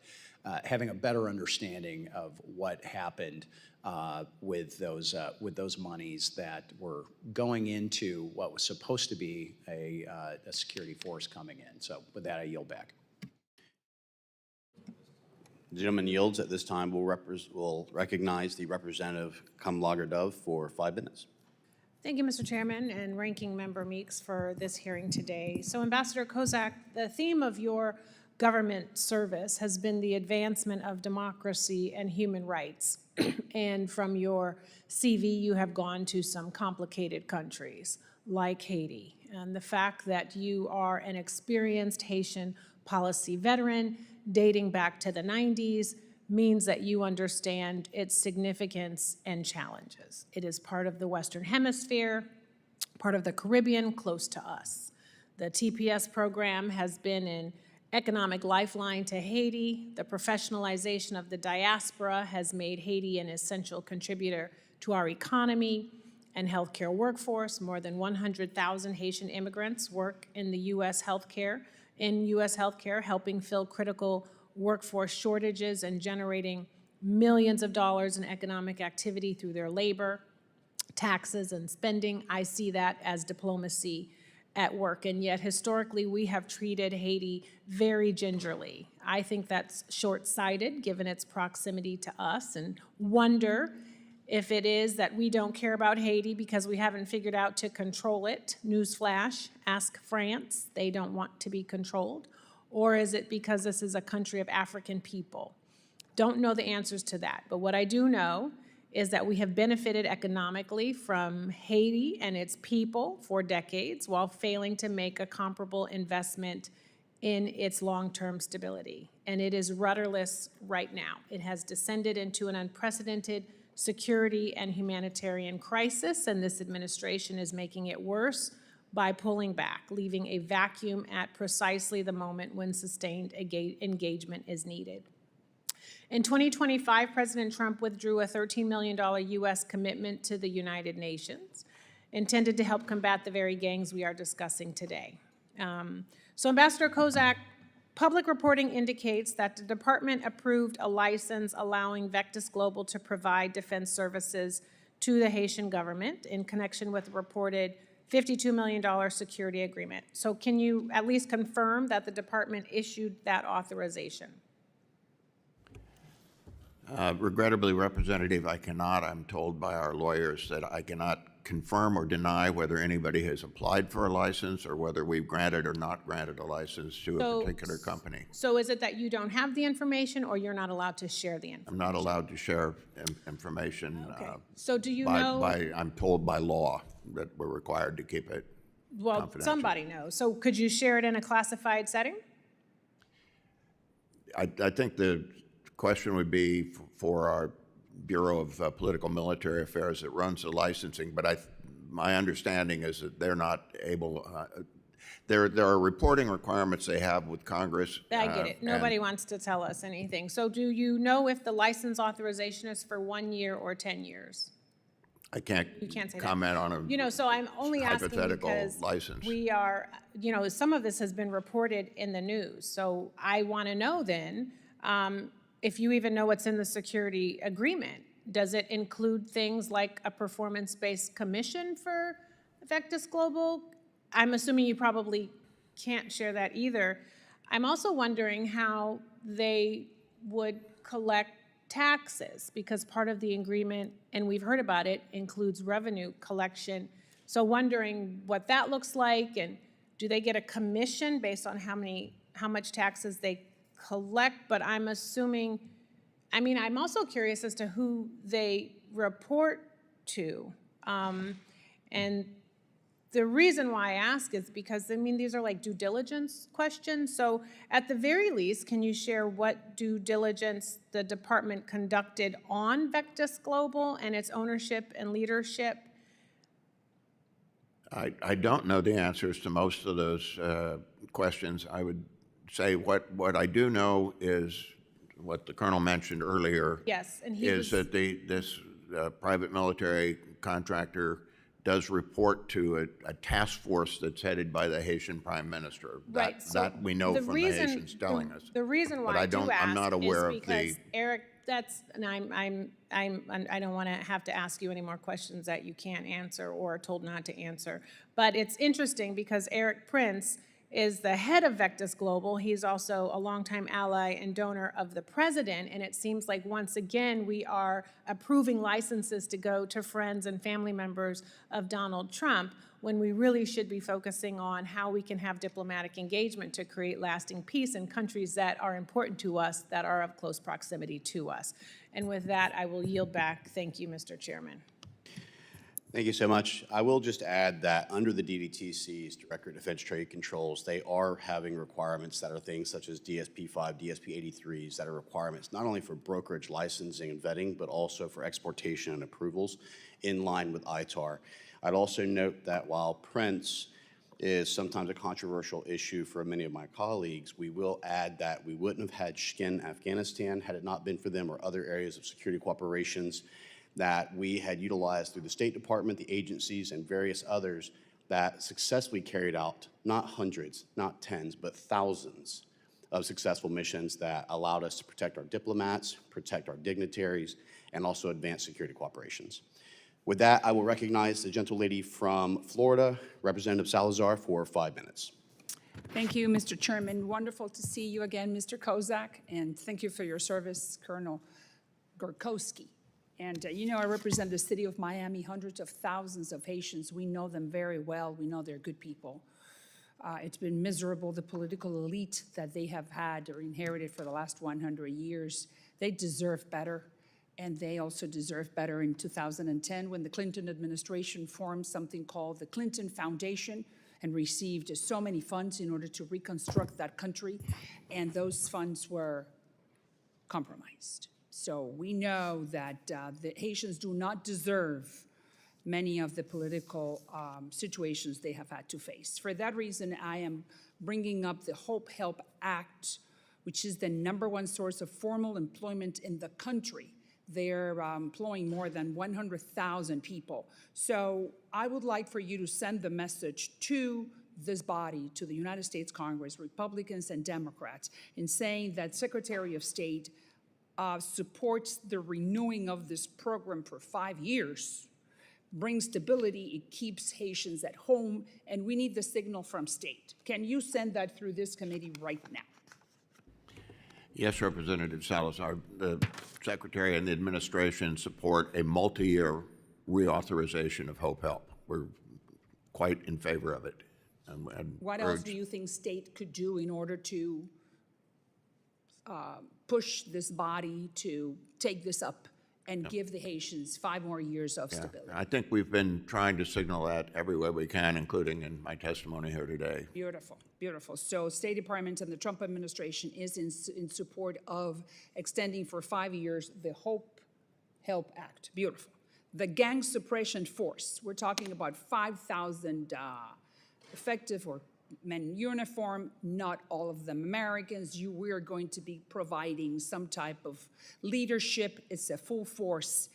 having a better understanding of what happened with those monies that were going into what was supposed to be a security force coming in. So with that, I yield back. The gentleman yields. At this time, we'll recognize the representative Cum-Lager-Dove for 5 minutes. Thank you, Mr. Chairman and Ranking Member Meeks, for this hearing today. So, Ambassador Kozak, the theme of your government service has been the advancement of democracy and human rights. And from your CV, you have gone to some complicated countries like Haiti. And the fact that you are an experienced Haitian policy veteran dating back to the 90s means that you understand its significance and challenges. It is part of the Western Hemisphere, part of the Caribbean, close to us. The TPS program has been an economic lifeline to Haiti. The professionalization of the diaspora has made Haiti an essential contributor to our economy and healthcare workforce. More than 100,000 Haitian immigrants work in the U.S. healthcare, helping fill critical workforce shortages and generating millions of dollars in economic activity through their labor, taxes, and spending. I see that as diplomacy at work, and yet historically we have treated Haiti very gingerly. I think that's short-sighted given its proximity to us, and wonder if it is that we don't care about Haiti because we haven't figured out to control it. Newsflash, ask France, they don't want to be controlled. Or is it because this is a country of African people? Don't know the answers to that, but what I do know is that we have benefited economically from Haiti and its people for decades while failing to make a comparable investment in its long-term stability. And it is rudderless right now. It has descended into an unprecedented security and humanitarian crisis, and this administration is making it worse by pulling back, leaving a vacuum at precisely the moment when sustained engagement is needed. In 2025, President Trump withdrew a $13 million U.S. commitment to the United Nations, intended to help combat the very gangs we are discussing today. So Ambassador Kozak, public reporting indicates that the department approved a license allowing Vectis Global to provide defense services to the Haitian government in connection with the reported $52 million security agreement. So can you at least confirm that the department issued that authorization? Regrettably, Representative, I cannot. I'm told by our lawyers that I cannot confirm or deny whether anybody has applied for a license or whether we've granted or not granted a license to a particular company. So is it that you don't have the information, or you're not allowed to share the information? I'm not allowed to share information. Okay. So do you know? I'm told by law that we're required to keep it Well, confidential. somebody knows. So could you share it in a classified setting? I think the question would be for our Bureau of Political Military Affairs that runs the licensing, but my understanding is that they're not able, there are reporting requirements they have with Congress. I get it. Nobody wants to tell us anything. So do you know if the license authorization is for 1 year or 10 years? I can't You can't say comment that. on a You know, so I'm only asking hypothetical because license. we are, you know, some of this has been reported in the news. So I want to know then, if you even know what's in the security agreement. Does it include things like a performance-based commission for Vectis Global? I'm assuming you probably can't share that either. I'm also wondering how they would collect taxes, because part of the agreement, and we've heard about it, includes revenue collection. So wondering what that looks like, and do they get a commission based on how much taxes they collect? But I'm assuming, I mean, I'm also curious as to who they report to. And the reason why I ask is because, I mean, these are like due diligence questions. So at the very least, can you share what due diligence the department conducted on Vectis Global and its ownership and leadership? I don't know the answers to most of those questions. I would say what I do know is what the Colonel mentioned earlier. Yes, and is that this private military contractor does report to a task force that's headed by the Haitian Prime Minister. Right. That we know from the Haitians telling us. The reason why But I do ask I'm not aware is of because the. Eric, and I don't want to have to ask you any more questions that you can't answer or are told not to answer. But it's interesting because Eric Prince is the head of Vectis Global. He's also a longtime ally and donor of the president, and it seems like once again we are approving licenses to go to friends and family members of Donald Trump, when we really should be focusing on how we can have diplomatic engagement to create lasting peace in countries that are important to us, that are of close proximity to us. And with that, I will yield back. Thank you, Mr. Chairman. Thank you so much. I will just add that under the DDTC's Director of Defense Trade Controls, they are having requirements that are things such as DSP-5, DSP-83s that are requirements not only for brokerage licensing and vetting, but also for exportation and approvals in line with ITAR. I'd also note that while Prince is sometimes a controversial issue for many of my colleagues, we will add that we wouldn't have had Shkin Afghanistan had it not been for them or other areas of security cooperations that we had utilized through the State Department, the agencies, and various others that successfully carried out not hundreds, not tens, but thousands of successful missions that allowed us to protect our diplomats, protect our dignitaries, and also advance security cooperations. With that, I will recognize the gentlelady from Florida, Representative Salazar, for 5 minutes. Thank you, Mr. Chairman. Wonderful to see you again, Mr. Kozak, and thank you for your service, Colonel Gorkowski. And you know, I represent the city of Miami, hundreds of thousands of Haitians. We know them very well. We know they're good people. It's been miserable, the political elite that they have had or inherited for the last 100 years. They deserve better, and they also deserve better in 2010 when the Clinton administration formed something called the Clinton Foundation and received so many funds in order to reconstruct that country, and those funds were compromised. So we know that the Haitians do not deserve many of the political situations they have had to face. For that reason, I am bringing up the Hope Help Act, which is the #1 source of formal employment in the country. They're employing more than 100,000 people. So I would like for you to send the message to this body, to the United States Congress, Republicans and Democrats, in saying that Secretary of State supports the renewing of this program for 5 years, brings stability, it keeps Haitians at home, and we need the signal from state. Can you send that through this committee right now? Yes, Representative Salazar. The Secretary and the administration support a multi-year reauthorization of Hope Help. We're quite in favor of it. And What else urge- do you think state could do in order to push this body to take this up and give the Haitians 5 more years of Yeah, stability? I think we've been trying to signal that every way we can, including in my testimony here today. Beautiful, beautiful. So State Department and the Trump administration is in support of extending for 5 years the Hope Help Act. Beautiful. The gang suppression force, we're talking about 5,000 effective or men in uniform, not all of them Americans. We're going to be providing some type of leadership. It's a full force.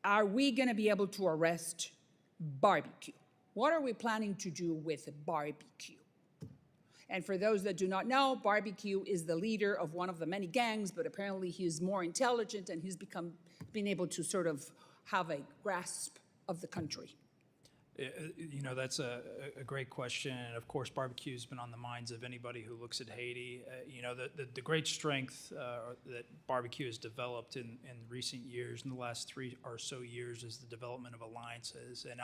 Are we going to be able to arrest barbecue? What are we planning to do with barbecue? And for those that do not know, barbecue is the leader of one of the many gangs, but apparently he's more intelligent and he's been able to sort of have a grasp of the country. You know, that's a great question. And of course, barbecue has been on the minds of anybody who looks at Haiti. You know, the great strength that barbecue has developed in recent years, in the last 3 or so years, is the development of alliances. And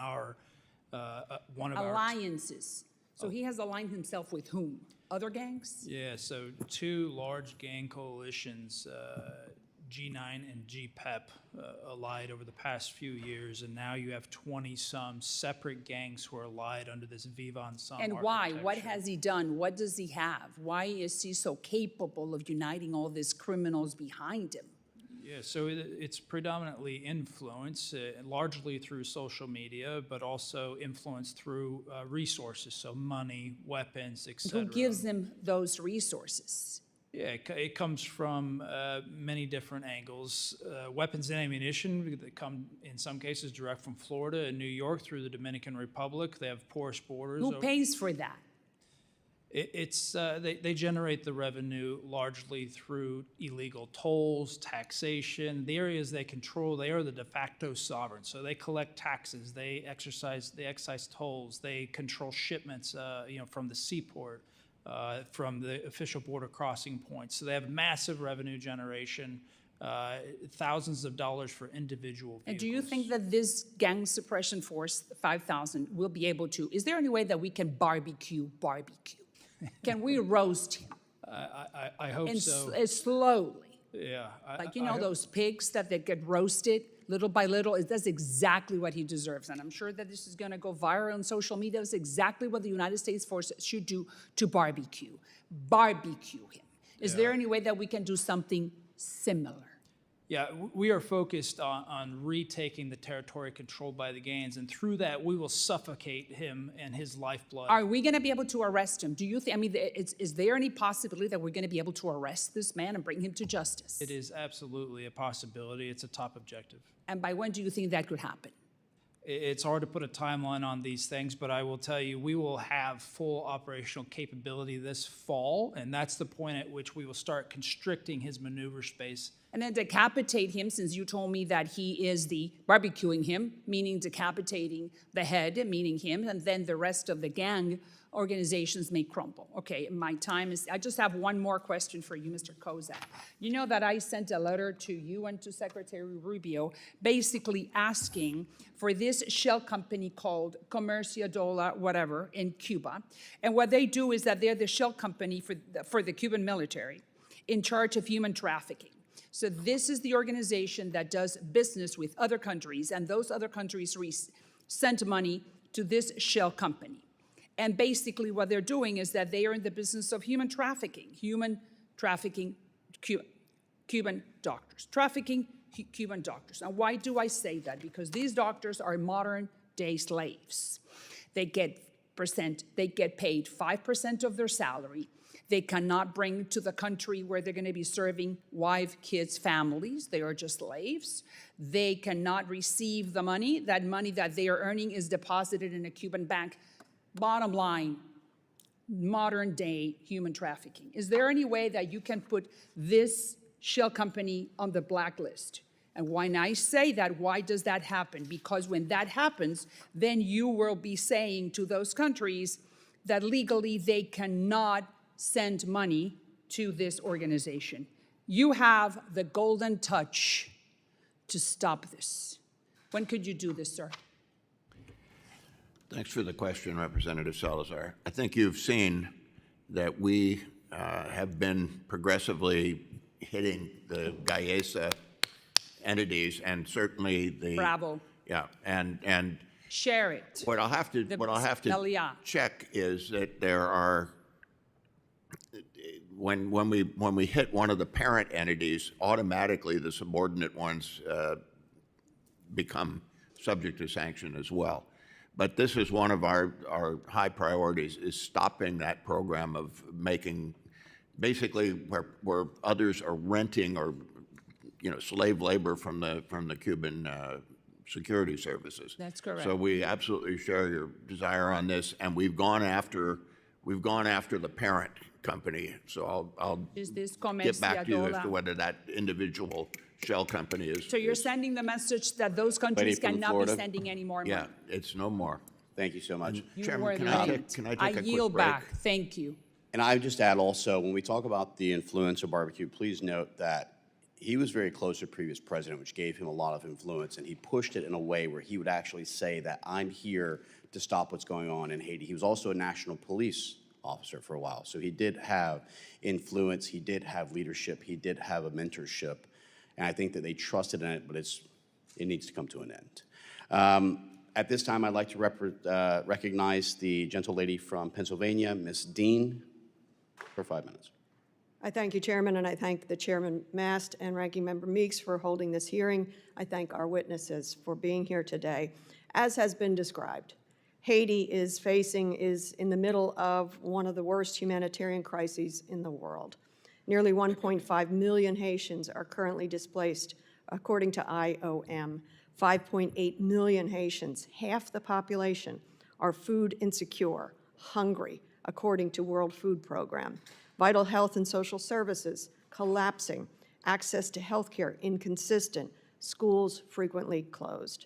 one of our Alliances. So he has aligned himself with whom? Other gangs? Yeah, so 2 large gang coalitions, G9 and GPEP, allied over the past few years, and now you have 20-some separate gangs who are allied under this Viva Ensemble And why? What has he done? What does he have? Why is he so capable of uniting all these criminals behind him? Yeah, so it's predominantly influence, largely through social media, but also influence through resources, so money, weapons, etc. Who gives them those resources? Yeah, it comes from many different angles. Weapons and ammunition that come, in some cases, direct from Florida and New York through the Dominican Republic. They have porous borders. Who pays for that? They generate the revenue largely through illegal tolls, taxation. The areas they control, they are the de facto sovereign. So they collect taxes, they excise tolls, they control shipments, from the seaport. From the official border crossing points. So they have massive revenue generation, thousands of dollars for individual vehicles. And do you think that this gang suppression force, 5,000, will be able to, is there any way that we can barbecue? Can we roast him? I hope and so. Slowly. Yeah. Like, those pigs that they get roasted little by little, that's exactly what he deserves. And I'm sure that this is going to go viral on social media. That's exactly what the United States forces should do to barbecue. Barbecue him. Is there any way that we can do something similar? Yeah, we are focused on retaking the territory controlled by the gangs, and through that, we will suffocate him and his lifeblood. Are we going to be able to arrest him? Do you think, is there any possibility that we're going to be able to arrest this man and bring him to justice? It is absolutely a possibility. It's a top objective. And by when do you think that could happen? It's hard to put a timeline on these things, but I will tell you, we will have full operational capability this fall, and that's the point at which we will start constricting his maneuver space. And then decapitate him, since you told me that he is the barbecuing him, meaning decapitating the head, meaning him, and then the rest of the gang organizations may crumble. Okay, my time is, I just have one more question for you, Mr. Kozak. You know that I sent a letter to you and to Secretary Rubio basically asking for this shell company called Comercia Dola, whatever, in Cuba. And what they do is that they're the shell company for the Cuban military in charge of human trafficking. So this is the organization that does business with other countries, and those other countries send money to this shell company. And basically what they're doing is that they are in the business of human trafficking, Cuban doctors, trafficking Cuban doctors. Now, why do I say that? Because these doctors are modern-day slaves. They get paid 5% of their salary. They cannot bring to the country where they're going to be serving wife, kids, families. They are just slaves. They cannot receive the money. That money that they are earning is deposited in a Cuban bank. Bottom line, modern day human trafficking. Is there any way that you can put this shell company on the blacklist? And when I say that, why does that happen? Because when that happens, then you will be saying to those countries that legally they cannot send money to this organization. You have the golden touch to stop this. When could you do this, sir? Thanks for the question, Representative Salazar. I think you've seen that we have been progressively hitting the GAESA entities, and certainly the Bravo. Yeah, and Share it. what I'll have to Melia. check is that there are when we hit one of the parent entities, automatically the subordinate ones become subject to sanction as well. But this is one of our high priorities, is stopping that program of making, basically where others are renting or slave labor from the Cuban security services. That's correct. So we absolutely share your desire on this, and we've gone after the parent company. So I'll Is this get back to you as to comerciadora? whether that individual shell company is. So you're sending the message that those countries from cannot be Florida. sending any more money? Yeah, it's no more. Thank you so much. You Chairman, were can I late. take a quick yield break? back. Thank you. And I would just add also, when we talk about the influence of barbecue, please note that he was very close to the previous president, which gave him a lot of influence, and he pushed it in a way where he would actually say that I'm here to stop what's going on in Haiti. He was also a national police officer for a while, so he did have influence, he did have leadership, he did have a mentorship, and I think that they trusted in it, but it needs to come to an end. At this time, I'd like to recognize the gentle lady from Pennsylvania, Ms. Dean, for 5 minutes. I thank you, Chairman, and I thank the Chairman Mast and Ranking Member Meeks for holding this hearing. I thank our witnesses for being here today. As has been described, Haiti is in the middle of one of the worst humanitarian crises in the world. Nearly 1.5 million Haitians are currently displaced, according to IOM. 5.8 million Haitians, half the population, are food insecure, hungry, according to World Food Program. Vital health and social services collapsing, access to health care inconsistent, schools frequently closed.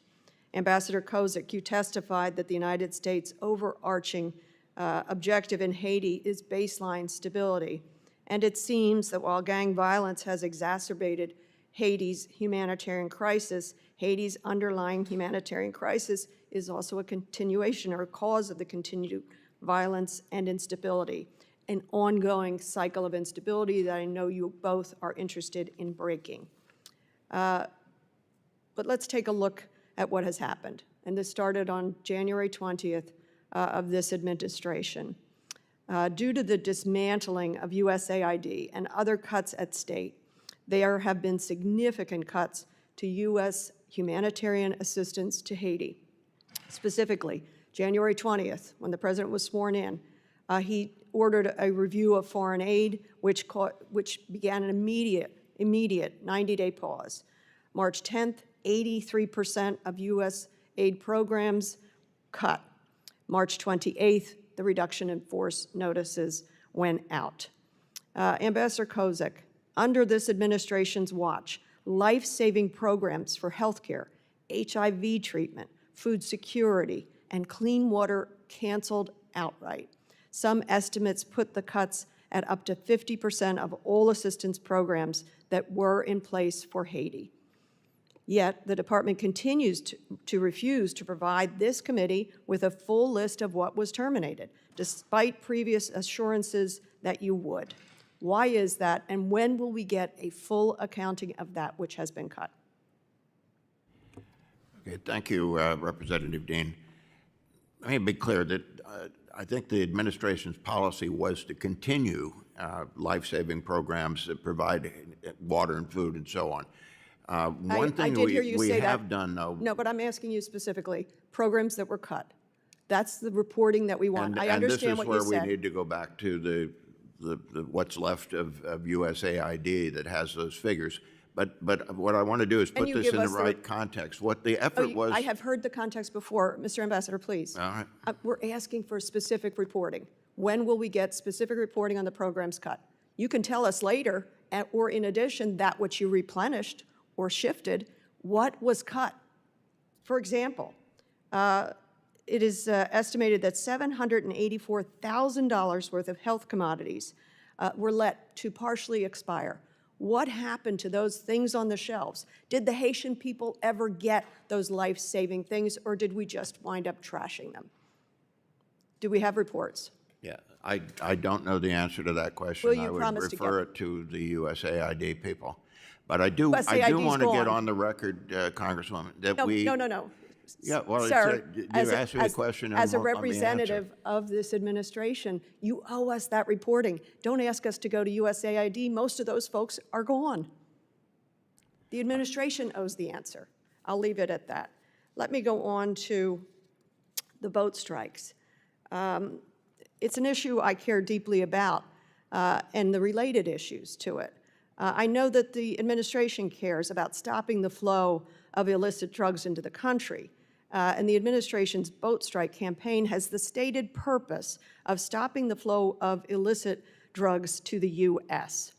Ambassador Kozak, you testified that the United States' overarching objective in Haiti is baseline stability. And it seems that while gang violence has exacerbated Haiti's humanitarian crisis, Haiti's underlying humanitarian crisis is also a continuation or a cause of the continued violence and instability, an ongoing cycle of instability that I know you both are interested in breaking. But let's take a look at what has happened. And this started on January 20th of this administration. Due to the dismantling of USAID and other cuts at state, there have been significant cuts to U.S. humanitarian assistance to Haiti. Specifically, January 20th, when the president was sworn in, he ordered a review of foreign aid, which began an immediate 90-day pause. March 10th, 83% of U.S. aid programs cut. March 28th, the reduction in force notices went out. Ambassador Kozak, under this administration's watch, life-saving programs for healthcare, HIV treatment, food security, and clean water canceled outright. Some estimates put the cuts at up to 50% of all assistance programs that were in place for Haiti. Yet, the department continues to refuse to provide this committee with a full list of what was terminated, despite previous assurances that you would. Why is that, and when will we get a full accounting of that which has been cut? Okay, thank you, Representative Dean. Let me be clear that I think the administration's policy was to continue life-saving programs that provide water and food and so on. One thing we have done, though. No, but I'm asking you specifically, programs that were cut. That's the reporting that we want. I understand what you said. And this is where we need to go back to the what's left of USAID that has those figures. But what I want to do is put this in the right context. What the effort was. I have heard the context before. Mr. Ambassador, please. All right. We're asking for specific reporting. When will we get specific reporting on the programs cut? You can tell us later, or in addition, that which you replenished or shifted, what was cut? For example, it is estimated that $784,000 worth of health commodities were let to partially expire. What happened to those things on the shelves? Did the Haitian people ever get those life-saving things, or did we just wind up trashing them? Do we have reports? Yeah, I don't know the answer to that question. Will you I would promise to refer get it to the USAID people. But I do USAID's want to get gone. on the record, Congresswoman, that No, we... no. Yeah, well, Sir, you as a- asked me a question and as a won't let me answer. representative of this administration, you owe us that reporting. Don't ask us to go to USAID. Most of those folks are gone. The administration owes the answer. I'll leave it at that. Let me go on to the boat strikes. It's an issue I care deeply about, and the related issues to it. I know that the administration cares about stopping the flow of illicit drugs into the country, and the administration's boat strike campaign has the stated purpose of stopping the flow of illicit drugs to the U.S.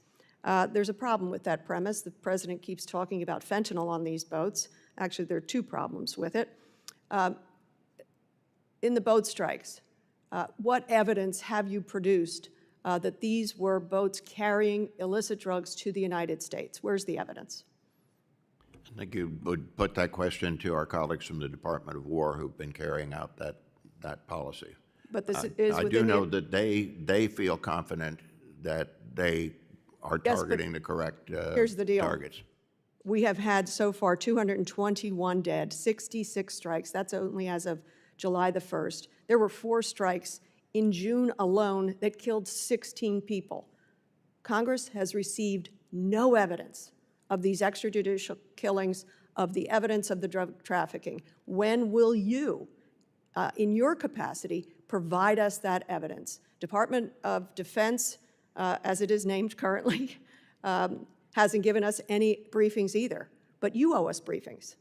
There's a problem with that premise. The president keeps talking about fentanyl on these boats. Actually, there are two problems with it. In the boat strikes, what evidence have you produced that these were boats carrying illicit drugs to the United States? Where's the evidence? I think you would put that question to our colleagues from the Department of War who've been carrying out that policy. But this is I do within know the, that they feel confident that they are Yes, but targeting the correct here's the deal. targets. We have had so far 221 dead, 66 strikes. That's only as of July the 1st. There were 4 strikes in June alone that killed 16 people. Congress has received no evidence of these extrajudicial killings, of the evidence of the drug trafficking. When will you, in your capacity, provide us that evidence? Department of Defense, as it is named currently, hasn't given us any briefings either, but you owe us briefings.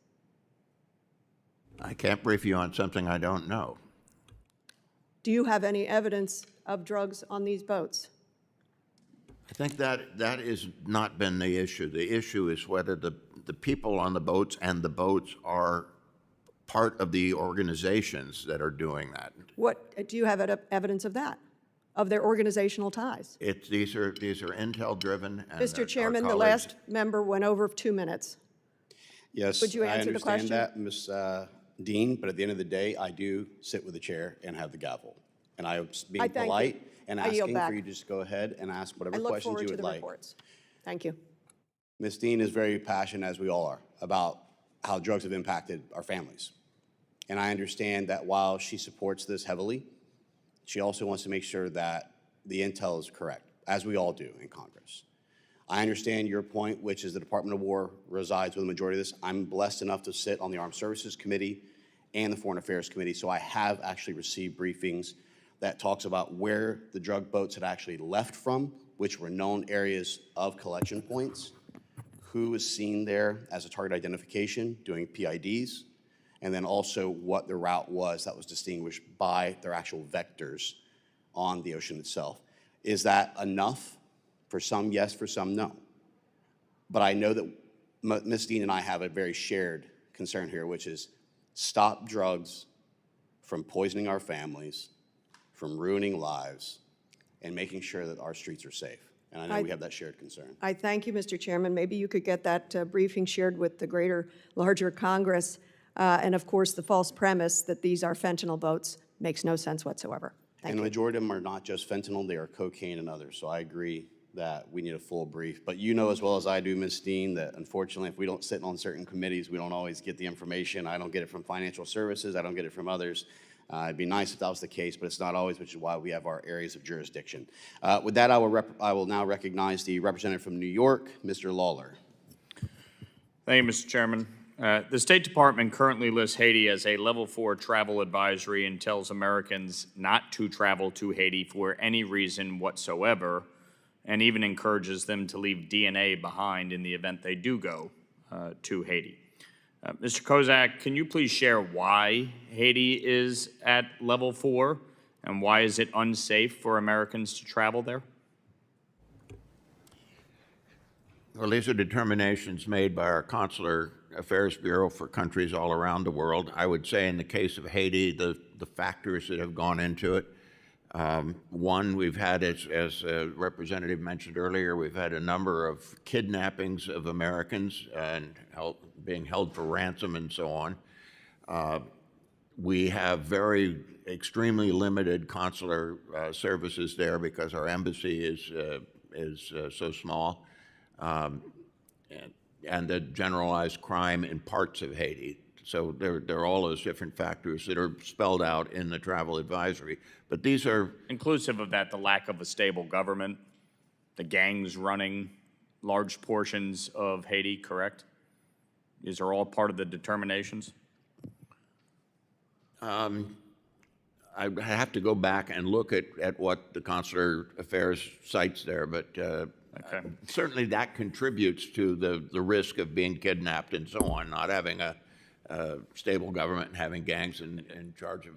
I can't brief you on something I don't know. Do you have any evidence of drugs on these boats? I think that has not been the issue. The issue is whether the people on the boats and the boats are part of the organizations that are doing that. What, do you have evidence of that, of their organizational ties? These are intel-driven. And Mr. our Chairman, the colleagues- last member went over 2 minutes. Yes, Would you I answer the question? understand that, Ms. Dean, but at the end of the day, I do sit with the chair and have the gavel. And I am being I thank you. polite and I yield asking back. for you to just go ahead and ask I whatever look questions forward you to would the like. reports. Thank you. Ms. Dean is very passionate, as we all are, about how drugs have impacted our families. And I understand that while she supports this heavily, she also wants to make sure that the intel is correct, as we all do in Congress. I understand your point, which is the Department of War resides with the majority of this. I'm blessed enough to sit on the Armed Services Committee and the Foreign Affairs Committee, so I have actually received briefings that talks about where the drug boats had actually left from, which were known areas of collection points, who was seen there as a target identification, doing PIDs, and then also what the route was that was distinguished by their actual vectors on the ocean itself. Is that enough? For some, yes. For some, no. But I know that Ms. Dean and I have a very shared concern here, which is stop drugs from poisoning our families, from ruining lives, and making sure that our streets are safe. And I know we have that shared concern. I thank you, Mr. Chairman. Maybe you could get that briefing shared with the larger Congress. And of course, the false premise that these are fentanyl boats makes no sense whatsoever. And the majority of them are not just fentanyl, they are cocaine and others. So I agree that we need a full brief. But you know as well as I do, Ms. Dean, that unfortunately, if we don't sit on certain committees, we don't always get the information. I don't get it from financial services. I don't get it from others. It'd be nice if that was the case, but it's not always, which is why we have our areas of jurisdiction. With that, I will now recognize the representative from New York, Mr. Lawler. Thank you, Mr. Chairman. The State Department currently lists Haiti as a level 4 travel advisory and tells Americans not to travel to Haiti for any reason whatsoever, and even encourages them to leave DNA behind in the event they do go to Haiti. Mr. Kozak, can you please share why Haiti is at level 4, and why is it unsafe for Americans to travel there? Well, these are determinations made by our Consular Affairs Bureau for countries all around the world. I would say in the case of Haiti, the factors that have gone into it, One, we've had, as Representative mentioned earlier, we've had a number of kidnappings of Americans and being held for ransom and so on. We have extremely limited consular services there because our embassy is so small, and the generalized crime in parts of Haiti. So there are all those different factors that are spelled out in the travel advisory. But these are Inclusive of that, the lack of a stable government, the gangs running large portions of Haiti, correct? These are all part of the determinations? I have to go back and look at what the consular affairs cites there, but certainly that contributes to the risk of being kidnapped and so on, not having a stable government and having gangs in charge of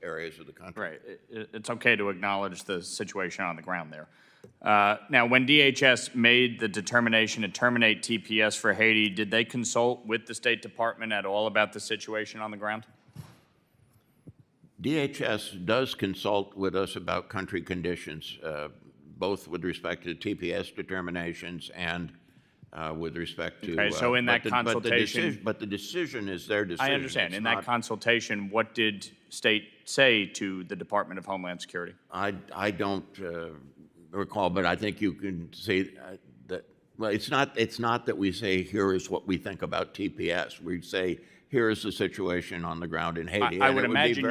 areas of the country. Right. It's okay to acknowledge the situation on the ground there. Now, when DHS made the determination to terminate TPS for Haiti, did they consult with the State Department at all about the situation on the ground? DHS does consult with us about country conditions, both with respect to TPS determinations and with respect to. Okay, so in that consultation. But the decision is their decision. I understand. It's In not, that consultation, what did State say to the Department of Homeland Security? I don't recall, but I think you can say that. Well, it's not that we say here is what we think about TPS. We say here is the situation on the ground in Haiti. I would imagine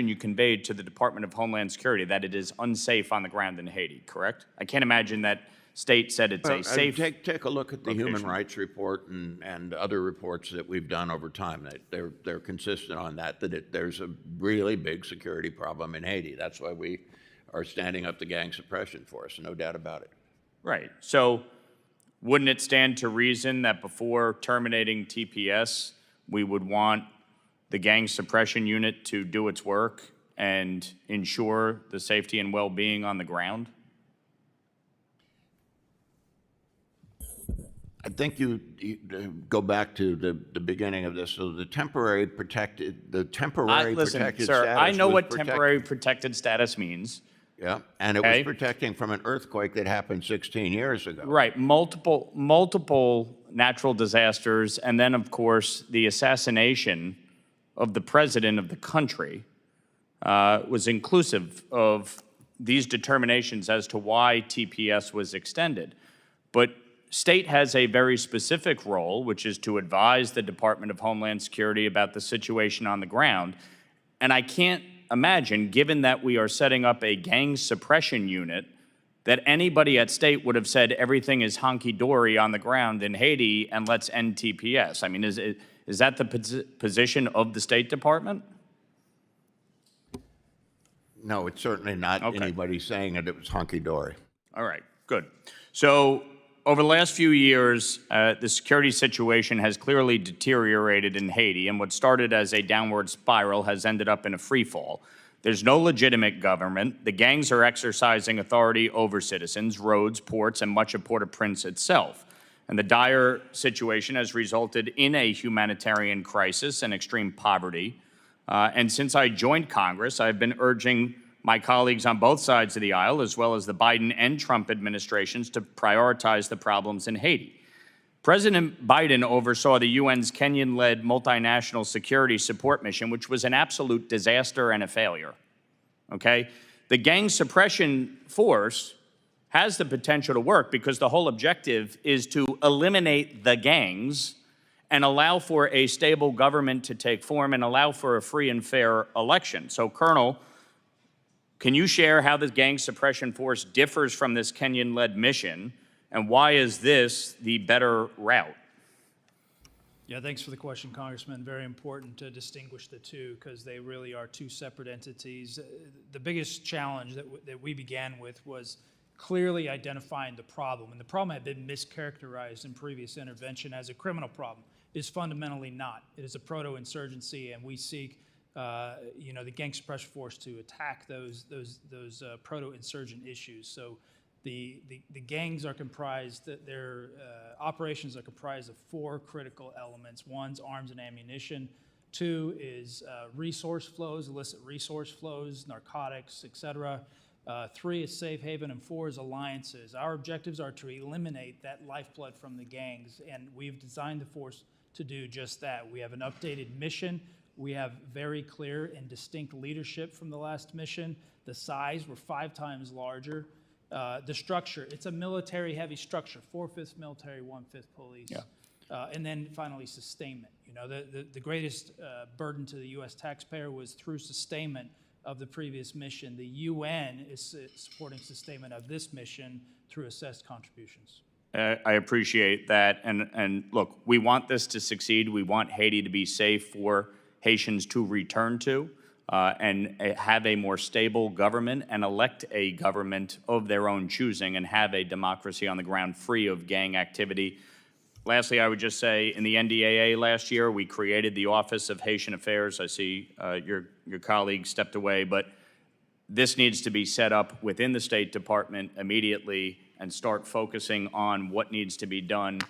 you conveyed to the Department of Homeland Security that it is unsafe on the ground in Haiti, correct? I can't imagine that State said it's a safe. Take a look at the location. Human Rights Report and other reports that we've done over time. They're consistent on that there's a really big security problem in Haiti. That's why we are standing up the gang suppression force, no doubt about it. Right. So wouldn't it stand to reason that before terminating TPS, we would want the gang suppression unit to do its work and ensure the safety and well-being on the ground? I think you go back to the beginning of this. So the temporary protected protected sir, status. I know was what temporary protected status means. Yeah, and it was protecting from an earthquake that happened 16 years ago. Right, multiple natural disasters, and then, of course, the assassination of the president of the country was inclusive of these determinations as to why TPS was extended. But State has a very specific role, which is to advise the Department of Homeland Security about the situation on the ground, and I can't imagine, given that we are setting up a gang suppression unit, that anybody at State would have said everything is honky-dory on the ground in Haiti and let's end TPS. I mean, is that the position of the State Department? No, it's certainly not anybody saying that it was honky-dory. All right, good. So over the last few years, the security situation has clearly deteriorated in Haiti, and what started as a downward spiral has ended up in a free fall. There's no legitimate government. The gangs are exercising authority over citizens, roads, ports, and much of Port-au-Prince itself. And the dire situation has resulted in a humanitarian crisis and extreme poverty. And since I joined Congress, I've been urging my colleagues on both sides of the aisle, as well as the Biden and Trump administrations, to prioritize the problems in Haiti. President Biden oversaw the UN's Kenyan-led multinational security support mission, which was an absolute disaster and a failure, okay? The gang suppression force has the potential to work because the whole objective is to eliminate the gangs and allow for a stable government to take form and allow for a free and fair election. So, Colonel, can you share how the gang suppression force differs from this Kenyan-led mission, and why is this the better route? Yeah, thanks for the question, Congressman. Very important to distinguish the two because they really are two separate entities. The biggest challenge that we began with was clearly identifying the problem, and the problem had been mischaracterized in previous intervention as a criminal problem. It is fundamentally not. It is a proto-insurgency, and we seek the gang suppression force to attack those proto-insurgent issues. So the gangs are comprised, their operations are comprised of four critical elements. One's arms and ammunition, 2 is resource flows, illicit resource flows, narcotics, et cetera. 3 is safe haven, and 4 is alliances. Our objectives are to eliminate that lifeblood from the gangs, and we've designed the force to do just that. We have an updated mission. We have very clear and distinct leadership from the last mission. The size, we're 5 times larger. The structure, it's a military-heavy structure, 4/5 military, 1/5 police. Yeah. And then finally, sustainment. You know, the greatest burden to the U.S. taxpayer was through sustainment of the previous mission. The UN is supporting sustainment of this mission through assessed contributions. I appreciate that. And look, we want this to succeed. We want Haiti to be safe for Haitians to return to and have a more stable government and elect a government of their own choosing and have a democracy on the ground free of gang activity. Lastly, I would just say in the NDAA last year, we created the Office of Haitian Affairs. I see your colleague stepped away, but this needs to be set up within the State Department immediately and start focusing on what needs to be done,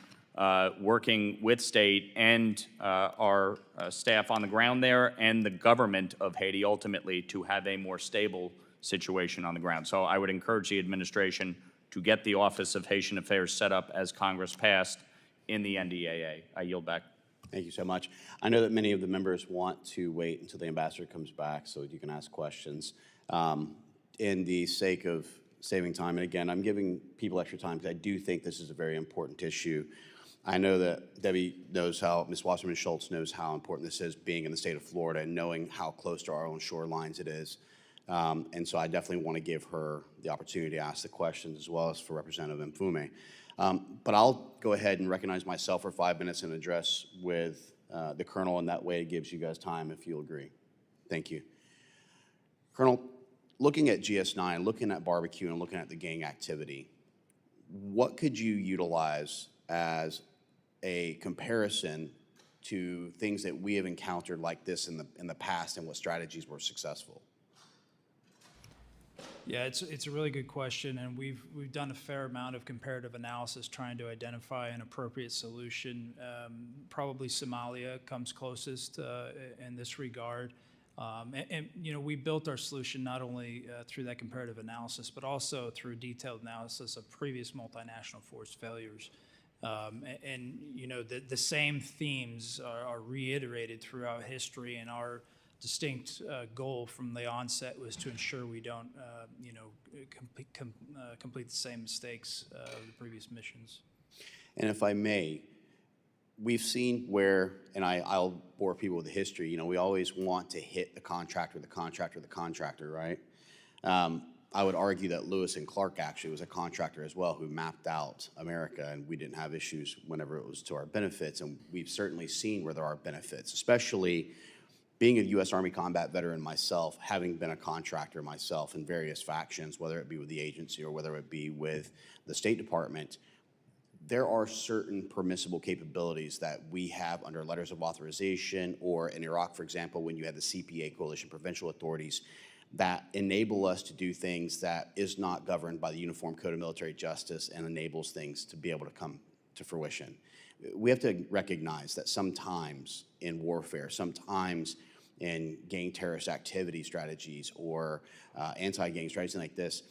working with state and our staff on the ground there and the government of Haiti ultimately to have a more stable situation on the ground. So I would encourage the administration to get the Office of Haitian Affairs set up as Congress passed in the NDAA. I yield back. Thank you so much. I know that many of the members want to wait until the ambassador comes back so you can ask questions. In the sake of saving time, and again, I'm giving people extra time because I do think this is a very important issue. I know that Debbie knows how, Ms. Wasserman Schultz knows how important this is, being in the state of Florida and knowing how close to our own shorelines it is. And so I definitely want to give her the opportunity to ask the questions as well as for Representative Mfume. But I'll go ahead and recognize myself for 5 minutes and address with the Colonel, and that way it gives you guys time if you'll agree. Thank you. Colonel, looking at GS9, looking at barbecue, and looking at the gang activity, what could you utilize as a comparison to things that we have encountered like this in the past and what strategies were successful? Yeah, it's a really good question, and we've done a fair amount of comparative analysis trying to identify an appropriate solution. Probably Somalia comes closest in this regard. And you know, we built our solution not only through that comparative analysis, but also through detailed analysis of previous multinational force failures. And you know, the same themes are reiterated throughout history, and our distinct goal from the onset was to ensure we don't, you know, complete the same mistakes of the previous missions. And if I may, we've seen where, and I'll bore people with the history, you know, we always want to hit the contractor, right? I would argue that Lewis and Clark actually was a contractor as well who mapped out America, and we didn't have issues whenever it was to our benefits, and we've certainly seen where there are benefits, especially being a U.S. Army combat veteran myself, having been a contractor myself in various factions, whether it be with the agency or whether it be with the State Department, there are certain permissible capabilities that we have under letters of authorization, or in Iraq, for example, when you had the CPA, Coalition Provincial Authorities, that enable us to do things that is not governed by the Uniform Code of Military Justice and enables things to be able to come to fruition. We have to recognize that sometimes in warfare, sometimes in gang terrorist activity strategies or anti-gang strategies like this,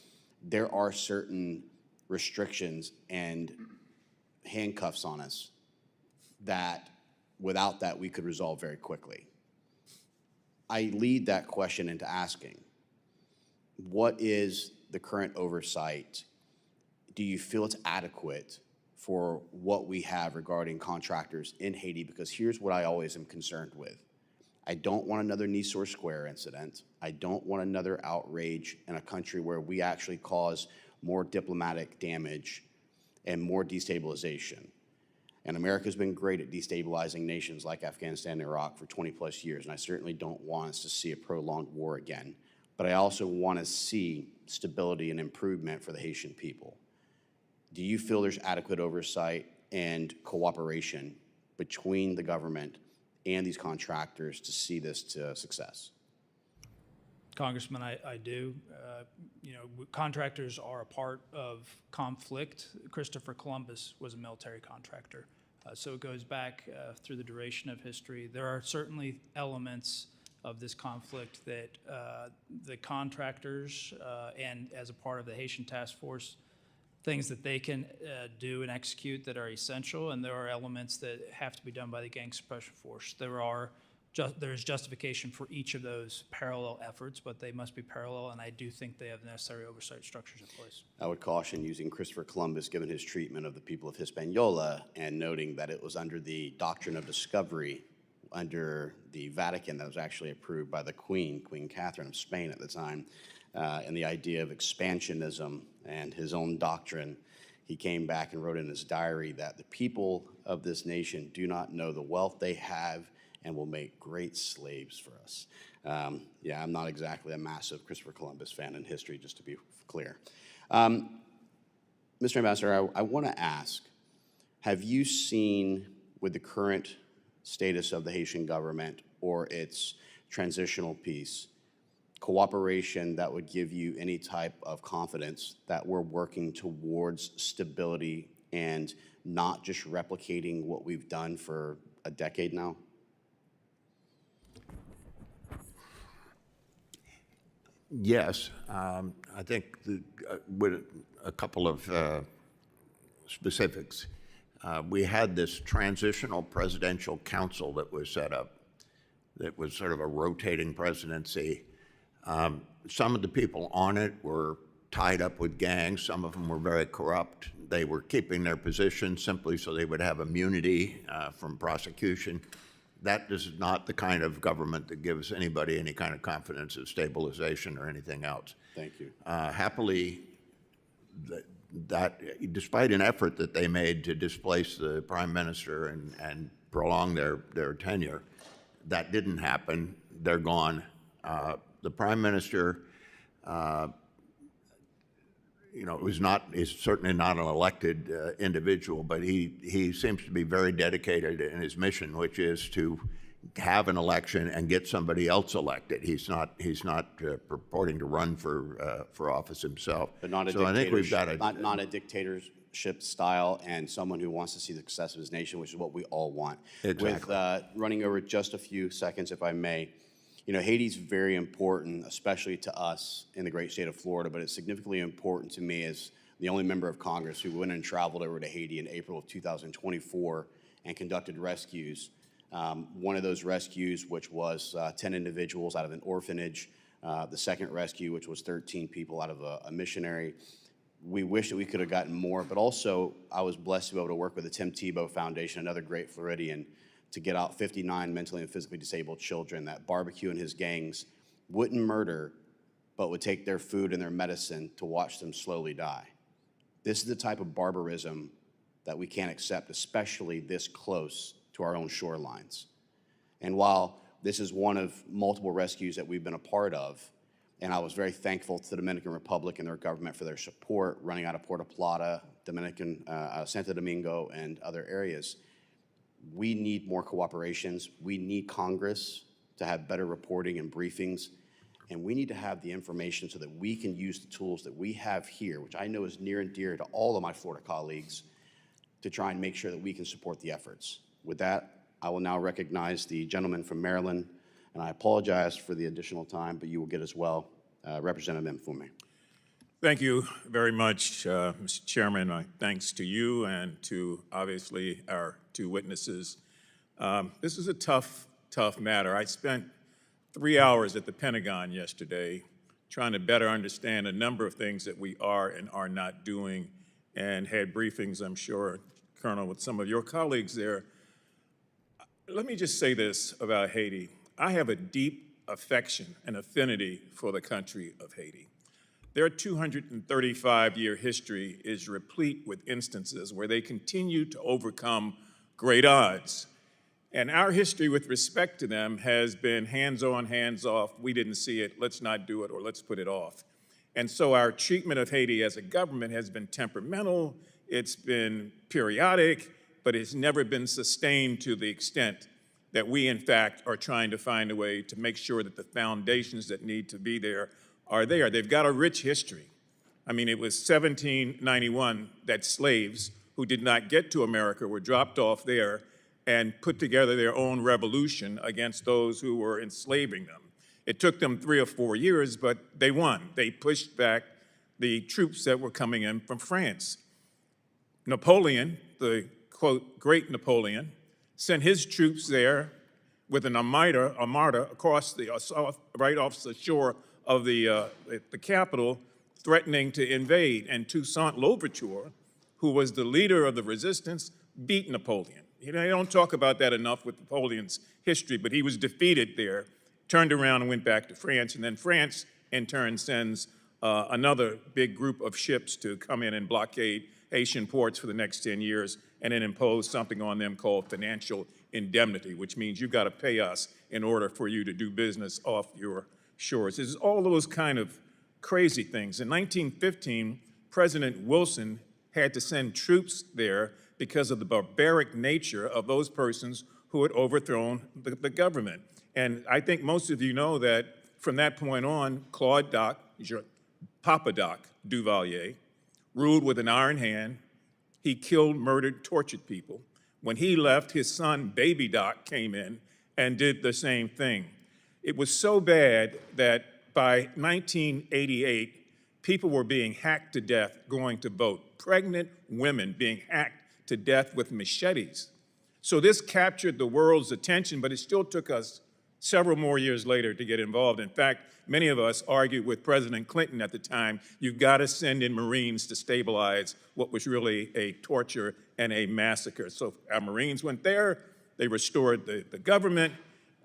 there are certain restrictions and handcuffs on us that without that we could resolve very quickly. I lead that question into asking, what is the current oversight? Do you feel it's adequate for what we have regarding contractors in Haiti? Because here's what I always am concerned with. I don't want another Nisour Square incident. I don't want another outrage in a country where we actually cause more diplomatic damage and more destabilization. And America's been great at destabilizing nations like Afghanistan and Iraq for 20 plus years, and I certainly don't want us to see a prolonged war again. But I also want to see stability and improvement for the Haitian people. Do you feel there's adequate oversight and cooperation between the government and these contractors to see this to success? Congressman, I do. You know, contractors are a part of conflict. Christopher Columbus was a military contractor. So it goes back through the duration of history. There are certainly elements of this conflict that the contractors and as a part of the Haitian task force, things that they can do and execute that are essential, and there are elements that have to be done by the gang suppression force. There's justification for each of those parallel efforts, but they must be parallel, and I do think they have the necessary oversight structures in place. I would caution using Christopher Columbus, given his treatment of the people of Hispaniola, and noting that it was under the doctrine of discovery under the Vatican that was actually approved by the Queen Catherine of Spain at the time, and the idea of expansionism and his own doctrine. He came back and wrote in his diary that the people of this nation do not know the wealth they have and will make great slaves for us. Yeah, I'm not exactly a massive Christopher Columbus fan in history, just to be clear. Mr. Ambassador, I want to ask, have you seen, with the current status of the Haitian government or its transitional peace, cooperation that would give you any type of confidence that we're working towards stability and not just replicating what we've done for a decade now? Yes, I think with a couple of specifics. We had this transitional presidential council that was set up that was sort of a rotating presidency. Some of the people on it were tied up with gangs. Some of them were very corrupt. They were keeping their position simply so they would have immunity from prosecution. That is not the kind of government that gives anybody any kind of confidence of stabilization or anything else. Thank you. Happily, that despite an effort that they made to displace the prime minister and prolong their tenure, that didn't happen. They're gone. The prime minister, is certainly not an elected individual, but he seems to be very dedicated in his mission, which is to have an election and get somebody else elected. He's not purporting to run for office himself. But not a so I think we've got not a dictatorship style, and someone who wants to see the success of his nation, which is what we all want. Exactly. With running over just a few seconds, if I may, Haiti's very important, especially to us in the great state of Florida, but it's significantly important to me as the only member of Congress who went and traveled over to Haiti in April of 2024 and conducted rescues. One of those rescues, which was 10 individuals out of an orphanage, the second rescue, which was 13 people out of a missionary. We wish that we could have gotten more, but also I was blessed to be able to work with the Tim Tebow Foundation, another great Floridian, to get out 59 mentally and physically disabled children that Barbecue and his gangs wouldn't murder, but would take their food and their medicine to watch them slowly die. This is the type of barbarism that we can't accept, especially this close to our own shorelines. And while this is one of multiple rescues that we've been a part of, and I was very thankful to the Dominican Republic and their government for their support, running out of Puerto Plata, Santo Domingo, and other areas, we need more cooperations. We need Congress to have better reporting and briefings, and we need to have the information so that we can use the tools that we have here, which I know is near and dear to all of my Florida colleagues, to try and make sure that we can support the efforts. With that, I will now recognize the gentleman from Maryland, and I apologize for the additional time, but you will get as well. Representative Mfume. Thank you very much, Mr. Chairman. My thanks to you and to, obviously, our two witnesses. This is a tough matter. I spent 3 hours at the Pentagon yesterday trying to better understand a number of things that we are and are not doing, and had briefings, I'm sure, Colonel, with some of your colleagues there. Let me just say this about Haiti. I have a deep affection and affinity for the country of Haiti. Their 235-year history is replete with instances where they continue to overcome great odds. And our history with respect to them has been hands-on, hands-off, we didn't see it, let's not do it, or let's put it off. And so our treatment of Haiti as a government has been temperamental, it's been periodic, but it's never been sustained to the extent that we, in fact, are trying to find a way to make sure that the foundations that need to be there are there. They've got a rich history. I mean, it was 1791 that slaves who did not get to America were dropped off there and put together their own revolution against those who were enslaving them. It took them 3 or 4 years, but they won. They pushed back the troops that were coming in from France. Napoleon, the quote, great Napoleon, sent his troops there with an armada across right off the shore of the capital, threatening to invade. And Toussaint Louverture, who was the leader of the resistance, beat Napoleon. You know, they don't talk about that enough with Napoleon's history, but he was defeated there, turned around and went back to France, and then France, in turn, sends another big group of ships to come in and blockade Haitian ports for the next 10 years, and then impose something on them called financial indemnity, which means you've got to pay us in order for you to do business off your shores. It's all those kind of crazy things. In 1915, President Wilson had to send troops there because of the barbaric nature of those persons who had overthrown the government. And I think most of you know that from that point on, Claude Doc, Papa Doc Duvalier, ruled with an iron hand. He killed, murdered, tortured people. When he left, his son, Baby Doc, came in and did the same thing. It was so bad that by 1988, people were being hacked to death going to vote. Pregnant women being hacked to death with machetes. So this captured the world's attention, but it still took us several more years later to get involved. In fact, many of us argued with President Clinton at the time, you've got to send in Marines to stabilize what was really a torture and a massacre. So our Marines went there, they restored the government,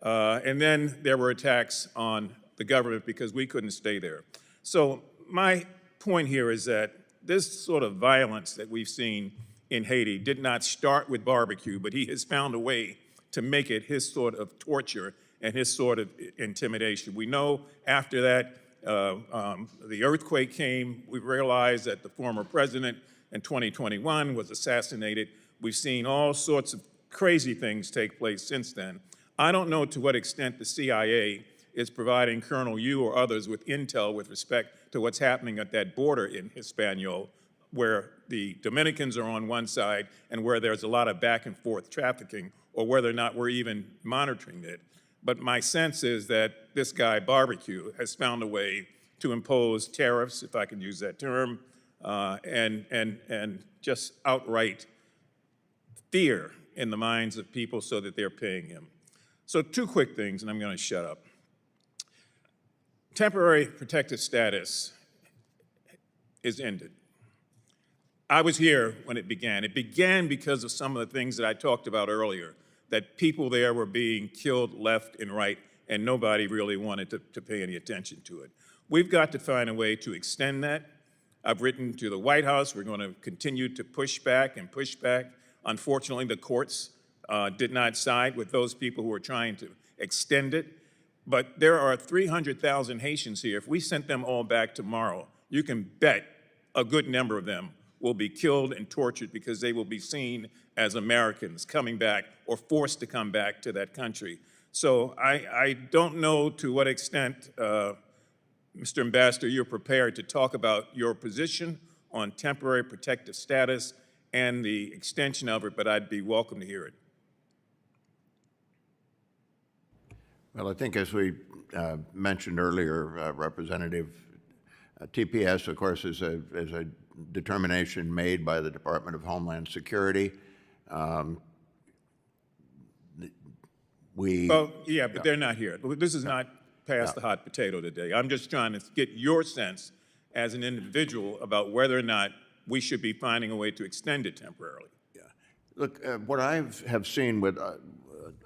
and then there were attacks on the government because we couldn't stay there. So my point here is that this sort of violence that we've seen in Haiti did not start with barbecue, but he has found a way to make it his sort of torture and his sort of intimidation. We know after that, the earthquake came, we realized that the former president in 2021 was assassinated. We've seen all sorts of crazy things take place since then. I don't know to what extent the CIA is providing Colonel Yu or others with intel with respect to what's happening at that border in Hispaniola, where the Dominicans are on one side and where there's a lot of back and forth trafficking, or whether or not we're even monitoring it. But my sense is that this guy, Barbecue, has found a way to impose tariffs, if I can use that term, and just outright fear in the minds of people so that they're paying him. So 2 quick things, and I'm going to shut up. Temporary protective status is ended. I was here when it began. It began because of some of the things that I talked about earlier, that people there were being killed left and right, and nobody really wanted to pay any attention to it. We've got to find a way to extend that. I've written to the White House. We're going to continue to push back and push back. Unfortunately, the courts did not side with those people who were trying to extend it. But there are 300,000 Haitians here. If we sent them all back tomorrow, you can bet a good number of them will be killed and tortured because they will be seen as Americans coming back or forced to come back to that country. So I don't know to what extent, Mr. Ambassador, you're prepared to talk about your position on temporary protective status and the extension of it, but I'd be welcome to hear it. Well, I think as we mentioned earlier, Representative, TPS, of course, is a determination made by the Department of Homeland Security. Well, yeah, but they're not here. This is not past the hot potato today. I'm just trying to get your sense as an individual about whether or not we should be finding a way to extend it temporarily. Yeah. Look, what I have seen with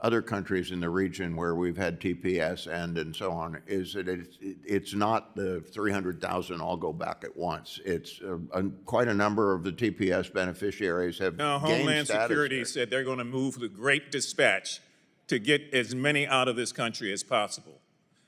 other countries in the region where we've had TPS and so on is that it's not the 300,000 all go back at once. It's quite a number of the TPS beneficiaries have gained Homeland status Security there. said they're going to move the great dispatch to get as many out of this country as possible.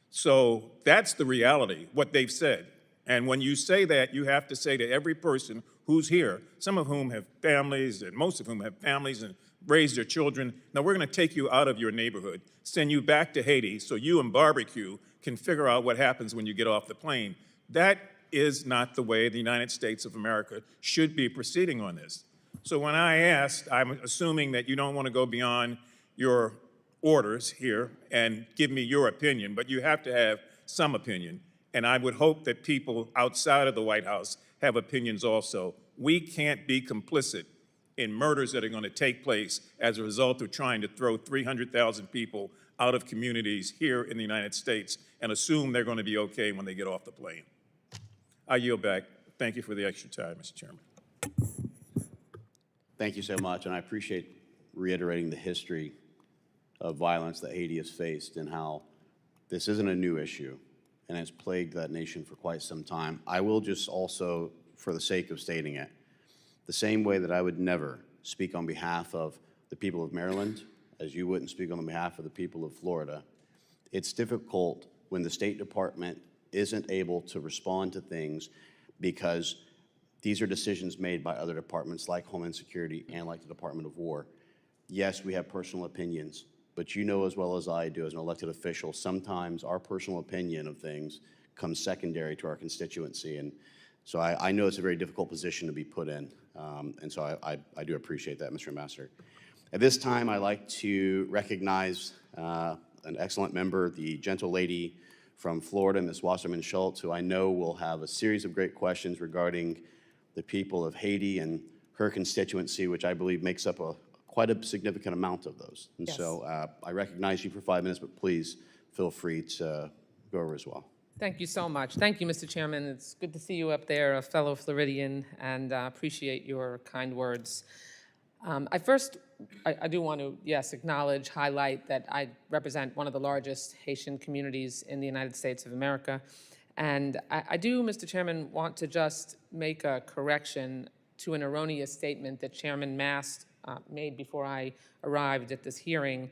So that's the reality, what they've said. And when you say that, you have to say to every person who's here, some of whom have families, and most of whom have families and raise their children, now we're going to take you out of your neighborhood, send you back to Haiti so you and Barbecue can figure out what happens when you get off the plane. That is not the way the United States of America should be proceeding on this. So when I asked, I'm assuming that you don't want to go beyond your orders here and give me your opinion, but you have to have some opinion. And I would hope that people outside of the White House have opinions also. We can't be complicit in murders that are going to take place as a result of trying to throw 300,000 people out of communities here in the United States and assume they're going to be okay when they get off the plane. I yield back. Thank you for the extra time, Mr. Chairman. Thank you so much, and I appreciate reiterating the history of violence that Haiti has faced and how this isn't a new issue and has plagued that nation for quite some time. I will just also, for the sake of stating it, the same way that I would never speak on behalf of the people of Maryland, as you wouldn't speak on behalf of the people of Florida, it's difficult when the State Department isn't able to respond to things because these are decisions made by other departments like Homeland Security and like the Department of War. Yes, we have personal opinions, but you know as well as I do as an elected official, sometimes our personal opinion of things comes secondary to our constituency. And so I know it's a very difficult position to be put in. And so I do appreciate that, Mr. Ambassador. At this time, I'd like to recognize an excellent member, the gentle lady from Florida, Ms. Wasserman Schultz, who I know will have a series of great questions regarding the people of Haiti and her constituency, which I believe makes up quite a significant amount of those. And Yes. so I recognize you for 5 minutes, but please feel free to go over as well. Thank you so much. Thank you, Mr. Chairman. It's good to see you up there, a fellow Floridian, and appreciate your kind words. I do want to, yes, acknowledge, highlight that I represent one of the largest Haitian communities in the United States of America. And I do, Mr. Chairman, want to just make a correction to an erroneous statement that Chairman Mast made before I arrived at this hearing,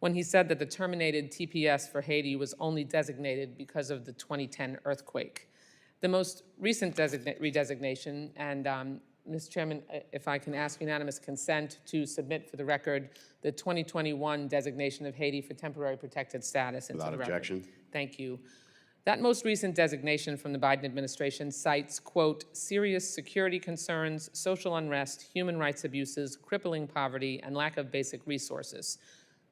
when he said that the terminated TPS for Haiti was only designated because of the 2010 earthquake. The most recent redesignation, and Mr. Chairman, if I can ask unanimous consent to submit for the record the 2021 designation of Haiti for temporary protected status into the record. Without objection. Thank you. That most recent designation from the Biden administration cites, quote, serious security concerns, social unrest, human rights abuses, crippling poverty, and lack of basic resources,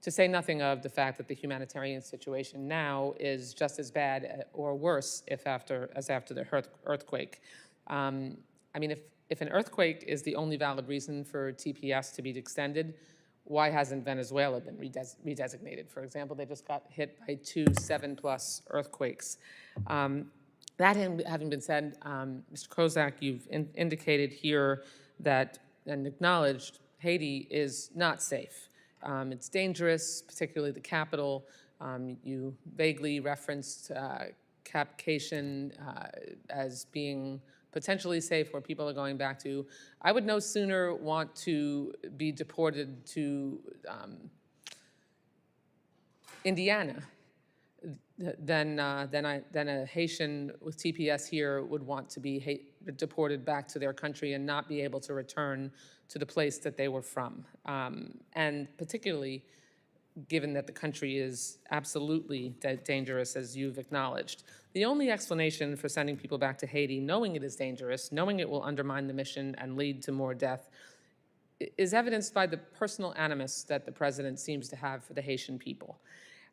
to say nothing of the fact that the humanitarian situation now is just as bad or worse as after the earthquake. I mean, if an earthquake is the only valid reason for TPS to be extended, why hasn't Venezuela been redesignated? For example, they just got hit by 2 7+ earthquakes. That having been said, Mr. Kozak, you've indicated here that, and acknowledged, Haiti is not safe. It's dangerous, particularly the capital. You vaguely referenced Cap Haitian as being potentially safe, where people are going back to. I would no sooner want to be deported to Indiana than a Haitian with TPS here would want to be deported back to their country and not be able to return to the place that they were from. And particularly given that the country is absolutely dangerous, as you've acknowledged. The only explanation for sending people back to Haiti, knowing it is dangerous, knowing it will undermine the mission and lead to more death, is evidenced by the personal animus that the president seems to have for the Haitian people.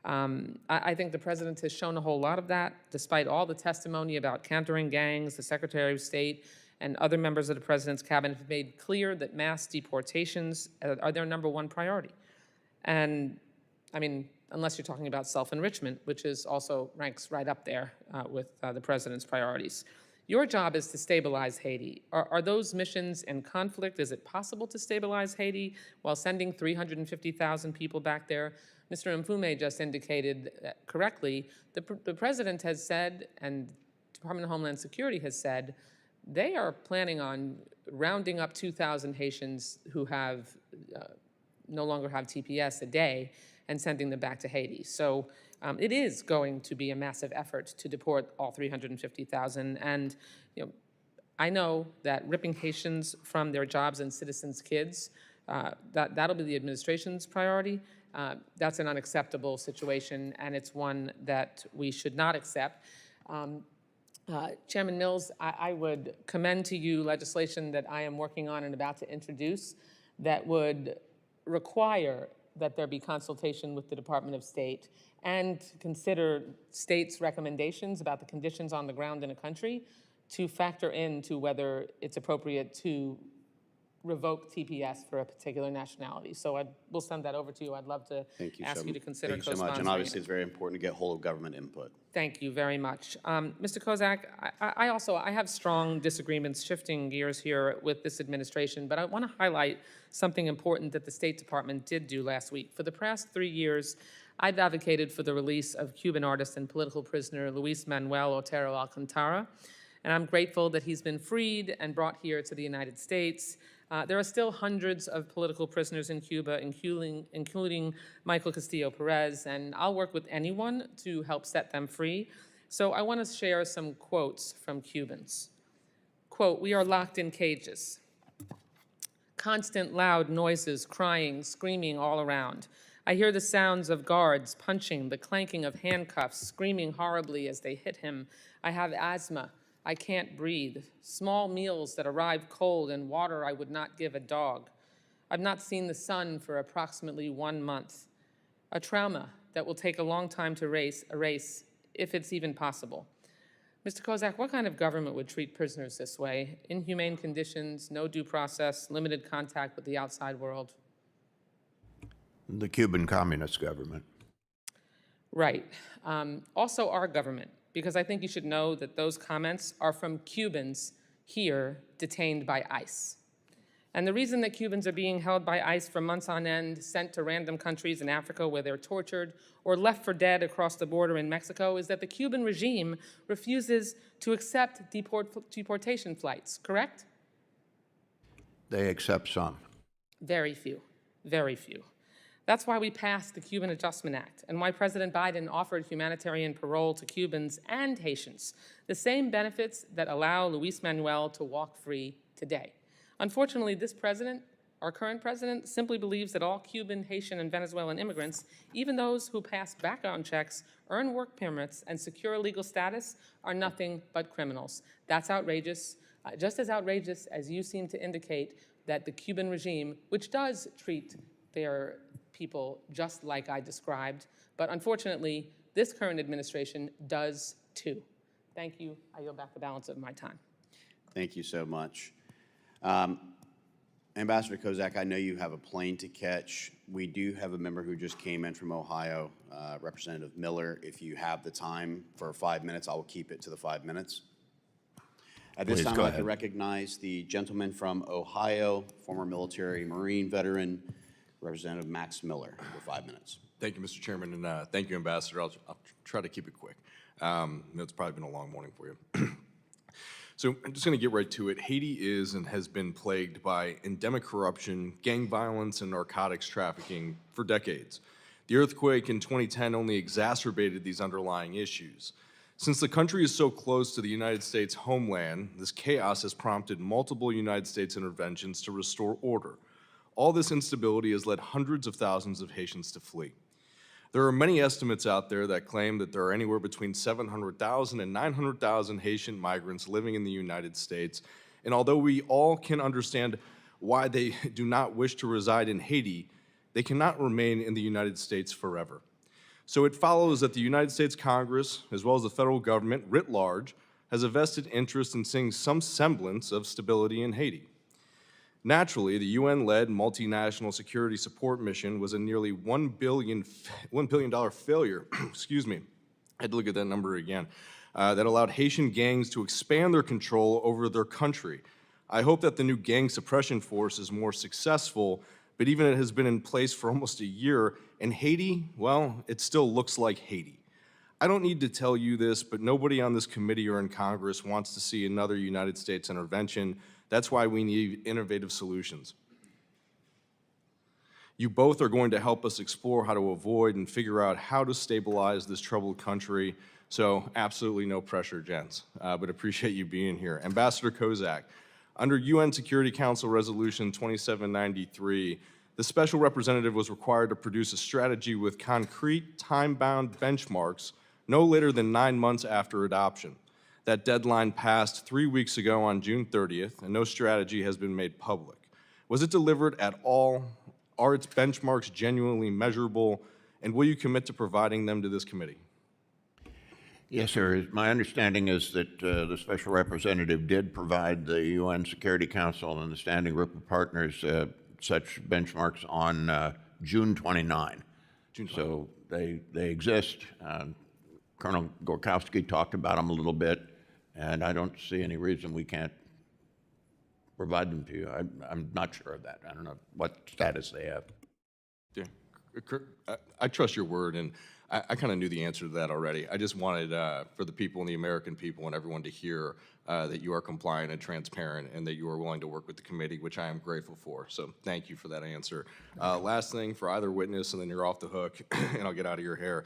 I think the president has shown a whole lot of that, despite all the testimony about countering gangs. The Secretary of State and other members of the president's cabinet have made clear that mass deportations are their #1 priority. And I mean, unless you're talking about self-enrichment, which is also ranks right up there with the president's priorities. Your job is to stabilize Haiti. Are those missions in conflict? Is it possible to stabilize Haiti while sending 350,000 people back there? Mr. Mfume just indicated correctly, the president has said, and Department of Homeland Security has said, they are planning on rounding up 2,000 Haitians who have no longer have TPS a day and sending them back to Haiti. So it is going to be a massive effort to deport all 350,000. And I know that ripping Haitians from their jobs and citizens' kids, that'll be the administration's priority. That's an unacceptable situation, and it's one that we should not accept. Chairman Mills, I would commend to you legislation that I am working on and about to introduce that would require that there be consultation with the Department of State and consider states' recommendations about the conditions on the ground in a country to factor into whether it's appropriate to revoke TPS for a particular nationality. So we'll send that over to you. I'd love to ask you to consider Thank you so much. And obviously, it's very important to get whole of government input. Thank you very much. Mr. Kozak, I have strong disagreements, shifting gears here with this administration, but I want to highlight something important that the State Department did do last week. For the past 3 years, I've advocated for the release of Cuban artist and political prisoner Luis Manuel Otero Alcantara, and I'm grateful that he's been freed and brought here to the United States. There are still hundreds of political prisoners in Cuba, including Michael Castillo-Perez, and I'll work with anyone to help set them free. So I want to share some quotes from Cubans. Quote, "We are locked in cages. Constant loud noises, crying, screaming all around. I hear the sounds of guards punching, the clanking of handcuffs, screaming horribly as they hit him. I have asthma. I can't breathe. Small meals that arrive cold and water I would not give a dog. I've not seen the sun for approximately 1 month. A trauma that will take a long time to erase, if it's even possible." Mr. Kozak, what kind of government would treat prisoners this way? Inhumane conditions, no due process, limited contact with the outside world? The Cuban Communist government. Right. Also our government, because I think you should know that those comments are from Cubans here detained by ICE. And the reason that Cubans are being held by ICE for months on end, sent to random countries in Africa where they're tortured, or left for dead across the border in Mexico is that the Cuban regime refuses to accept deportation flights, correct? They accept some. Very few, very few. That's why we passed the Cuban Adjustment Act and why President Biden offered humanitarian parole to Cubans and Haitians, the same benefits that allow Luis Manuel to walk free today. Unfortunately, this president, our current president, simply believes that all Cuban, Haitian, and Venezuelan immigrants, even those who pass background checks, earn work permits, and secure legal status, are nothing but criminals. That's outrageous, just as outrageous as you seem to indicate that the Cuban regime, which does treat their people just like I described, but unfortunately, this current administration does too. Thank you. I yield back the balance of my time. Thank you so much. Ambassador Kozak, I know you have a plane to catch. We do have a member who just came in from Ohio, Representative Miller. If you have the time for 5 minutes, I will keep it to the 5 minutes. At this time, I'd like to recognize the gentleman from Ohio, former military Marine veteran, Representative Max Miller, for 5 minutes. Thank you, Mr. Chairman, and thank you, Ambassador. I'll try to keep it quick. It's probably been a long morning for you. So I'm just going to get right to it. Haiti is and has been plagued by endemic corruption, gang violence, and narcotics trafficking for decades. The earthquake in 2010 only exacerbated these underlying issues. Since the country is so close to the United States homeland, this chaos has prompted multiple United States interventions to restore order. All this instability has led hundreds of thousands of Haitians to flee. There are many estimates out there that claim that there are anywhere between 700,000 and 900,000 Haitian migrants living in the United States. And although we all can understand why they do not wish to reside in Haiti, they cannot remain in the United States forever. So it follows that the United States Congress, as well as the federal government writ large, has a vested interest in seeing some semblance of stability in Haiti. Naturally, the UN-led multinational security support mission was a nearly $1 billion failure, excuse me, I had to look at that number again, that allowed Haitian gangs to expand their control over their country. I hope that the new gang suppression force is more successful, but even it has been in place for almost a year, and Haiti, well, it still looks like Haiti. I don't need to tell you this, but nobody on this committee or in Congress wants to see another United States intervention. That's why we need innovative solutions. You both are going to help us explore how to avoid and figure out how to stabilize this troubled country. So absolutely no pressure, gents, but appreciate you being here. Ambassador Kozak, under UN Security Council Resolution 2793, the special representative was required to produce a strategy with concrete, time-bound benchmarks no later than 9 months after adoption. That deadline passed 3 weeks ago on June 30th, and no strategy has been made public. Was it delivered at all? Are its benchmarks genuinely measurable? And will you commit to providing them to this committee? Yes, sir. My understanding is that the special representative did provide the UN Security Council and the Standing Group of Partners such benchmarks on June 29. So they exist. Colonel Gorkowski talked about them a little bit, and I don't see any reason we can't provide them to you. I'm not sure of that. I don't know what status they have. Yeah. I trust your word, and I kind of knew the answer to that already. I just wanted for the people and the American people and everyone to hear that you are compliant and transparent and that you are willing to work with the committee, which I am grateful for. So thank you for that answer. Last thing for either witness, and then you're off the hook, and I'll get out of your hair.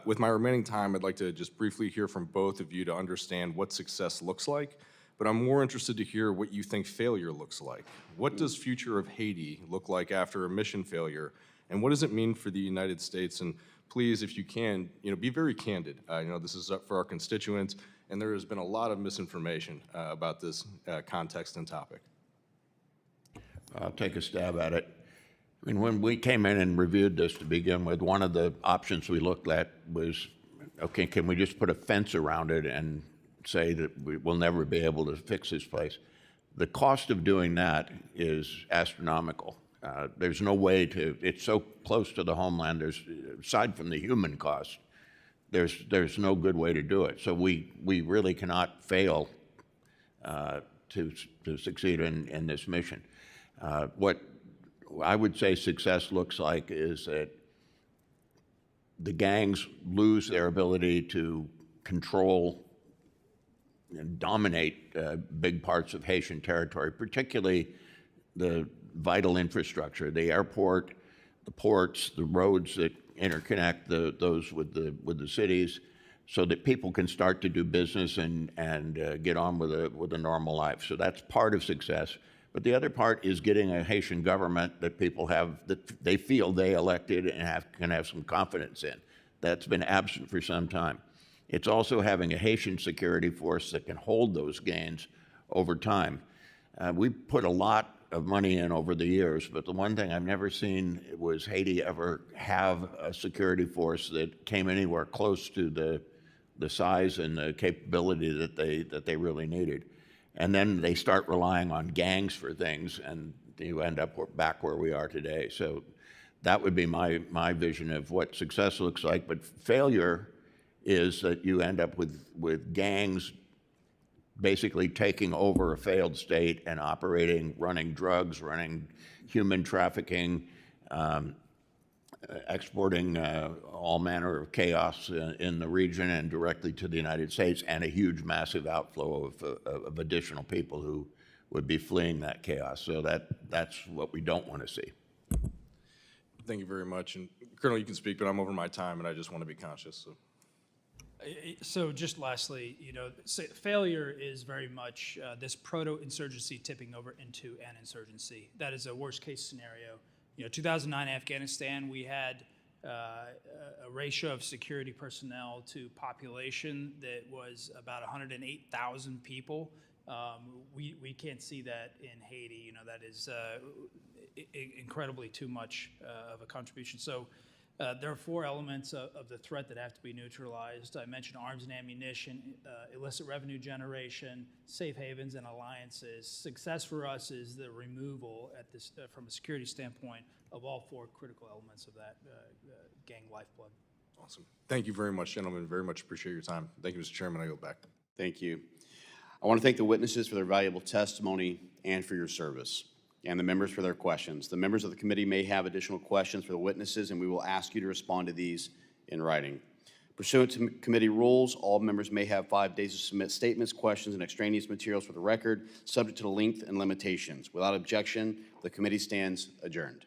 With my remaining time, I'd like to just briefly hear from both of you to understand what success looks like, but I'm more interested to hear what you think failure looks like. What does future of Haiti look like after a mission failure, and what does it mean for the United States? And please, if you can, be very candid. This is up for our constituents, and there has been a lot of misinformation about this context and topic. I'll take a stab at it. I mean, when we came in and reviewed this to begin with, one of the options we looked at was, okay, can we just put a fence around it and say that we'll never be able to fix this place? The cost of doing that is astronomical. There's no way to, it's so close to the homeland, aside from the human cost, there's no good way to do it. So we really cannot fail to succeed in this mission. What I would say success looks like is that the gangs lose their ability to control and dominate big parts of Haitian territory, particularly the vital infrastructure, the airport, the ports, the roads that interconnect those with the cities, so that people can start to do business and get on with a normal life. So that's part of success. But the other part is getting a Haitian government that people have, that they feel they elected and can have some confidence in. That's been absent for some time. It's also having a Haitian security force that can hold those gains over time. We put a lot of money in over the years, but the one thing I've never seen was Haiti ever have a security force that came anywhere close to the size and the capability that they really needed. And then they start relying on gangs for things, and you end up back where we are today. So that would be my vision of what success looks like. But failure is that you end up with gangs basically taking over a failed state and operating, running drugs, running human trafficking, exporting all manner of chaos in the region and directly to the United States, and a huge, massive outflow of additional people who would be fleeing that chaos. So that's what we don't want to see. Thank you very much. And Colonel, you can speak, but I'm over my time, and I just want to be conscious. So just lastly, failure is very much this proto-insurgency tipping over into an insurgency. That is a worst-case scenario. 2009 Afghanistan, we had a ratio of security personnel to population that was about 108,000 people. We can't see that in Haiti. That is incredibly too much of a contribution. So there are four elements of the threat that have to be neutralized. I mentioned arms and ammunition, illicit revenue generation, safe havens, and alliances. Success for us is the removal from a security standpoint of all four critical elements of that gang lifeblood. Awesome. Thank you very much, gentlemen. Very much appreciate your time. Thank you, Mr. Chairman. I go back. Thank you. I want to thank the witnesses for their valuable testimony and for your service, and the members for their questions. The members of the committee may have additional questions for the witnesses, and we will ask you to respond to these in writing. Pursuant to committee rules, all members may have 5 days to submit statements, questions, and extraneous materials for the record, subject to the length and limitations. Without objection, the committee stands adjourned.